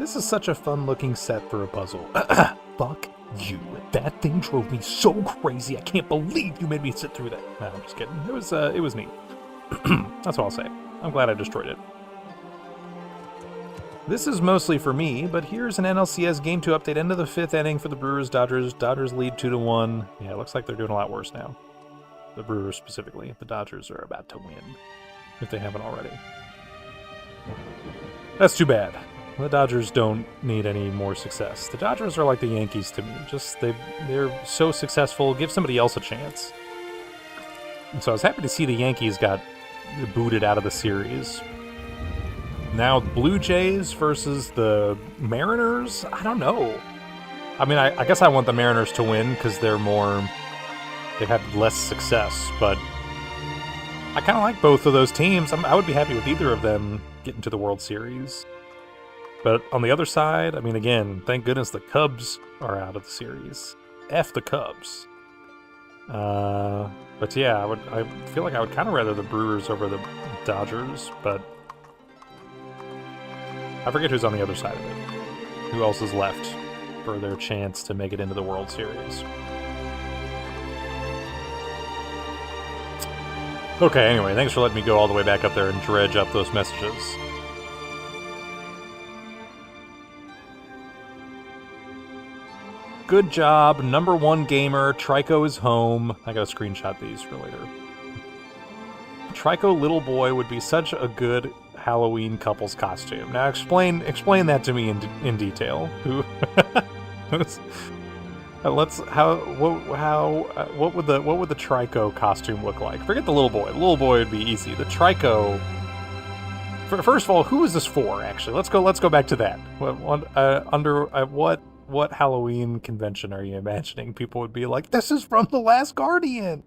A: This is such a fun-looking set for a puzzle. Fuck you. That thing drove me so crazy. I can't believe you made me sit through that. No, I'm just kidding. It was neat. That's all I'll say. I'm glad I destroyed it. This is mostly for me, but here's an NLCS Game 2 update. End of the 5th inning for the Brewers Dodgers. Dodgers lead 2-1. Yeah, it looks like they're doing a lot worse now. The Brewers specifically. The Dodgers are about to win, if they haven't already. That's too bad. The Dodgers don't need any more success. The Dodgers are like the Yankees to me. Just they're so successful. Give somebody else a chance. And so I was happy to see the Yankees got booted out of the series. Now Blue Jays versus the Mariners? I don't know. I mean, I guess I want the Mariners to win because they've had less success, but I kind of like both of those teams. I would be happy with either of them getting to the World Series. But on the other side, I mean, again, thank goodness the Cubs are out of the series. F the Cubs. But yeah, I feel like I would kind of rather the Brewers over the Dodgers, but I forget who's on the other side of it. Who else is left for their chance to make it into the World Series? Okay, anyway, thanks for letting me go all the way back up there and dredge up those messages. Good job, #1 gamer. Trico is home. I gotta screenshot these for later. Trico Little Boy would be such a good Halloween couple's costume. Now explain that to me in detail. Who? What would the Trico costume look like? Forget the little boy. The little boy would be easy. The Trico. First of all, who is this for? Actually, let's go back to that. What Halloween convention are you imagining people would be like, this is from The Last Guardian?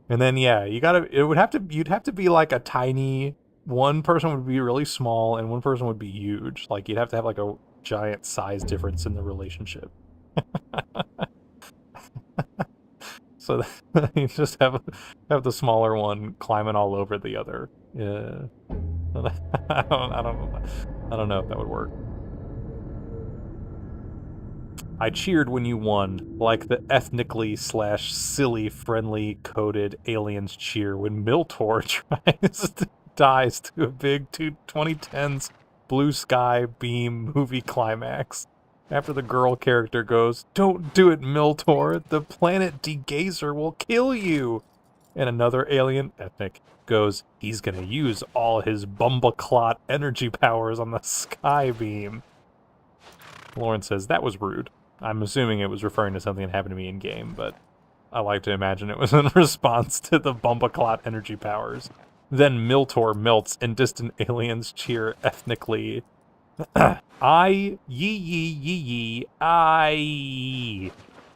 A: And then yeah, you'd have to be like a tiny, one person would be really small and one person would be huge. Like you'd have to have like a giant size difference in the relationship. So you just have the smaller one climbing all over the other. Yeah. I don't know if that would work. I cheered when you won, like the ethnically/silly friendly coded aliens cheer when Miltor dies to a big 2010s blue sky beam movie climax. After the girl character goes, "Don't do it, Miltor, the planet degazer will kill you." And another alien ethnic goes, "He's gonna use all his bumbleclot energy powers on the sky beam." Lauren says, that was rude. I'm assuming it was referring to something that happened to me in game, but I like to imagine it was in response to the bumbleclot energy powers. Then Miltor melts and distant aliens cheer ethnically. I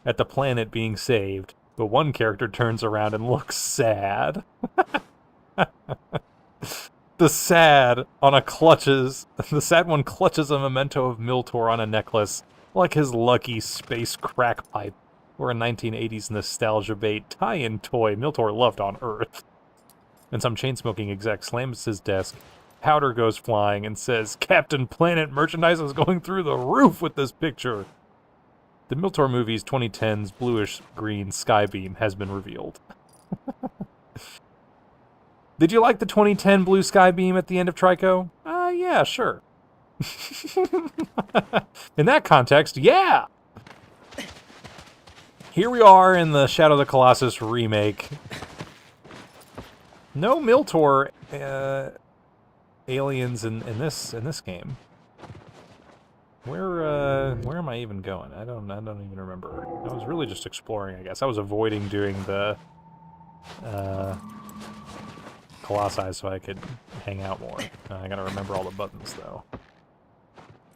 A: at the planet being saved, but one character turns around and looks sad. The sad one clutches a memento of Miltor on a necklace, like his lucky space crack pipe, or a 1980s nostalgia bait tie-in toy Miltor loved on Earth. And some chain-smoking exec slams his desk, powder goes flying, and says, "Captain Planet merchandise is going through the roof with this picture." The Miltor movie's 2010s bluish-green skybeam has been revealed. Did you like the 2010 blue skybeam at the end of Trico? Yeah, sure. In that context, yeah! Here we are in the Shadow of the Colossus remake. No Miltor aliens in this game. Where am I even going? I don't even remember. I was really just exploring, I guess. I was avoiding doing the Colossi so I could hang out more. I gotta remember all the buttons though.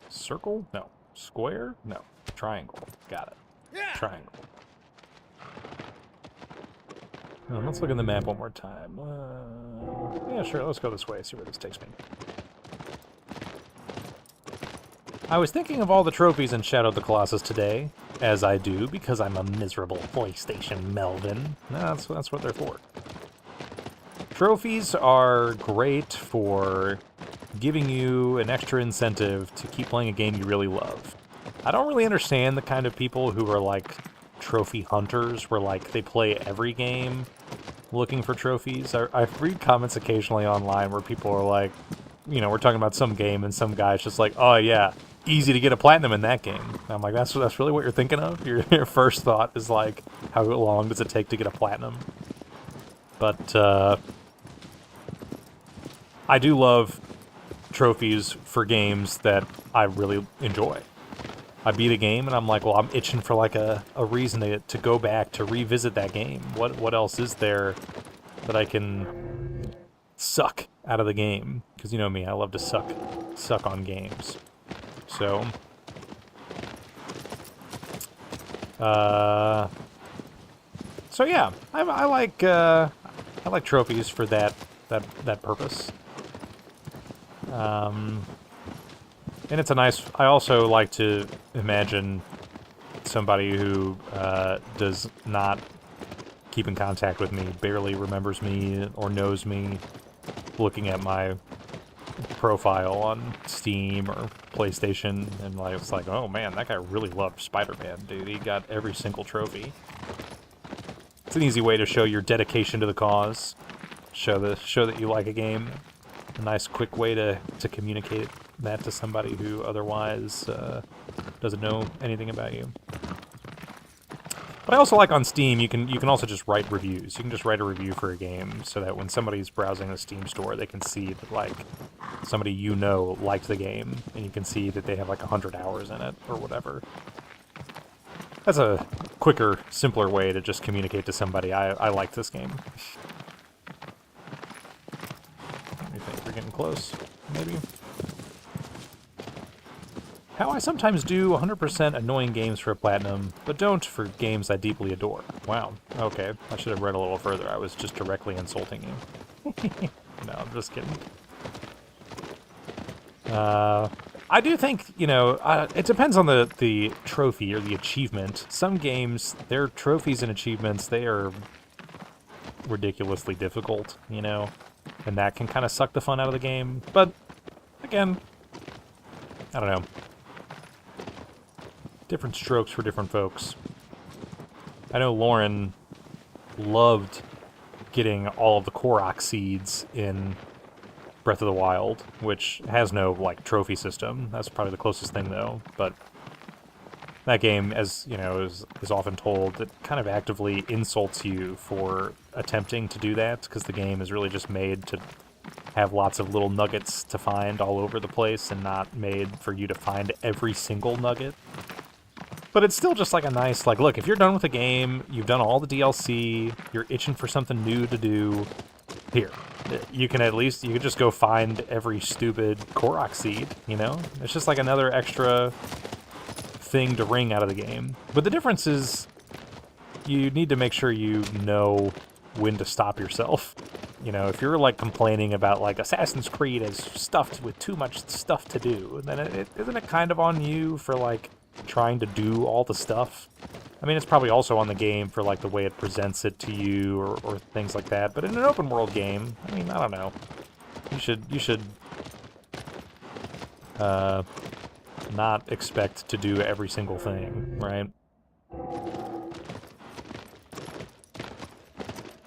A: Circle? No. Square? No. Triangle. Got it. Yeah. Triangle. Let's look at the map one more time. Yeah, sure, let's go this way, see where this takes me. I was thinking of all the trophies in Shadow of the Colossus today, as I do, because I'm a miserable PlayStation Melvin. No, that's what they're for. Trophies are great for giving you an extra incentive to keep playing a game you really love. I don't really understand the kind of people who are like trophy hunters, where like they play every game looking for trophies. I read comments occasionally online where people are like, you know, we're talking about some game and some guy's just like, oh yeah, easy to get a platinum in that game. And I'm like, that's really what you're thinking of? Your first thought is like, how long does it take to get a platinum? But I do love trophies for games that I really enjoy. I beat a game and I'm like, well, I'm itching for like a reason to go back to revisit that game. What else is there that I can suck out of the game? Because you know me, I love to suck on games. So, uh, so yeah, I like trophies for that purpose. And it's a nice. I also like to imagine somebody who does not keep in contact with me, barely remembers me or knows me, looking at my profile on Steam or PlayStation, and like it's like, oh man, that guy really loved Spider-Man, dude. He got every single trophy. It's an easy way to show your dedication to the cause. Show that you like a game. A nice, quick way to communicate that to somebody who otherwise doesn't know anything about you. But I also like on Steam, you can also just write reviews. You can just write a review for a game so that when somebody's browsing the Steam store, they can see that, like, somebody you know liked the game, and you can see that they have, like, 100 hours in it, or whatever. That's a quicker, simpler way to just communicate to somebody, I like this game. I think we're getting close, maybe. How I sometimes do 100% annoying games for a platinum, but don't for games I deeply adore. Wow, okay, I should have read a little further. I was just directly insulting you. No, I'm just kidding. I do think, you know, it depends on the trophy or the achievement. Some games, their trophies and achievements, they are ridiculously difficult, you know? And that can kind of suck the fun out of the game. But, again, I don't know. Different strokes for different folks. I know Lauren loved getting all of the Korok seeds in Breath of the Wild, which has no, like, trophy system. That's probably the closest thing, though. But that game, as, you know, is often told, it kind of actively insults you for attempting to do that, because the game is really just made to have lots of little nuggets to find all over the place and not made for you to find every single nugget. But it's still just like a nice, like, look, if you're done with the game, you've done all the DLC, you're itching for something new to do, here. You can just go find every stupid Korok seed, you know? It's just like another extra thing to wring out of the game. But the difference is, you need to make sure you know when to stop yourself. You know, if you're, like, complaining about, like, Assassin's Creed is stuffed with too much stuff to do, then isn't it kind of on you for, like, trying to do all the stuff? I mean, it's probably also on the game for, like, the way it presents it to you or things like that. But in an open world game, I mean, I don't know. You should not expect to do every single thing, right?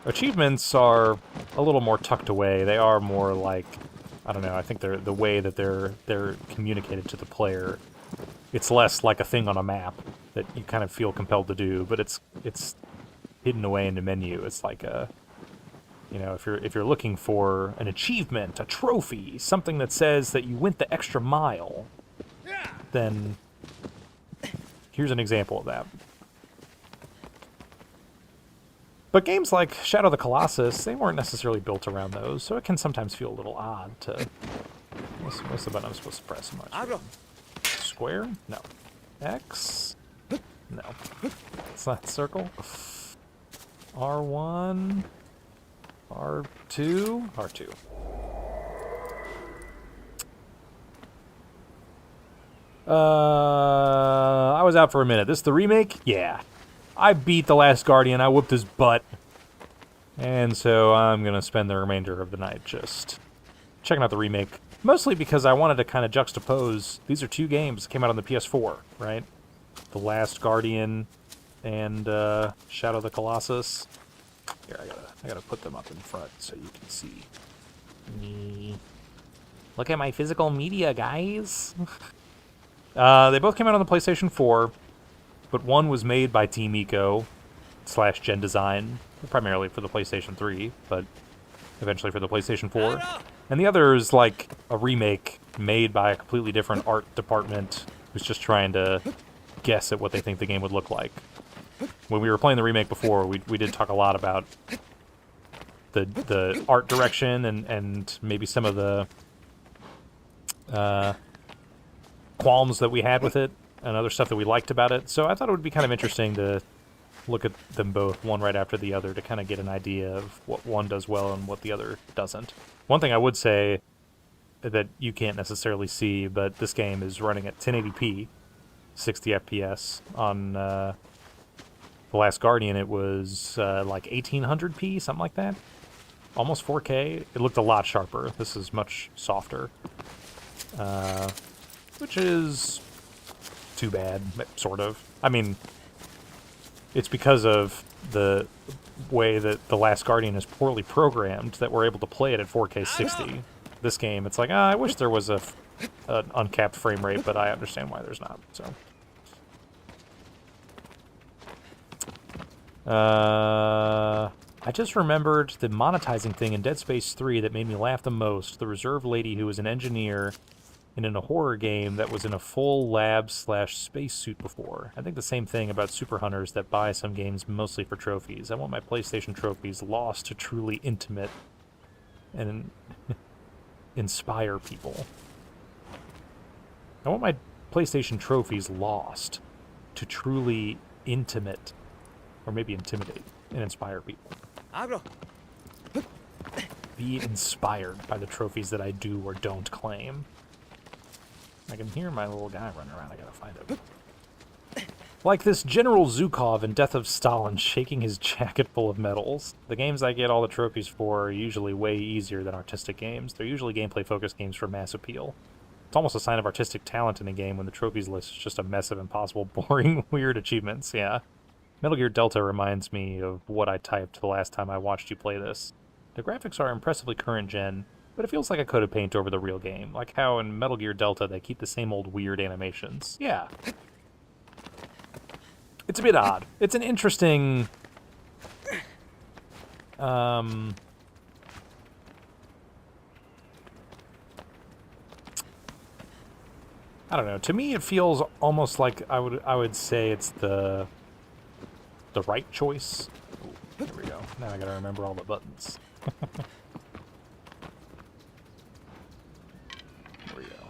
A: Achievements are a little more tucked away. They are more like, I don't know, I think they're the way that they're communicated to the player. It's less like a thing on a map that you kind of feel compelled to do, but it's hidden away in the menu. It's like a, you know, if you're looking for an achievement, a trophy, something that says that you went the extra mile, then here's an example of that. But games like Shadow of the Colossus, they weren't necessarily built around those, so it can sometimes feel a little odd to... What's the button I'm supposed to press? Square? No. X? No. It's not circle. R1? R2? R2. I was out for a minute. This is the remake? Yeah. I beat The Last Guardian. I whooped his butt. And so I'm going to spend the remainder of the night just checking out the remake. Mostly because I wanted to kind of juxtapose. These are two games that came out on the PS4, right? The Last Guardian and Shadow of the Colossus. Here, I gotta put them up in front so you can see. Me. Look at my physical media, guys. They both came out on the PlayStation 4, but one was made by Team Ico / Gen Design, primarily for the PlayStation 3, but eventually for the PlayStation 4. And the other is like a remake made by a completely different art department who's just trying to guess at what they think the game would look like. When we were playing the remake before, we did talk a lot about the art direction and maybe some of the qualms that we had with it and other stuff that we liked about it. So I thought it would be kind of interesting to look at them both, one right after the other, to kind of get an idea of what one does well and what the other doesn't. One thing I would say that you can't necessarily see, but this game is running at 1080p, 60 FPS. On The Last Guardian, it was like 1800p, something like that. Almost 4K. It looked a lot sharper. This is much softer. Which is too bad, sort of. I mean, it's because of the way that The Last Guardian is poorly programmed that we're able to play it at 4K 60. This game, it's like, I wish there was an uncapped frame rate, but I understand why there's not, so. I just remembered the monetizing thing in Dead Space 3 that made me laugh the most. The reserve lady who was an engineer and in a horror game that was in a full lab/space suit before. I think the same thing about super hunters that buy some games mostly for trophies. I want my PlayStation trophies lost to truly intimate and inspire people. I want my PlayStation trophies lost to truly intimate, or maybe intimidate and inspire people. Be inspired by the trophies that I do or don't claim. I can hear my little guy running around. I gotta find him. Like this General Zhukov in Death of Stalin shaking his jacket full of medals. The games I get all the trophies for are usually way easier than artistic games. They're usually gameplay-focused games for mass appeal. It's almost a sign of artistic talent in a game when the trophies list is just a mess of impossible, boring, weird achievements, yeah. Metal Gear Delta reminds me of what I typed the last time I watched you play this. The graphics are impressively current-gen, but it feels like a coat of paint over the real game, like how in Metal Gear Delta they keep the same old weird animations. Yeah. It's a bit odd. It's an interesting... I don't know. To me, it feels almost like I would say it's the right choice. Ooh, there we go. Now I gotta remember all the buttons. There we go.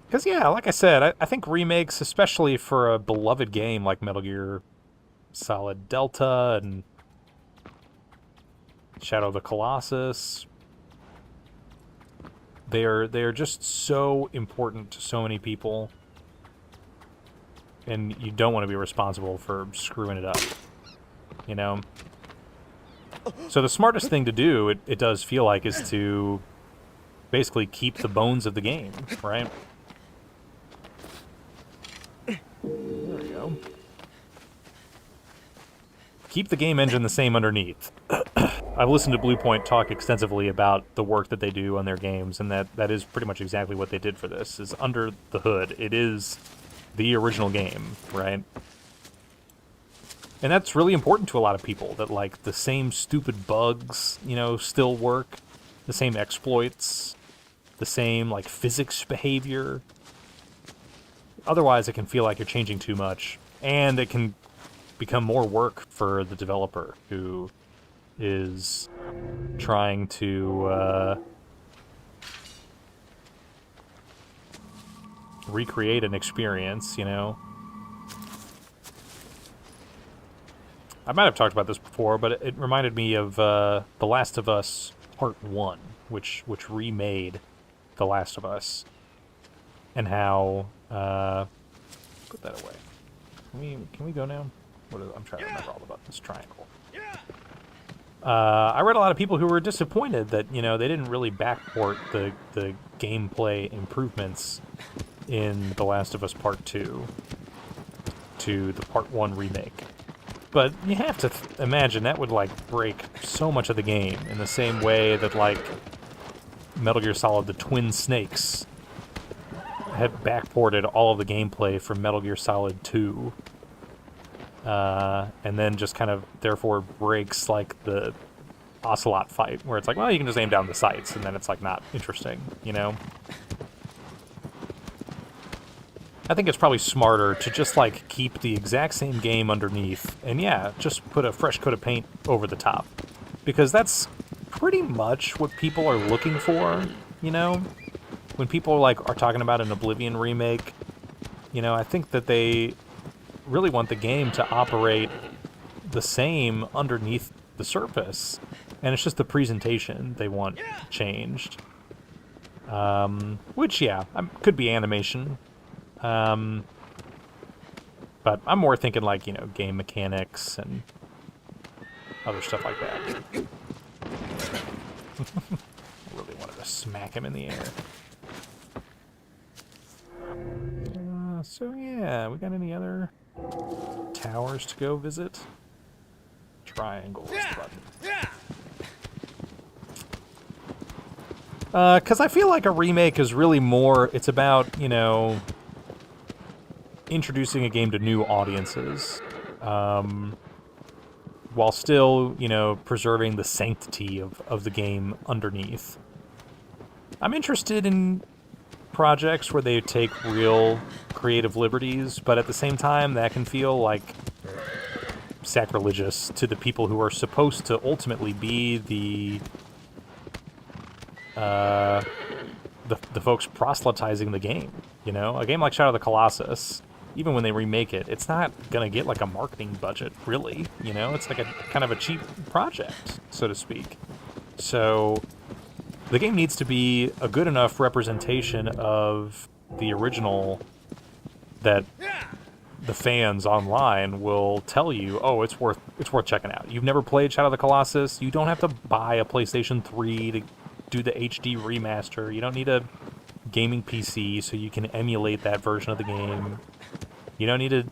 A: Because, yeah, like I said, I think remakes, especially for a beloved game like Metal Gear Solid Delta and Shadow of the Colossus, they are just so important to so many people, and you don't want to be responsible for screwing it up, you know? So the smartest thing to do, it does feel like, is to basically keep the bones of the game, right? There we go. Keep the game engine the same underneath. I've listened to Bluepoint talk extensively about the work that they do on their games, and that is pretty much exactly what they did for this, is under the hood. It is the original game, right? And that's really important to a lot of people, that, like, the same stupid bugs, you know, still work, the same exploits, the same, like, physics behavior. Otherwise, it can feel like you're changing too much, and it can become more work for the developer who is trying to recreate an experience, you know? I might have talked about this before, but it reminded me of The Last of Us Part 1, which remade The Last of Us, and how... put that away. Can we go now? I'm trying to remember all the buttons. Triangle. I read a lot of people who were disappointed that, you know, they didn't really backport the gameplay improvements in The Last of Us Part 2 to the Part 1 remake. But you have to imagine that would, like, break so much of the game in the same way that, like, Metal Gear Solid the Twin Snakes had backported all of the gameplay from Metal Gear Solid 2. And then just kind of, therefore, breaks, like, the Ocelot fight, where it's like, well, you can just aim down the sights, and then it's, like, not interesting, you know? I think it's probably smarter to just, like, keep the exact same game underneath, and yeah, just put a fresh coat of paint over the top. Because that's pretty much what people are looking for, you know? When people, like, are talking about an Oblivion remake, you know, I think that they really want the game to operate the same underneath the surface. And it's just the presentation they want changed. Which, yeah, could be animation. But I'm more thinking, like, you know, game mechanics and other stuff like that. I really wanted to smack him in the air. So yeah, we got any other towers to go visit? Triangle is the button. Because I feel like a remake is really more, it's about, you know, introducing a game to new audiences, while still, you know, preserving the sanctity of the game underneath. I'm interested in projects where they take real creative liberties, but at the same time, that can feel like sacrilegious to the people who are supposed to ultimately be the folks proselytizing the game. You know, a game like Shadow of the Colossus, even when they remake it, it's not gonna get like a marketing budget, really. You know, it's like a kind of a cheap project, so to speak. So the game needs to be a good enough representation of the original that the fans online will tell you, oh, it's worth checking out. You've never played Shadow of the Colossus, you don't have to buy a PlayStation 3 to do the HD remaster. You don't need a gaming PC so you can emulate that version of the game. You don't need to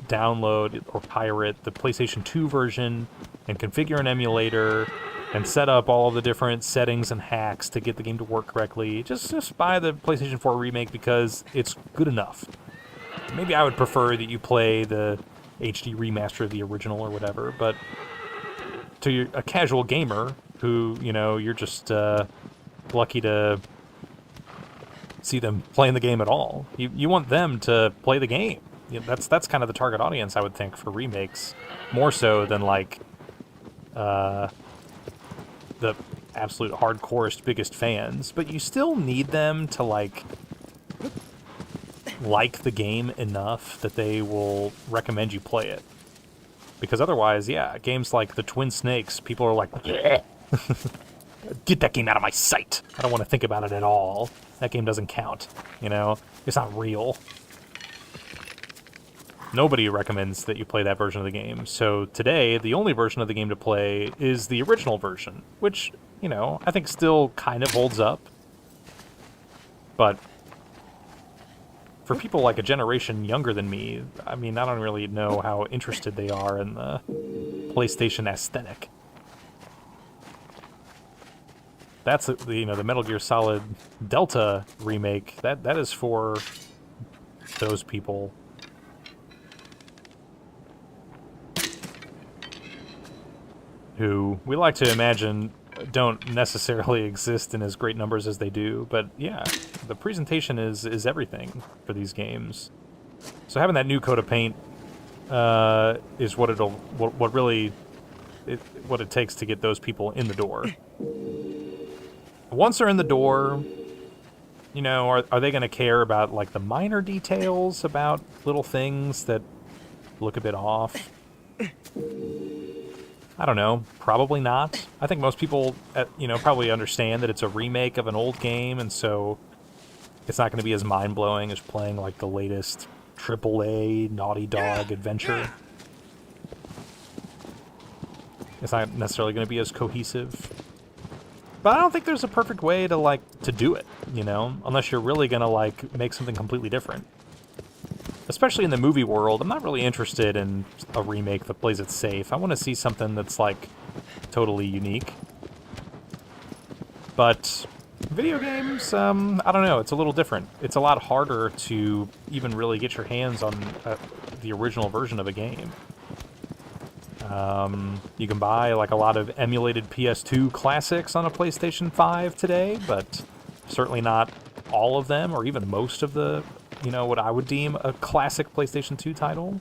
A: download or pirate the PlayStation 2 version and configure an emulator and set up all of the different settings and hacks to get the game to work correctly. Just buy the PlayStation 4 remake because it's good enough. Maybe I would prefer that you play the HD remaster of the original or whatever, but to a casual gamer who, you know, you're just lucky to see them playing the game at all. You want them to play the game. You know, that's kind of the target audience, I would think, for remakes, more so than like the absolute hardcorest biggest fans. But you still need them to like the game enough that they will recommend you play it. Because otherwise, yeah, games like the Twin Snakes, people are like, get that game out of my sight. I don't want to think about it at all. That game doesn't count, you know? It's not real. Nobody recommends that you play that version of the game. So today, the only version of the game to play is the original version, which, you know, I think still kind of holds up. But for people like a generation younger than me, I mean, I don't really know how interested they are in the PlayStation aesthetic. That's, you know, the Metal Gear Solid Delta remake. That is for those people. Who we like to imagine don't necessarily exist in as great numbers as they do, but yeah, the presentation is everything for these games. So having that new coat of paint is what it takes to get those people in the door. Once they're in the door, you know, are they going to care about like the minor details about little things that look a bit off? I don't know. Probably not. I think most people, you know, probably understand that it's a remake of an old game, and so it's not going to be as mind-blowing as playing, like, the latest AAA Naughty Dog adventure. It's not necessarily going to be as cohesive. But I don't think there's a perfect way to, like, to do it, you know? Unless you're really going to, like, make something completely different. Especially in the movie world, I'm not really interested in a remake that plays it safe. I want to see something that's, like, totally unique. But video games, I don't know, it's a little different. It's a lot harder to even really get your hands on the original version of a game. You can buy, like, a lot of emulated PS2 classics on a PlayStation 5 today, but certainly not all of them, or even most of the you know, what I would deem a classic PlayStation 2 title.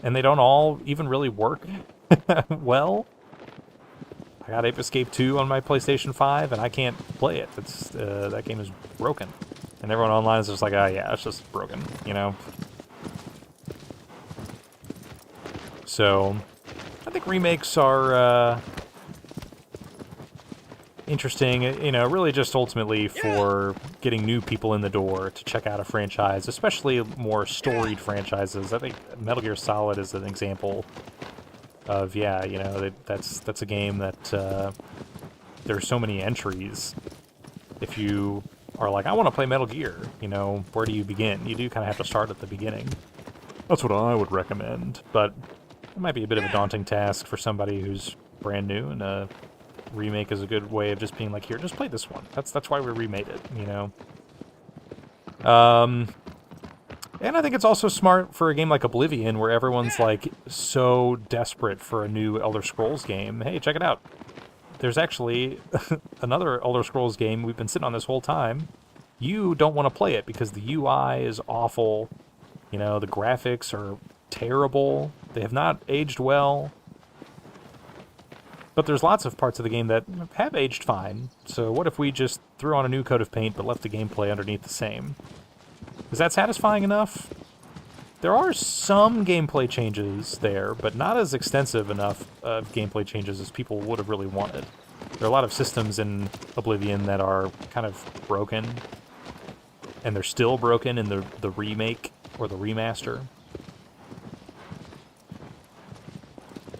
A: And they don't all even really work well. I got Ape Escape 2 on my PlayStation 5, and I can't play it. It's that game is broken. And everyone online is just like, oh yeah, it's just broken, you know? So, I think remakes are interesting, you know, really just ultimately for getting new people in the door to check out a franchise, especially more storied franchises. I think Metal Gear Solid is an example of, yeah, you know, that's a game that there's so many entries. If you are like, I want to play Metal Gear, you know, where do you begin? You do kind of have to start at the beginning. That's what I would recommend, but it might be a bit of a daunting task for somebody who's brand new, and a remake is a good way of just being like, here, just play this one. That's why we remade it, you know? And I think it's also smart for a game like Oblivion, where everyone's like so desperate for a new Elder Scrolls game. Hey, check it out. There's actually another Elder Scrolls game we've been sitting on this whole time. You don't want to play it because the UI is awful. You know, the graphics are terrible. They have not aged well. But there's lots of parts of the game that have aged fine. So what if we just threw on a new coat of paint but left the gameplay underneath the same? Is that satisfying enough? There are some gameplay changes there, but not as extensive enough of gameplay changes as people would have really wanted. There are a lot of systems in Oblivion that are kind of broken, and they're still broken in the remake or the remaster.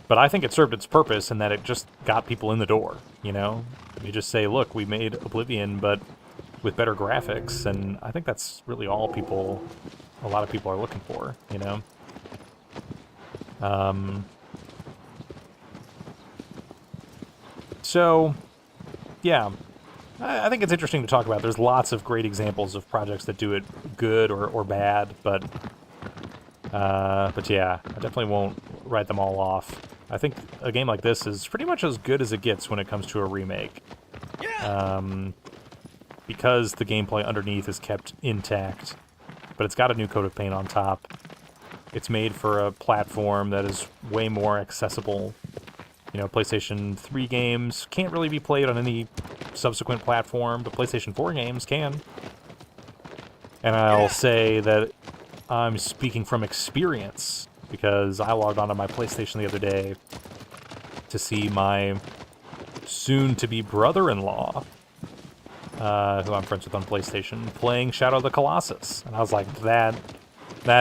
A: But I think it served its purpose in that it just got people in the door, you know? You just say, look, we made Oblivion, but with better graphics, and I think that's really all a lot of people are looking for, you know? So, yeah, I think it's interesting to talk about. There's lots of great examples of projects that do it good or bad, but yeah, I definitely won't write them all off. I think a game like this is pretty much as good as it gets when it comes to a remake. Because the gameplay underneath is kept intact, but it's got a new coat of paint on top. It's made for a platform that is way more accessible. You know, PlayStation 3 games can't really be played on any subsequent platform, but PlayStation 4 games can. And I'll say that I'm speaking from experience, because I logged onto my PlayStation the other day to see my soon-to-be brother-in-law, who I'm friends with on PlayStation, playing Shadow of the Colossus. And I was like, that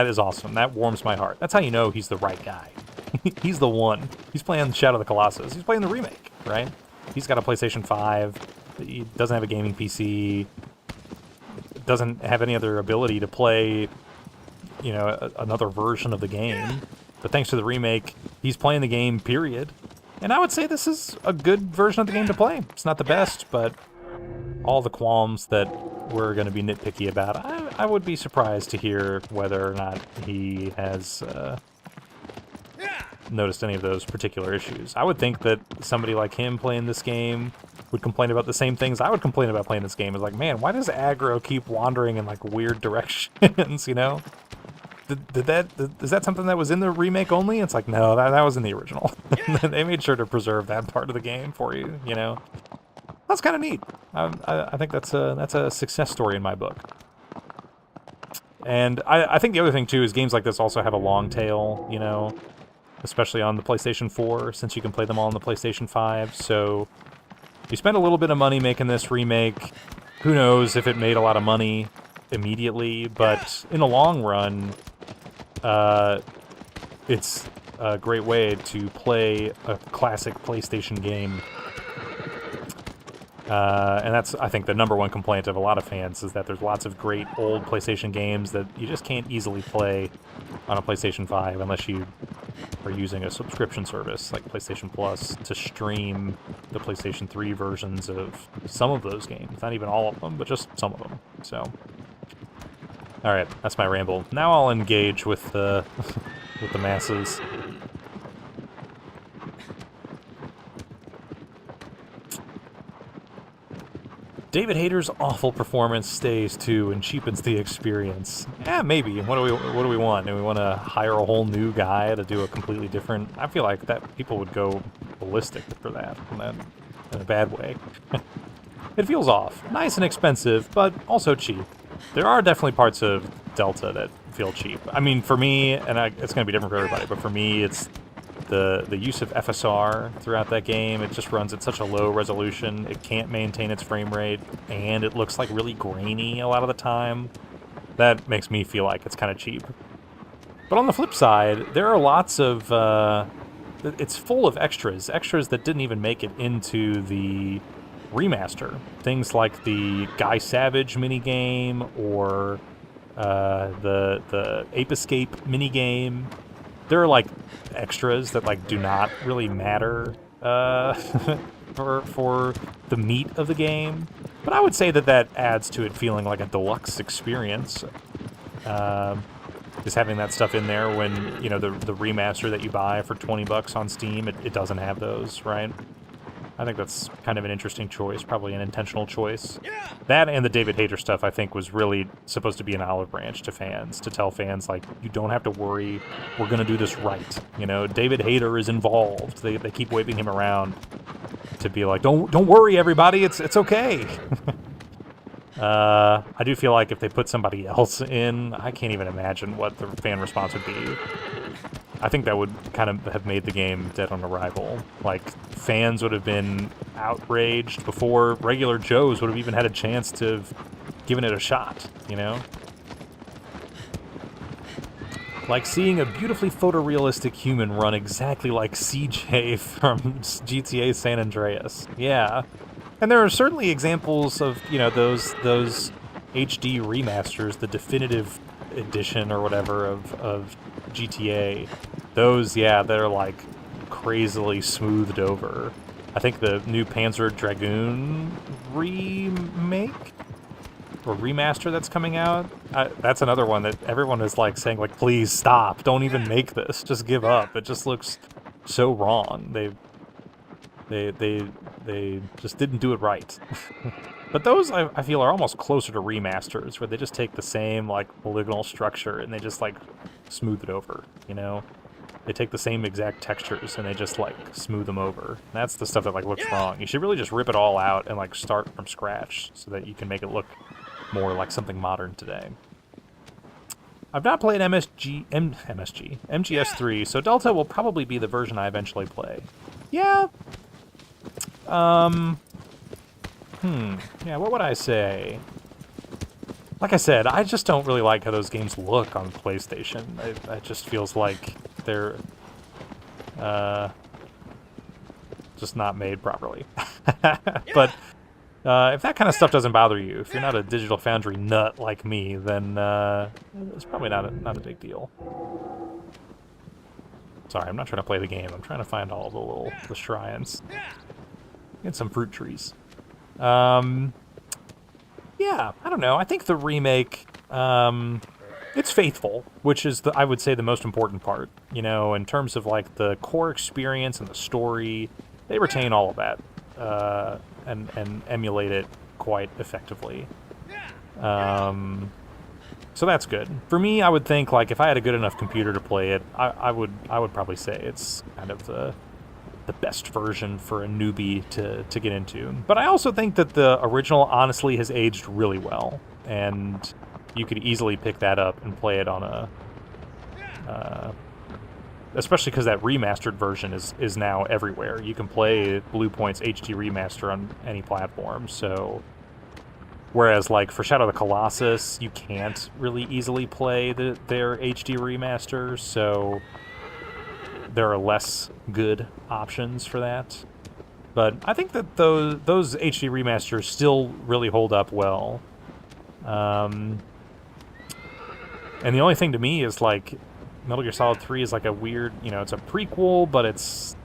A: is awesome. That warms my heart. That's how you know he's the right guy. He's the one. He's playing Shadow of the Colossus. He's playing the remake, right? He's got a PlayStation 5. He doesn't have a gaming PC. Doesn't have any other ability to play, you know, another version of the game. But thanks to the remake, he's playing the game, period. And I would say this is a good version of the game to play. It's not the best, but all the qualms that we're going to be nitpicky about, I would be surprised to hear whether or not he has noticed any of those particular issues. I would think that somebody like him playing this game would complain about the same things I would complain about playing this game. It's like, man, why does aggro keep wandering in like weird directions, you know? Is that something that was in the remake only? It's like, no, that was in the original. They made sure to preserve that part of the game for you, you know? That's kind of neat. I think that's a success story in my book. And I think the other thing, too, is games like this also have a long tail, you know? Especially on the PlayStation 4, since you can play them all on the PlayStation 5. So you spend a little bit of money making this remake. Who knows if it made a lot of money immediately, but in the long run, it's a great way to play a classic PlayStation game. And that's, I think, the number one complaint of a lot of fans, is that there's lots of great old PlayStation games that you just can't easily play on a PlayStation 5 unless you are using a subscription service like PlayStation Plus to stream the PlayStation 3 versions of some of those games. Not even all of them, but just some of them. So, alright, that's my ramble. Now I'll engage with the, with the masses. David Hayter's awful performance stays too and cheapens the experience. Yeah, maybe. What do we want? Do we want to hire a whole new guy to do a completely different? I feel like that people would go ballistic for that in a bad way. It feels off. Nice and expensive, but also cheap. There are definitely parts of Delta that feel cheap. I mean, for me, and it's going to be different for everybody, but for me, it's the use of FSR throughout that game. It just runs at such a low resolution. It can't maintain its frame rate, and it looks like really grainy a lot of the time. That makes me feel like it's kind of cheap. But on the flip side, there are lots of... it's full of extras that didn't even make it into the remaster. Things like the Guy Savage minigame or the Ape Escape minigame. There are like extras that like do not really matter for the meat of the game, but I would say that adds to it feeling like a deluxe experience. Is having that stuff in there when, you know, the remaster that you buy for $20 on Steam, it doesn't have those, right? I think that's kind of an interesting choice, probably an intentional choice. That and the David Hayter stuff, I think, was really supposed to be an olive branch to fans, to tell fans, like, you don't have to worry, we're going to do this right. You know, David Hayter is involved. They keep waving him around to be like, don't worry, everybody, it's okay. I do feel like if they put somebody else in, I can't even imagine what the fan response would be. I think that would kind of have made the game dead on arrival. Like, fans would have been outraged before regular Joes would have even had a chance to have given it a shot, you know? Like seeing a beautifully photorealistic human run exactly like CJ from GTA San Andreas. Yeah. And there are certainly examples of, you know, those HD remasters, the definitive edition or whatever of GTA. Those, yeah, they're like crazily smoothed over. I think the new Panzer Dragoon remake or remaster that's coming out, that's another one that everyone is like saying, like, please stop, don't even make this, just give up. It just looks so wrong. They just didn't do it right. But those, I feel, are almost closer to remasters, where they just take the same, like, polygonal structure and they just, like, smooth it over, you know? They take the same exact textures and they just, like, smooth them over. And that's the stuff that, like, looks wrong. You should really just rip it all out and, like, start from scratch so that you can make it look more like something modern today. I've not played MGS3, so Delta will probably be the version I eventually play. Yeah. Yeah, what would I say? Like I said, I just don't really like how those games look on PlayStation. It just feels like they're just not made properly. But if that kind of stuff doesn't bother you, if you're not a Digital Foundry nut like me, then it's probably not a big deal. Sorry, I'm not trying to play the game. I'm trying to find all the shrines and some fruit trees. Yeah, I don't know. I think the remake, it's faithful, which is, I would say, the most important part. You know, in terms of, like, the core experience and the story, they retain all of that, and emulate it quite effectively. So that's good. For me, I would think, like, if I had a good enough computer to play it, I would probably say it's kind of the best version for a newbie to get into. But I also think that the original honestly has aged really well, and you could easily pick that up and play it on a especially because that remastered version is now everywhere. You can play Bluepoint's HD remaster on any platform, so whereas, like, for Shadow of the Colossus, you can't really easily play their HD remaster, so there are less good options for that. But I think that those HD remasters still really hold up well. And the only thing to me is, like, Metal Gear Solid 3 is like a weird, you know, it's a prequel, but it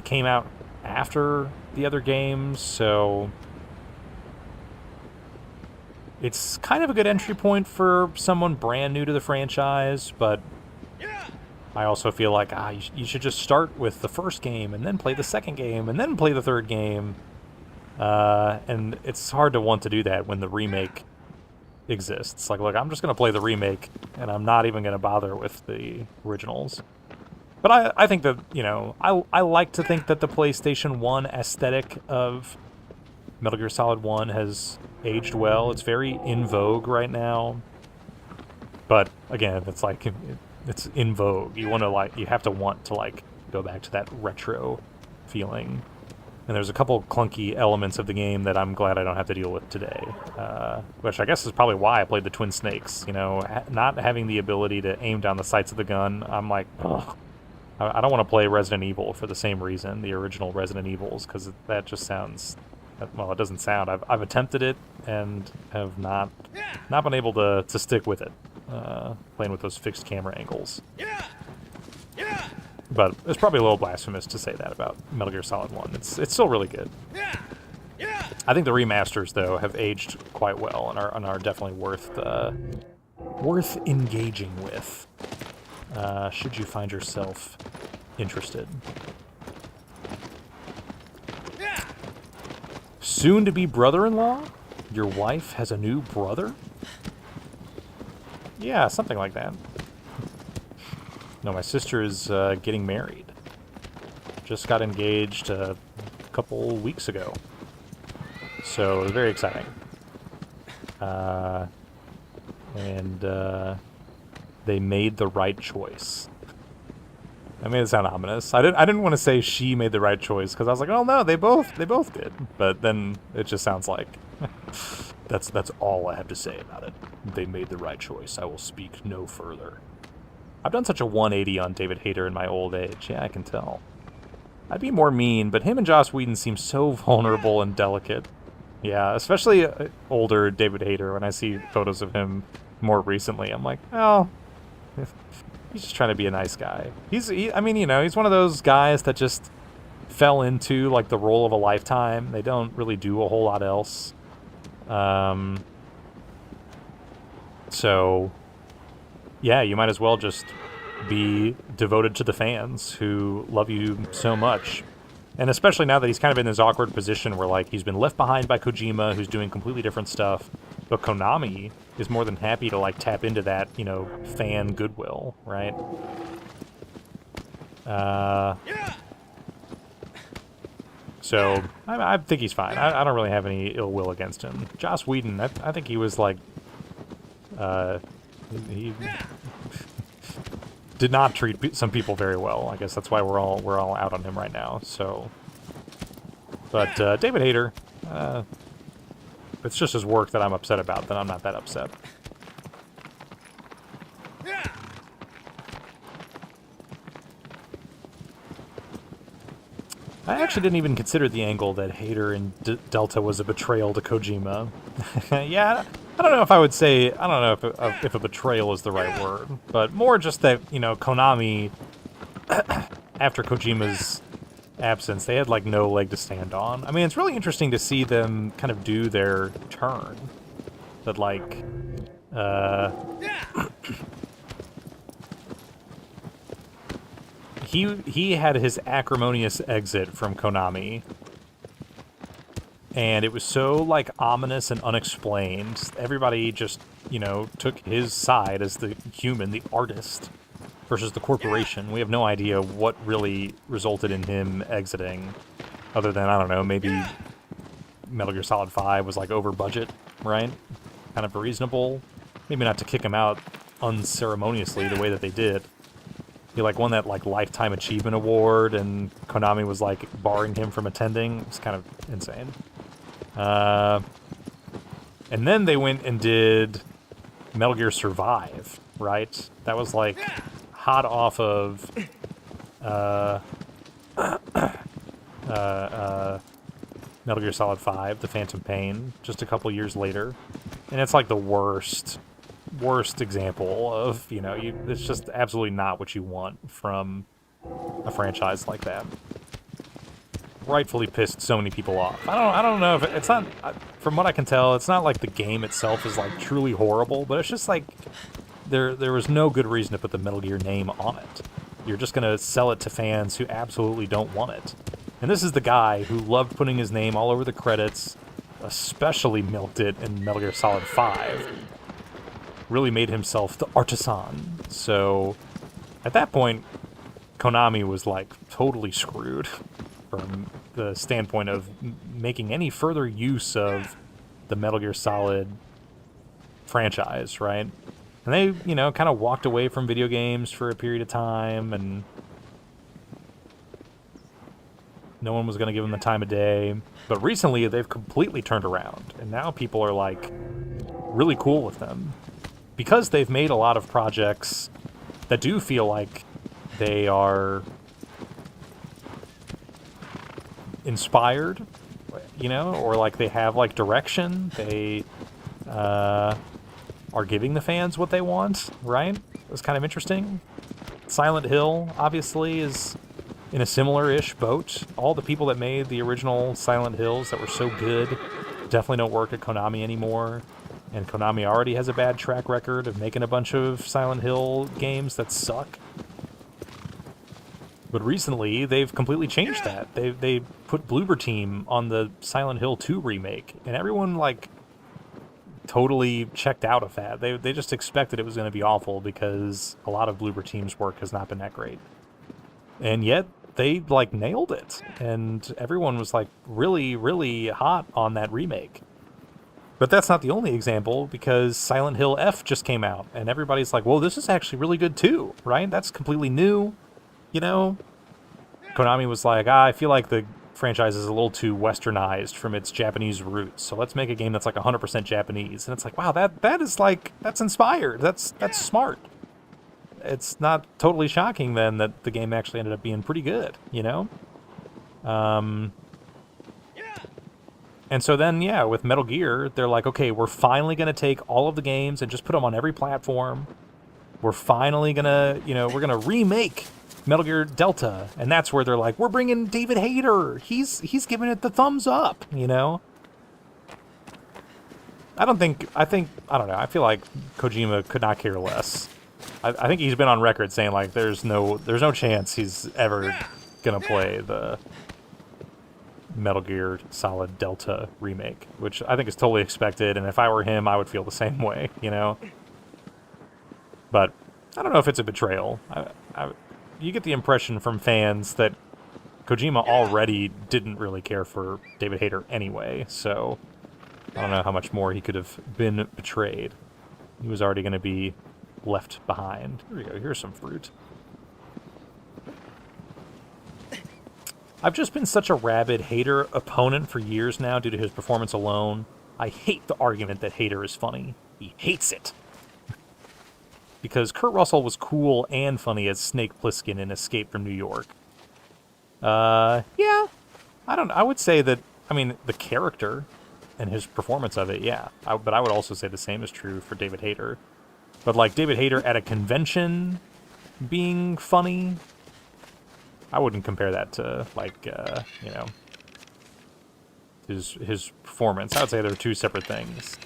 A: came out after the other games, so it's kind of a good entry point for someone brand new to the franchise, but I also feel like, you should just start with the first game, and then play the second game, and then play the third game. And it's hard to want to do that when the remake exists. Like, look, I'm just going to play the remake, and I'm not even going to bother with the originals. But I think that, you know, I like to think that the PlayStation 1 aesthetic of Metal Gear Solid 1 has aged well. It's very in vogue right now. But, again, it's like, it's in vogue. You want to, like, you have to want to, like, go back to that retro feeling. And there's a couple clunky elements of the game that I'm glad I don't have to deal with today. Which I guess is probably why I played the Twin Snakes. You know, not having the ability to aim down the sights of the gun, I'm like, ugh. I don't want to play Resident Evil for the same reason, the original Resident Evils, because that just sounds... Well, it doesn't sound. I've attempted it and have not been able to stick with it, playing with those fixed camera angles. But it's probably a little blasphemous to say that about Metal Gear Solid 1. It's still really good. I think the remasters, though, have aged quite well and are definitely worth engaging with, should you find yourself interested. Soon-to-be brother-in-law? Your wife has a new brother? Yeah, something like that. No, my sister is getting married. Just got engaged a couple weeks ago. So, it was very exciting. And they made the right choice. I made it sound ominous. I didn't want to say she made the right choice because I was like, oh no, they both did. But then it just sounds like that's all I have to say about it. They made the right choice. I will speak no further. I've done such a 180 on David Hayter in my old age. Yeah, I can tell. I'd be more mean, but him and Joss Whedon seem so vulnerable and delicate. Yeah, especially older David Hayter. When I see photos of him more recently, I'm like, oh. He's just trying to be a nice guy. I mean, you know, he's one of those guys that just fell into, like, the role of a lifetime. They don't really do a whole lot else. So, yeah, you might as well just be devoted to the fans who love you so much. And especially now that he's kind of in this awkward position where, like, he's been left behind by Kojima, who's doing completely different stuff. But Konami is more than happy to, like, tap into that, you know, fan goodwill, right? So, I think he's fine. I don't really have any ill will against him. Joss Whedon, I think he was, like, he did not treat some people very well. I guess that's why we're all out on him right now. So, but David Hayter, it's just his work that I'm upset about. Then I'm not that upset. I actually didn't even consider the angle that Hayter and Delta was a betrayal to Kojima. Yeah, I don't know if I would say, I don't know if a betrayal is the right word, but more just that, you know, Konami, after Kojima's absence, they had, like, no leg to stand on. I mean, it's really interesting to see them kind of do their turn. That, like, he had his acrimonious exit from Konami, and it was so, like, ominous and unexplained. Everybody just, you know, took his side as the human, the artist, versus the corporation. We have no idea what really resulted in him exiting, other than, I don't know, maybe Metal Gear Solid 5 was, like, over budget, right? Kind of reasonable. Maybe not to kick him out unceremoniously the way that they did. He, like, won that, like, Lifetime Achievement Award, and Konami was, like, barring him from attending. It's kind of insane. And then they went and did Metal Gear Survive, right? That was, like, hot off of Metal Gear Solid 5, The Phantom Pain, just a couple years later. And it's, like, the worst example of, you know, it's just absolutely not what you want from a franchise like that. Rightfully pissed so many people off. I don't know if it's not, from what I can tell, it's not like the game itself is, like, truly horrible, but it's just like there was no good reason to put the Metal Gear name on it. You're just gonna sell it to fans who absolutely don't want it. And this is the guy who loved putting his name all over the credits, especially milked it in Metal Gear Solid 5. Really made himself the artisan. So, at that point, Konami was, like, totally screwed from the standpoint of making any further use of the Metal Gear Solid franchise, right? And they, you know, kind of walked away from video games for a period of time, and no one was going to give them the time of day. But recently, they've completely turned around, and now people are, like, really cool with them. Because they've made a lot of projects that do feel like they are inspired, you know, or like they have, like, direction. They are giving the fans what they want, right? It was kind of interesting. Silent Hill, obviously, is in a similar-ish boat. All the people that made the original Silent Hills that were so good definitely don't work at Konami anymore. And Konami already has a bad track record of making a bunch of Silent Hill games that suck. But recently, they've completely changed that. They put Bloober Team on the Silent Hill 2 remake, and everyone, like, totally checked out of that. They just expected it was going to be awful because a lot of Bloober Team's work has not been that great. And yet, they, like, nailed it. And everyone was, like, really, really hot on that remake. But that's not the only example, because Silent Hill F just came out, and everybody's like, well, this is actually really good too, right? That's completely new, you know? Konami was like, I feel like the franchise is a little too westernized from its Japanese roots, so let's make a game that's like 100% Japanese. And it's like, wow, that is like, that's inspired. That's smart. It's not totally shocking then that the game actually ended up being pretty good, you know? And so then, yeah, with Metal Gear, they're like, okay, we're finally going to take all of the games and just put them on every platform. We're finally going to, you know, we're going to remake Metal Gear Delta. And that's where they're like, we're bringing David Hayter. He's giving it the thumbs up, you know? I don't know. I feel like Kojima could not care less. I think he's been on record saying, like, there's no chance he's ever going to play the Metal Gear Solid Delta remake, which I think is totally expected, and if I were him, I would feel the same way, you know? But I don't know if it's a betrayal. You get the impression from fans that Kojima already didn't really care for David Hayter anyway, so I don't know how much more he could have been betrayed. He was already going to be left behind. Here we go, here's some fruit. I've just been such a rabid Hayter opponent for years now due to his performance alone. I hate the argument that Hayter is funny. He hates it. Because Kurt Russell was cool and funny as Snake Plissken in Escape from New York. Yeah. I would say that, I mean, the character and his performance of it, yeah. But I would also say the same is true for David Hayter. But, like, David Hayter at a convention being funny, I wouldn't compare that to, like, you know, his performance. I would say they're two separate things.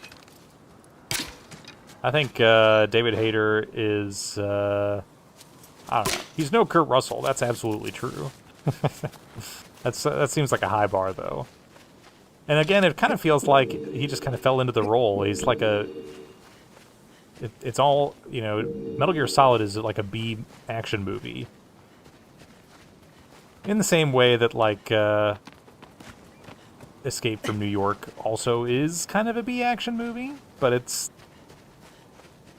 A: I think David Hayter is, I don't know. He's no Kurt Russell. That's absolutely true. That seems like a high bar, though. And again, it kind of feels like he just kind of fell into the role. He's like it's all, you know, Metal Gear Solid is like a B action movie. In the same way that, like, Escape from New York also is kind of a B action movie, but it's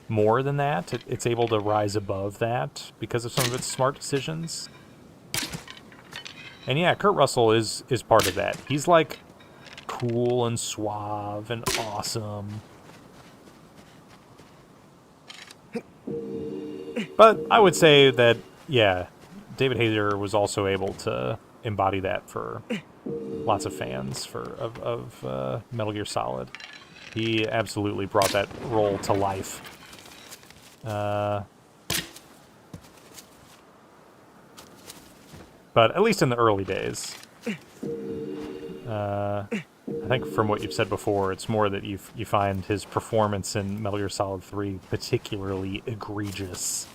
A: more than that. It's able to rise above that because of some of its smart decisions. And yeah, Kurt Russell is part of that. He's, like, cool and suave and awesome. But I would say that, yeah, David Hayter was also able to embody that for lots of fans of Metal Gear Solid. He absolutely brought that role to life. But at least in the early days. I think from what you've said before, it's more that you find his performance in Metal Gear Solid 3 particularly egregious.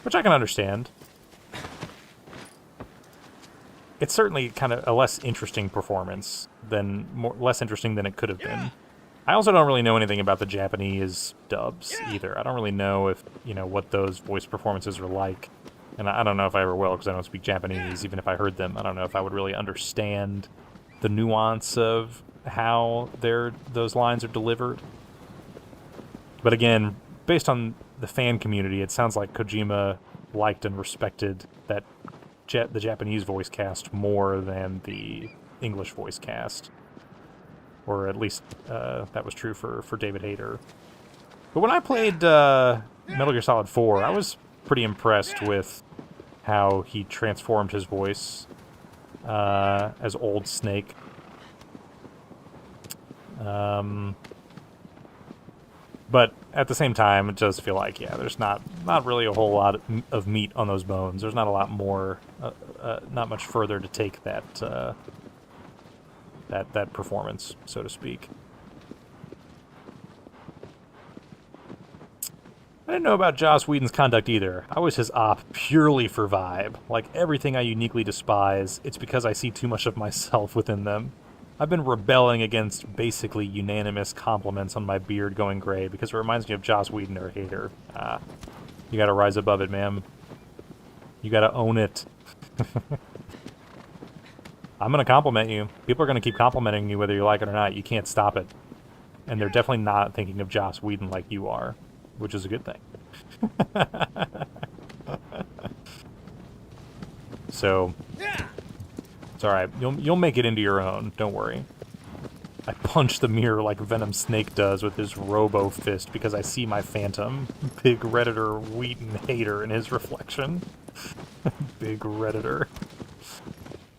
A: Which I can understand. it's certainly kind of a less interesting performance less interesting than it could have been. I also don't really know anything about the Japanese dubs either. I don't really know if, what those voice performances are like. And I don't know if I ever will because I don't speak Japanese. Even if I heard them, I don't know if I would really understand the nuance of how those lines are delivered. But again, based on the fan community, it sounds like Kojima liked and respected the Japanese voice cast more than the English voice cast. Or at least that was true for David Hayter. But when I played Metal Gear Solid 4, I was pretty impressed with how he transformed his voice as Old Snake. But at the same time, it does feel like, there's not really a whole lot of meat on those bones. There's not a lot more, not much further to take that performance, so to speak. I didn't know about Joss Whedon's conduct either. I was his op purely for vibe. Like everything I uniquely despise, it's because I see too much of myself within them. I've been rebelling against basically unanimous compliments on my beard going gray because it reminds me of Joss Whedon or Hater. You gotta rise above it, ma'am. You gotta own it. I'm gonna compliment you. People are gonna keep complimenting you whether you like it or not. You can't stop it. And they're definitely not thinking of Joss Whedon like you are, which is a good thing. So, it's alright. You'll make it into your own. Don't worry. I punch the mirror like Venom Snake does with his robo fist because I see my phantom. Big Redditor Wheaton Hater in his reflection. Big Redditor.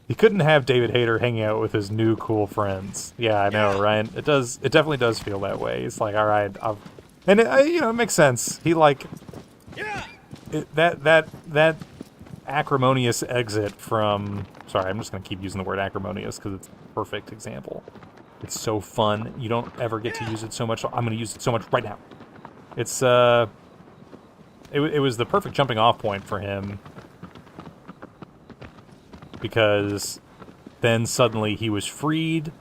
A: He couldn't have David Hayter hanging out with his new cool friends. Yeah, I know, right? It definitely does feel that way. It's like, all right, and it makes sense. He that acrimonious exit from. Sorry, I'm just gonna keep using the word acrimonious because it's a perfect example. It's so fun. You don't ever get to use it so much. I'm gonna use it so much right now. It's it was the perfect jumping off point for him. Because then suddenly he was freed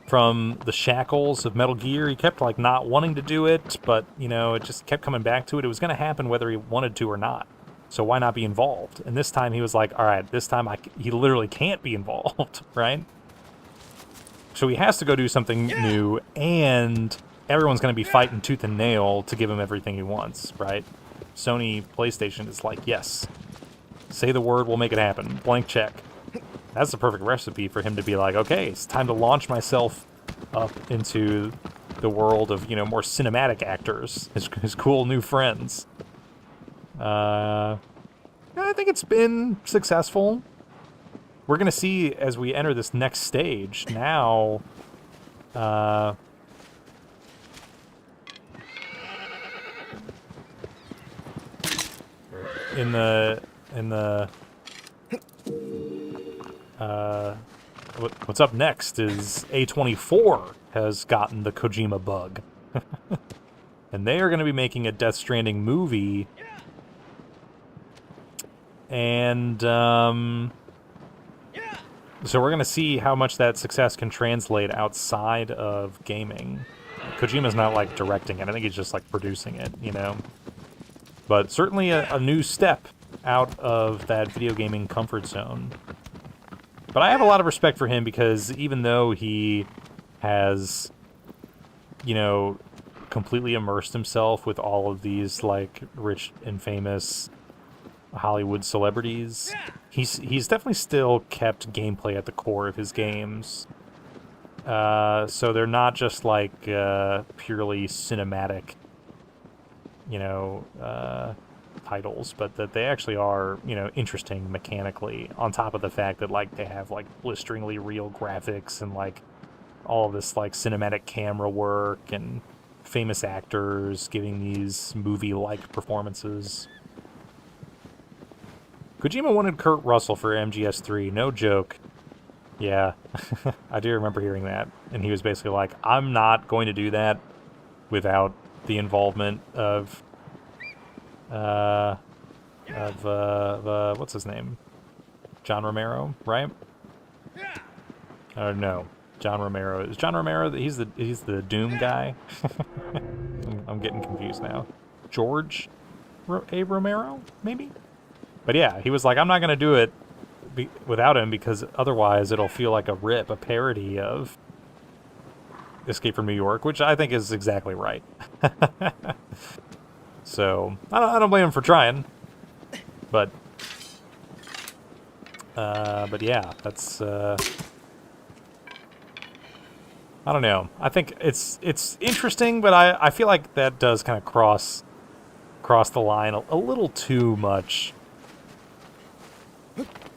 A: from the shackles of Metal Gear. He kept not wanting to do it, but it just kept coming back to it. It was going to happen whether he wanted to or not. So why not be involved? And this time he was like, all right, this time he literally can't be involved, right? So he has to go do something new, and everyone's going to be fighting tooth and nail to give him everything he wants, right? Sony PlayStation is like, yes, say the word, we'll make it happen. Blank check. That's the perfect recipe for him to be like, okay, it's time to launch myself up into the world of, more cinematic actors, his cool new friends. I think it's been successful. We're going to see as we enter this next stage now, in the what's up next is A24 has gotten the Kojima bug. And they are going to be making a Death Stranding movie. And so we're going to see how much that success can translate outside of gaming. Kojima's not directing it. I think he's just producing it, But certainly a new step out of that video gaming comfort zone. But I have a lot of respect for him because even though he has, completely immersed himself with all of these, rich and famous Hollywood celebrities, he's definitely still kept gameplay at the core of his games. So they're not just, purely cinematic, titles, but that they actually are, interesting mechanically, on top of the fact that, they have, blisteringly real graphics and, all of this, cinematic camera work and famous actors giving these movie-like performances. Kojima wanted Kurt Russell for MGS3, no joke. Yeah, I do remember hearing that. And he was basically like, I'm not going to do that without the involvement of what's his name? John Romero, right? No, John Romero. Is John Romero? He's the Doom guy. I'm getting confused now. George A. Romero, maybe. But yeah, he was like, I'm not gonna do it without him because otherwise it'll feel like a parody of Escape from New York, which I think is exactly right. So I don't blame him for trying, but yeah, that's I don't know. I think it's interesting, but I feel like that does kind of cross the line a little too much.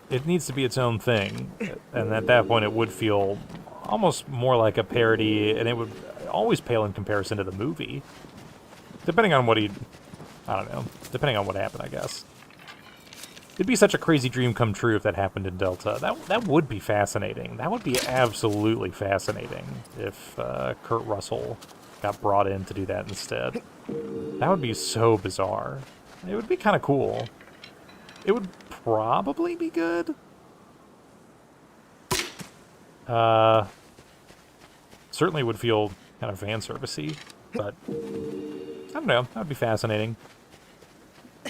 A: It needs to be its own thing, and at that point it would feel almost more like a parody, and it would always pale in comparison to the movie. Depending on what I don't know. Depending on what happened, I guess. It'd be such a crazy dream come true if that happened in Delta. That would be fascinating. That would be absolutely fascinating if Kurt Russell got brought in to do that instead. That would be so bizarre. It would be kind of cool. It would probably be good. Certainly would feel kind of fan servicey, but I don't know. That would be fascinating.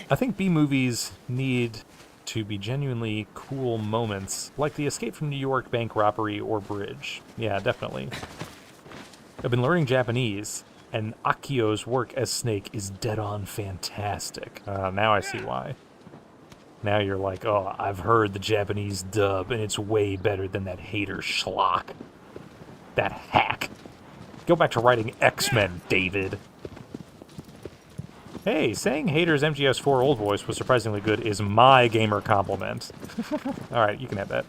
A: I think B-movies need to be genuinely cool moments, like the Escape from New York bank robbery or bridge. Yeah, definitely. I've been learning Japanese, and Akio's work as Snake is dead-on fantastic. Now I see why. Now you're like, oh, I've heard the Japanese dub, and it's way better than that hater schlock. That hack. Go back to writing X-Men, David. Hey, saying Hater's MGS4 old voice was surprisingly good is my gamer compliment. Alright, you can have that.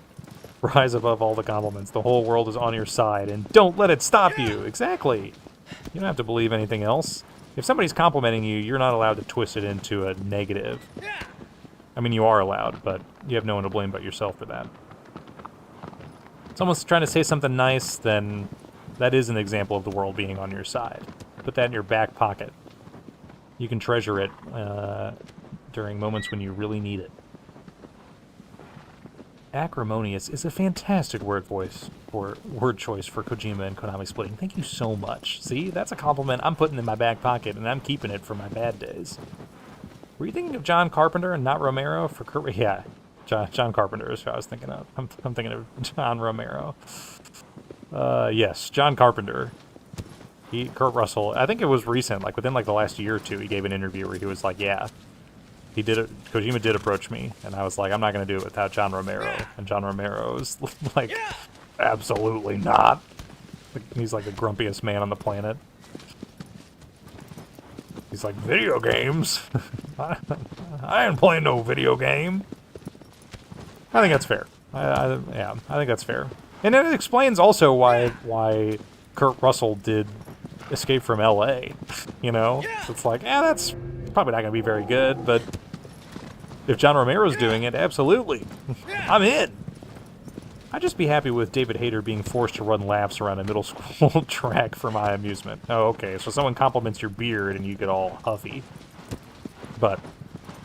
A: Rise above all the compliments. The whole world is on your side, and don't let it stop you. Exactly. You don't have to believe anything else. If somebody's complimenting you, you're not allowed to twist it into a negative. I mean, you are allowed, but you have no one to blame but yourself for that. If someone's trying to say something nice, then that is an example of the world being on your side. Put that in your back pocket. You can treasure it during moments when you really need it. Acrimonious is a fantastic word choice for Kojima and Konami splitting. Thank you so much. See, that's a compliment I'm putting in my back pocket, and I'm keeping it for my bad days. Were you thinking of John Carpenter and not Romero for Yeah, John Carpenter is who I was thinking of. I'm thinking of John Romero. Yes, John Carpenter. Kurt Russell, I think it was recent, like within like the last year or two, he gave an interview where he was like, yeah, he did it. Kojima did approach me, and I was like, I'm not going to do it without John Romero. And John Romero was like, absolutely not. He's like the grumpiest man on the planet. He's like, video games? I ain't playing no video game. I think that's fair. Yeah, I think that's fair. And it explains also why Kurt Russell did Escape from L.A., you know? So it's like, that's probably not going to be very good, but if John Romero's doing it, absolutely. I'm in. I'd just be happy with David Hayter being forced to run laps around a middle school track for my amusement. Oh, okay, so someone compliments your beard and you get all huffy. But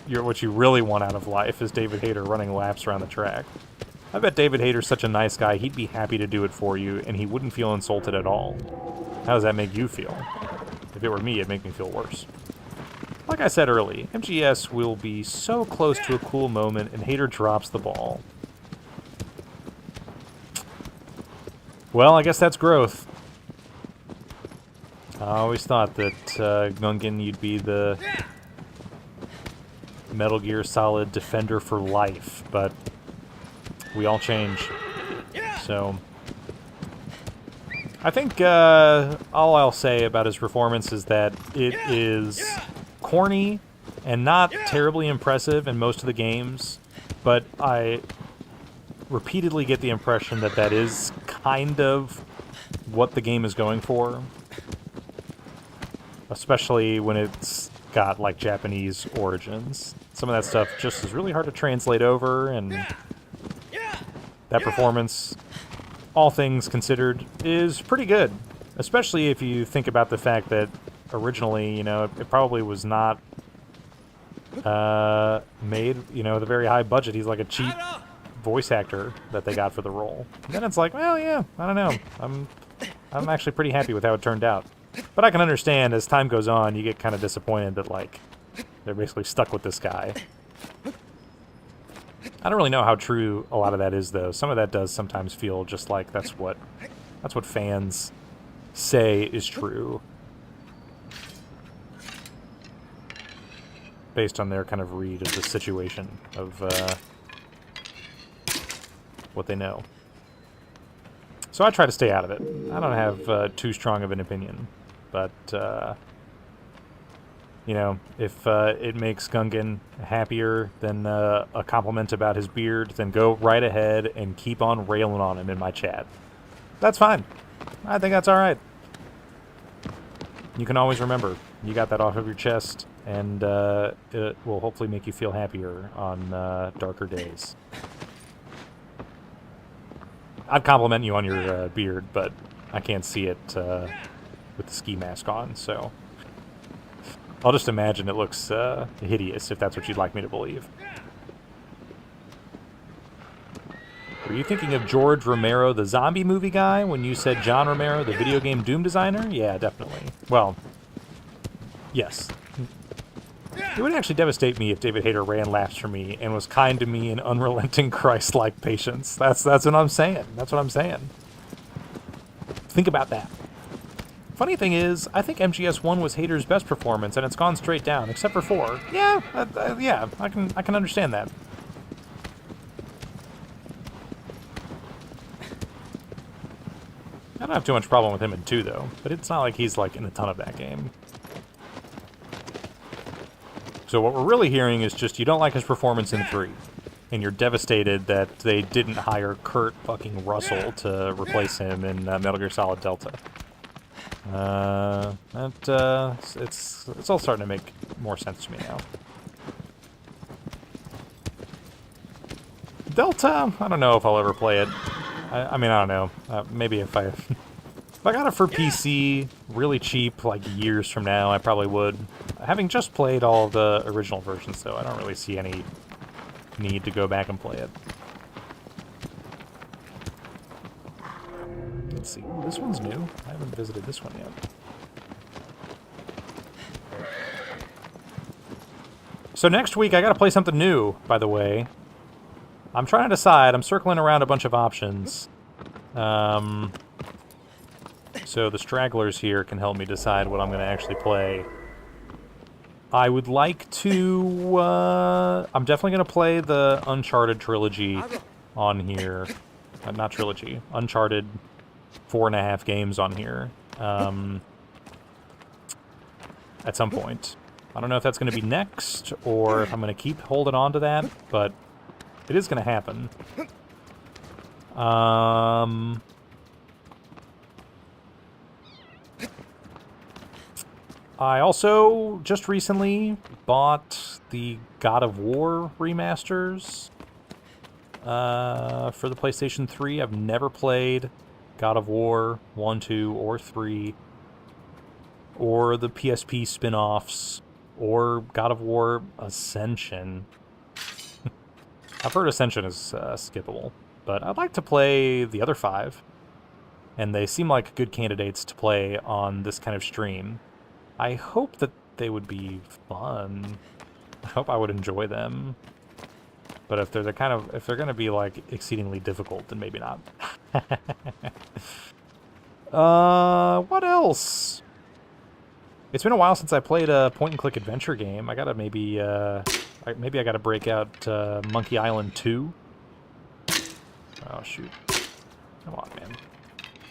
A: what you really want out of life is David Hayter running laps around the track. I bet David Hayter's such a nice guy, he'd be happy to do it for you, and he wouldn't feel insulted at all. How does that make you feel? If it were me, it'd make me feel worse. Like I said early, MGS will be so close to a cool moment, and Hayter drops the ball. Well, I guess that's growth. I always thought that, Gungan, you'd be the Metal Gear Solid defender for life, but we all change. So I think all I'll say about his performance is that it is corny and not terribly impressive in most of the games, but I repeatedly get the impression that that is kind of what the game is going for, especially when it's got like Japanese origins. Some of that stuff just is really hard to translate over, and that performance, all things considered, is pretty good. Especially if you think about the fact that originally, you know, it probably was not made, you know, with a very high budget. He's like a cheap voice actor that they got for the role. And then it's like, well, yeah, I don't know. I'm actually pretty happy with how it turned out. But I can understand as time goes on, you get kind of disappointed that, like, they're basically stuck with this guy. I don't really know how true a lot of that is, though. Some of that does sometimes feel just like that's what fans say is true, based on their kind of read of the situation of what they know. So I try to stay out of it. I don't have too strong of an opinion, but you know, if it makes Gungan happier than a compliment about his beard, then go right ahead and keep on railing on him in my chat. That's fine. I think that's all right. You can always remember, you got that off of your chest, and it will hopefully make you feel happier on darker days. I'd compliment you on your beard, but I can't see it with the ski mask on, so I'll just imagine it looks hideous, if that's what you'd like me to believe. Were you thinking of George Romero, the zombie movie guy, when you said John Romero, the video game Doom designer? Yeah, definitely. Well, yes. It would actually devastate me if David Hayter ran laps for me and was kind to me in unrelenting Christ-like patience. That's what I'm saying. That's what I'm saying. Think about that. Funny thing is, I think MGS1 was Hayter's best performance, and it's gone straight down, except for 4. Yeah, yeah, I can understand that. I don't have too much problem with him in 2, though, but it's not like he's, like, in a ton of that game. So what we're really hearing is just you don't like his performance in 3, and you're devastated that they didn't hire Kurt fucking Russell to replace him in Metal Gear Solid Delta. It's all starting to make more sense to me now. Delta, I don't know if I'll ever play it. I mean, I don't know. Maybe if I got it for PC really cheap, like years from now, I probably would. Having just played all the original versions, though, I don't really see any need to go back and play it. Let's see. This one's new. I haven't visited this one yet. So next week, I gotta play something new, by the way. I'm trying to decide. I'm circling around a bunch of options. So the stragglers here can help me decide what I'm going to actually play. I would like to... I'm definitely going to play the Uncharted trilogy on here. Not trilogy. Uncharted 4.5 games on here. At some point. I don't know if that's going to be next, or if I'm going to keep holding on to that, but it is going to happen. I also just recently bought the God of War remasters for the PlayStation 3. I've never played God of War 1, 2, or 3, or the PSP spin-offs, or God of War Ascension. I've heard Ascension is skippable, but I'd like to play the other 5, and they seem like good candidates to play on this kind of stream. I hope that they would be fun. I hope I would enjoy them. But if they're if they're gonna be like exceedingly difficult, then maybe not. What else? It's been a while since I played a point-and-click adventure game. I gotta maybe I gotta break out Monkey Island 2. Oh shoot! Come on, man.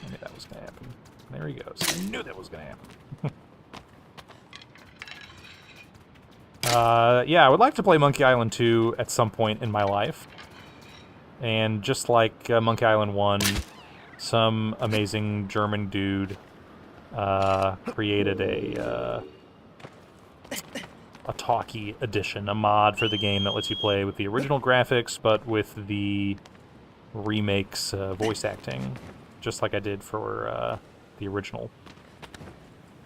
A: I knew that was gonna happen. There he goes. I knew that was gonna happen. Yeah, I would like to play Monkey Island 2 at some point in my life. And just like Monkey Island 1, some amazing German dude created a talkie edition, a mod for the game that lets you play with the original graphics, but with the remake's voice acting, just like I did for the original.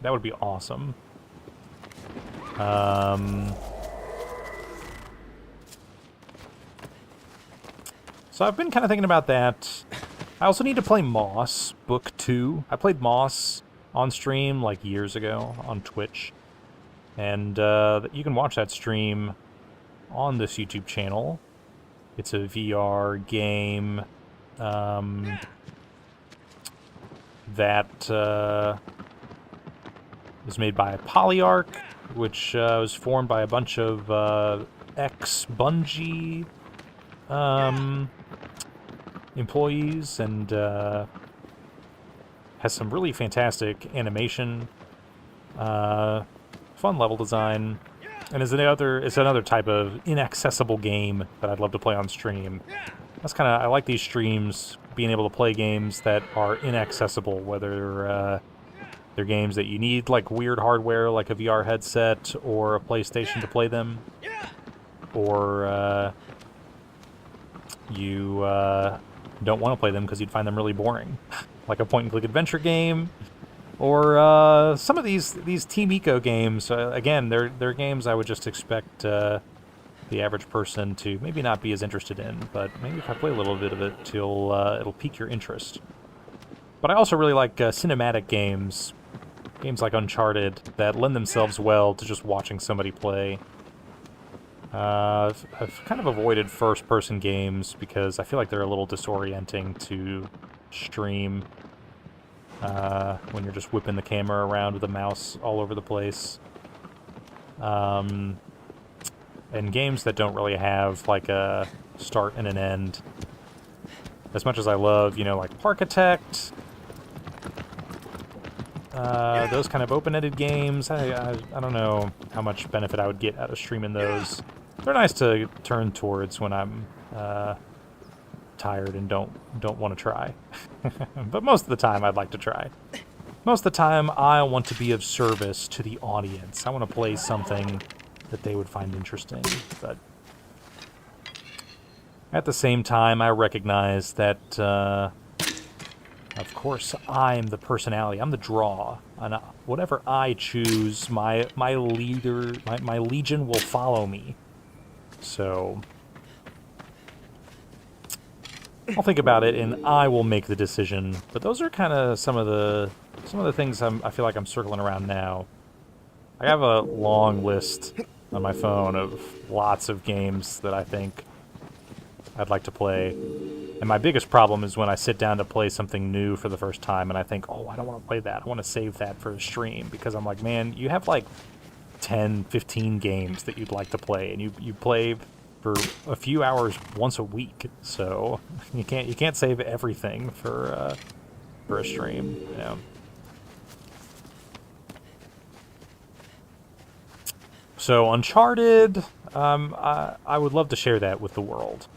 A: That would be awesome. So I've been kind of thinking about that. I also need to play Moss Book 2. I played Moss on stream like years ago on Twitch. And you can watch that stream on this YouTube channel. It's a VR game that is made by Polyarc, which was formed by a bunch of ex-Bungie employees, and has some really fantastic animation, fun level design, and it's another type of inaccessible game that I'd love to play on stream. That's kind of, I like these streams, being able to play games that are inaccessible, whether they're games that you need like weird hardware, like a VR headset or a PlayStation to play them, or you don't want to play them because you'd find them really boring, like a point-and-click adventure game, or some of these Team Eco games. Again, they're games I would just expect the average person to maybe not be as interested in, but maybe if I play a little bit of it, it'll pique your interest. But I also really like cinematic games like Uncharted, that lend themselves well to just watching somebody play. I've kind of avoided first-person games because I feel like they're a little disorienting to stream when you're just whipping the camera around with the mouse all over the place. And games that don't really have like a start and an end. As much as I love, like Parkitect, those kind of open-ended games, I don't know how much benefit I would get out of streaming those. They're nice to turn towards when I'm tired and don't want to try. But most of the time, I'd like to try. Most of the time, I want to be of service to the audience. I want to play something that they would find interesting. But at the same time, I recognize that, of course, I'm the personality. I'm the draw. And whatever I choose, my leader, my legion will follow me. So I'll think about it, and I will make the decision. But those are kind of some of the things I feel like I'm circling around now. I have a long list on my phone of lots of games that I think I'd like to play. And my biggest problem is when I sit down to play something new for the first time, and I think, oh, I don't want to play that. I want to save that for a stream, because I'm like, man, you have like 10, 15 games that you'd like to play, and you play for a few hours once a week, so you can't save everything for a stream, So Uncharted, I would love to share that with the world.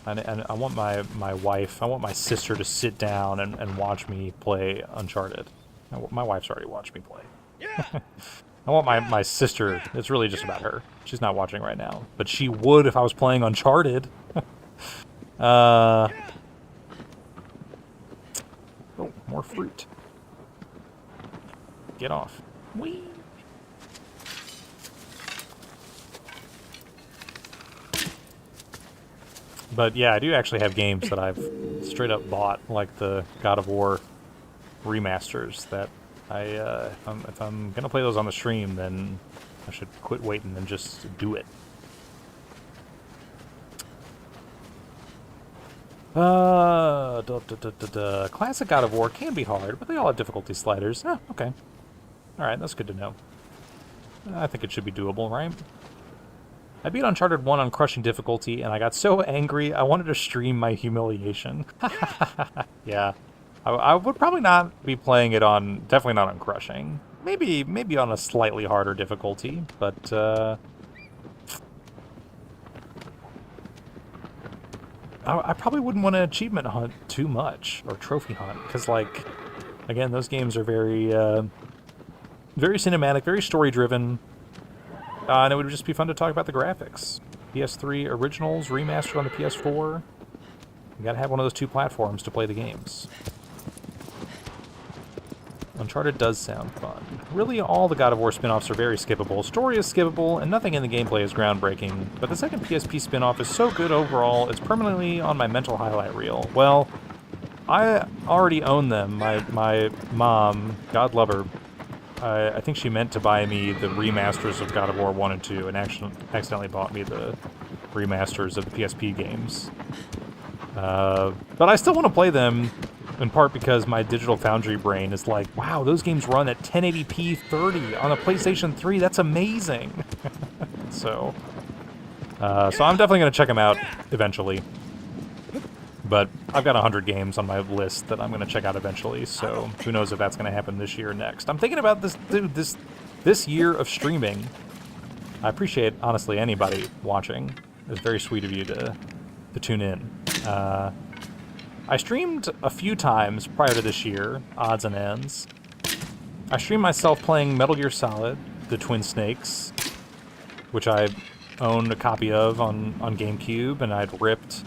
A: And I want my wife, I want my sister to sit down and watch me play Uncharted. My wife's already watched me play. I want my sister, it's really just about her. She's not watching right now. But she would if I was playing Uncharted. Oh, more fruit. Get off. Whee! But yeah, I do actually have games that I've straight up bought, like the God of War remasters, that if I'm gonna play those on the stream, then I should quit waiting and just do it. Classic God of War can be hard, but they all have difficulty sliders. Oh, okay. Alright, that's good to know. I think it should be doable, right? I beat Uncharted 1 on crushing difficulty, and I got so angry I wanted to stream my humiliation. Yeah. I would probably not be playing it on, definitely not on crushing. Maybe on a slightly harder difficulty, but I probably wouldn't want to achievement hunt too much, or trophy hunt, because, like, again, those games are very, very cinematic, very story-driven, and it would just be fun to talk about the graphics. PS3 originals, remastered on the PS4. You gotta have one of those two platforms to play the games. Uncharted does sound fun. Really, all the God of War spin-offs are very skippable. Story is skippable, and nothing in the gameplay is groundbreaking. But the second PSP spin-off is so good overall, it's permanently on my mental highlight reel. Well, I already own them. My mom, God love her, I think she meant to buy me the remasters of God of War 1 and 2, and accidentally bought me the remasters of the PSP games. But I still want to play them, in part because my Digital Foundry brain is like, wow, those games run at 1080p 30 on a PlayStation 3. That's amazing. So I'm definitely going to check them out eventually. But I've got 100 games on my list that I'm going to check out eventually, so who knows if that's going to happen this year or next. I'm thinking about this, dude, this year of streaming. I appreciate, honestly, anybody watching. It's very sweet of you to tune in. I streamed a few times prior to this year, odds and ends. I streamed myself playing Metal Gear Solid, The Twin Snakes, which I owned a copy of on GameCube, and I'd ripped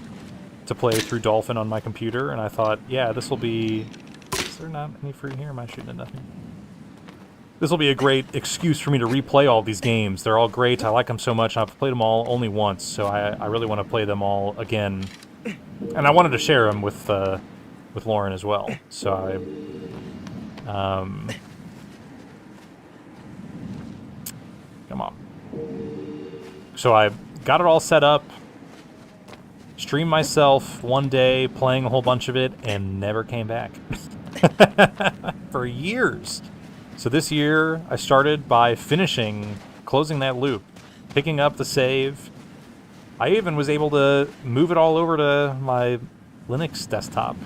A: to play through Dolphin on my computer, and I thought, yeah, this will be... Is there not any fruit here? Am I shooting at nothing? This will be a great excuse for me to replay all these games. They're all great. I like them so much. I've played them all only once, so I really want to play them all again. And I wanted to share them with Lauren as well. So come on. So I got it all set up, streamed myself one day playing a whole bunch of it, and never came back. For years. So this year, I started by closing that loop, picking up the save. I even was able to move it all over to my Linux desktop,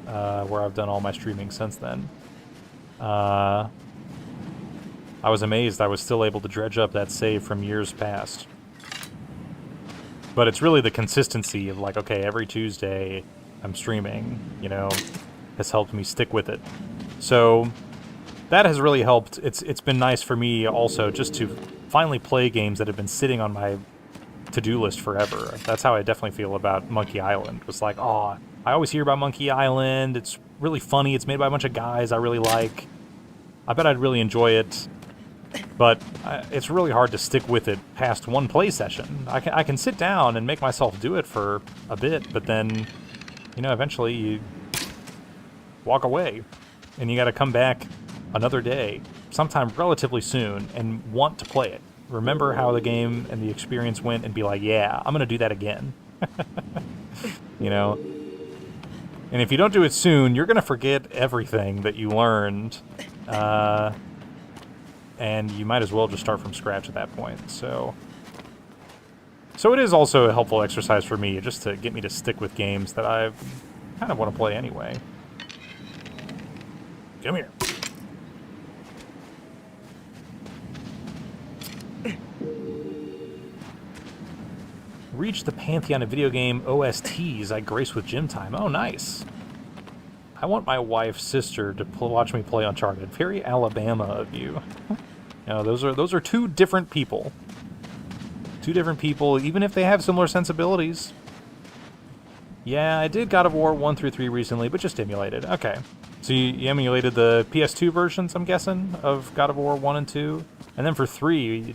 A: where I've done all my streaming since then. I was amazed I was still able to dredge up that save from years past. But it's really the consistency of like, okay, every Tuesday I'm streaming, has helped me stick with it. So that has really helped. It's been nice for me also just to finally play games that have been sitting on my to-do list forever. That's how I definitely feel about Monkey Island. It was like, oh, I always hear about Monkey Island. It's really funny. It's made by a bunch of guys I really like. I bet I'd really enjoy it. But it's really hard to stick with it past one play session. I can sit down and make myself do it for a bit, but then, eventually you walk away. And you got to come back another day, sometime relatively soon, and want to play it. Remember how the game and the experience went and be like, yeah, I'm going to do that again. And if you don't do it soon, you're going to forget everything that you learned. And you might as well just start from scratch at that point. So it is also a helpful exercise for me, just to get me to stick with games that I kind of want to play anyway. Come here. Reach the pantheon of video game OSTs I grace with gym time. Oh, nice. I want my wife's sister to watch me play Uncharted. Very Alabama of you. Those are two different people. Two different people, even if they have similar sensibilities. Yeah, I did God of War 1 through 3 recently, but just emulated. Okay. So you emulated the PS2 versions, I'm guessing, of God of War 1 and 2? And then for 3,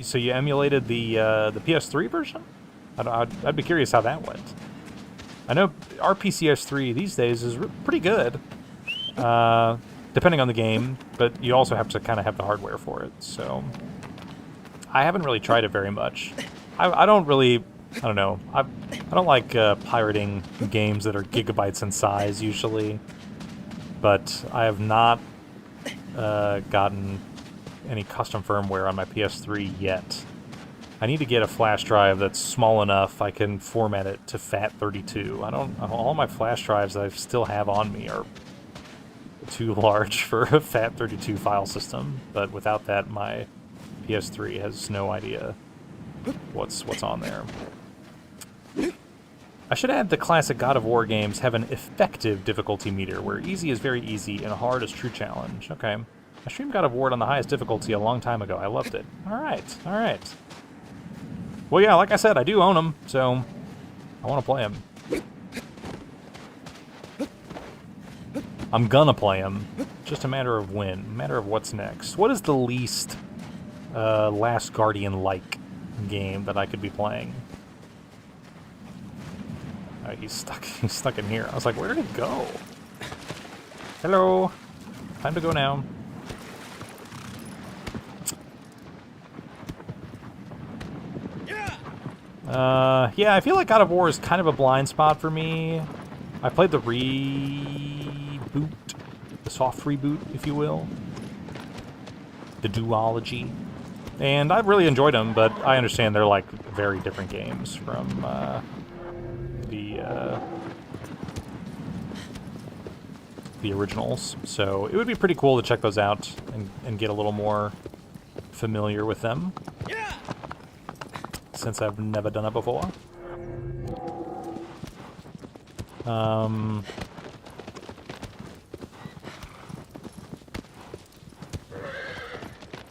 A: so you emulated the PS3 version? I'd be curious how that went. I know RPCS3 these days is pretty good, depending on the game, but you also have to kind of have the hardware for it, so... I haven't really tried it very much. I don't know. I don't like pirating games that are gigabytes in size, usually. But I have not gotten any custom firmware on my PS3 yet. I need to get a flash drive that's small enough I can format it to FAT32. All my flash drives that I still have on me are too large for a FAT32 file system. But without that, my PS3 has no idea what's on there. I should add the classic God of War games have an effective difficulty meter, where easy is very easy and hard is true challenge. Okay. I streamed God of War on the highest difficulty a long time ago. I loved it. Alright. Well, yeah, like I said, I do own them, so I want to play them. I'm gonna play them. just a matter of when, a matter of what's next. What is the least Last Guardian-like game that I could be playing? He's stuck. He's stuck in here. I was like, where did he go? Hello. Time to go now. Yeah, I feel like God of War is kind of a blind spot for me. I played the reboot, the soft reboot, if you will, the duology, and I've really enjoyed them. But I understand they're like very different games from the originals. So it would be pretty cool to check those out and get a little more familiar with them, since I've never done it before.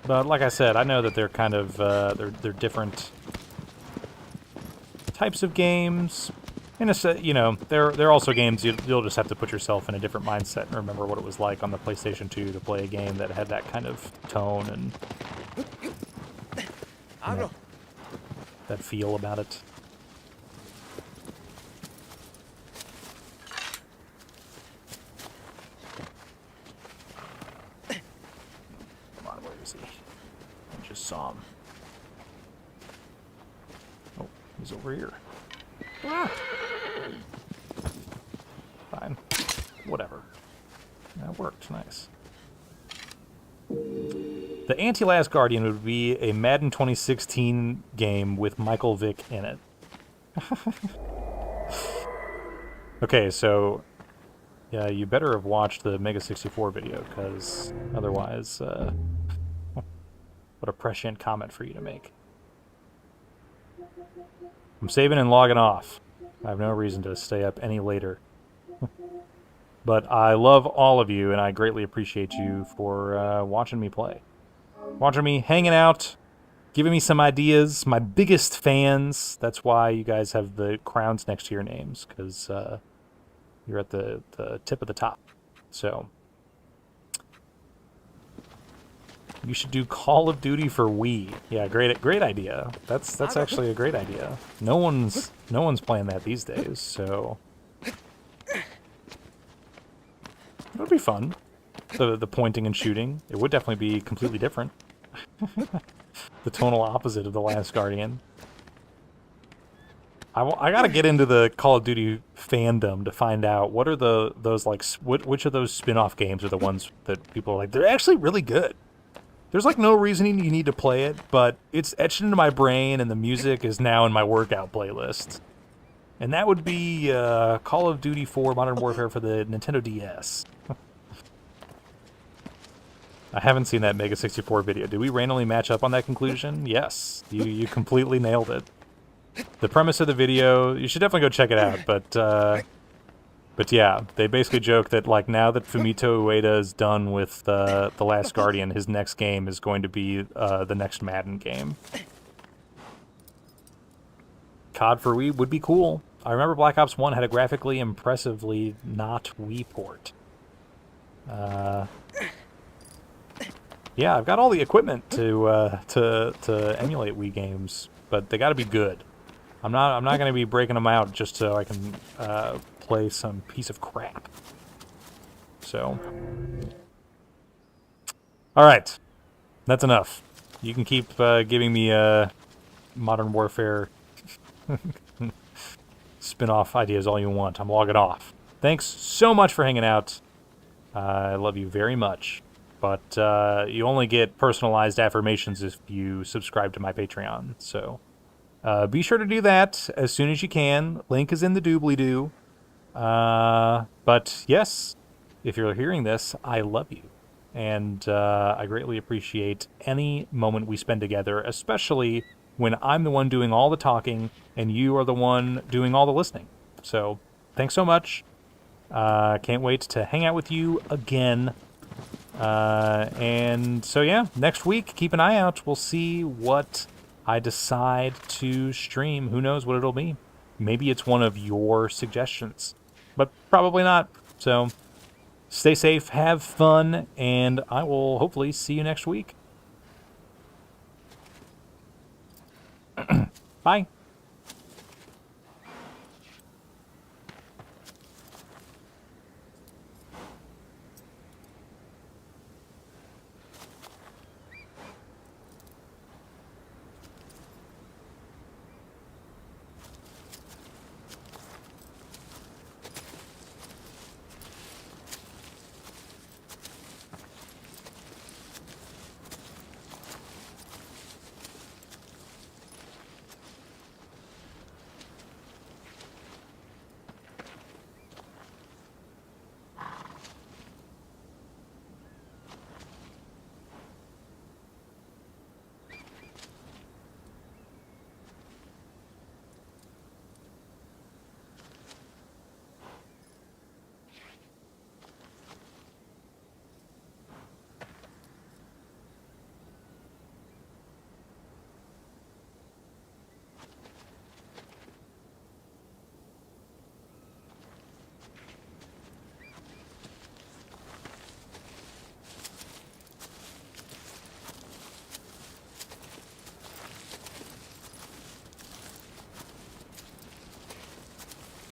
A: But like I said, I know that they're kind of they're different types of games. And it's, you know, they're also games you'll just have to put yourself in a different mindset and remember what it was like on the PlayStation 2 to play a game that had that kind of tone and that feel about it. Come on, where is he? I just saw him. Oh, he's over here. Ah. Fine. Whatever. That worked. Nice. The anti-Last Guardian would be a Madden 2016 game with Michael Vick in it. Okay, so yeah, you better have watched the Mega 64 video, because otherwise, what a prescient comment for you to make. I'm saving and logging off. I have no reason to stay up any later. But I love all of you, and I greatly appreciate you for watching me play. Watching me, hanging out, giving me some ideas. My biggest fans. That's why you guys have the crowns next to your names, because you're at the tip of the top. So you should do Call of Duty for Wii. Yeah, great idea. That's actually a great idea. No one's playing that these days, so it would be fun. The pointing and shooting. It would definitely be completely different. The tonal opposite of The Last Guardian. I gotta get into the Call of Duty fandom to find out what are those like which of those spin-off games are the ones that people are like, they're actually really good. There's like no reason you need to play it, but it's etched into my brain and the music is now in my workout playlist. And that would be Call of Duty 4 Modern Warfare for the Nintendo DS. I haven't seen that Mega 64 video. Did we randomly match up on that conclusion? Yes. You completely nailed it. The premise of the video, you should definitely go check it out, but yeah, they basically joke that like now that Fumito Ueda is done with The Last Guardian, his next game is going to be the next Madden game. COD for Wii would be cool. I remember Black Ops 1 had a graphically impressively not Wii port. Yeah, I've got all the equipment to emulate Wii games, but they got to be good. I'm not going to be breaking them out just so I can play some piece of crap. So, all right, that's enough. You can keep giving me Modern Warfare spin-off ideas all you want. I'm logging off. Thanks so much for hanging out. I love you very much. But you only get personalized affirmations if you subscribe to my Patreon. So be sure to do that as soon as you can. Link is in the doobly-doo. But yes, if you're hearing this, I love you. And I greatly appreciate any moment we spend together, especially when I'm the one doing all the talking and you are the one doing all the listening. So thanks so much. Can't wait to hang out with you again. And so yeah, next week, keep an eye out. We'll see what I decide to stream. Who knows what it'll be? Maybe it's one of your suggestions, but probably not. So Stay safe, have fun, and I will hopefully see you next week. Bye.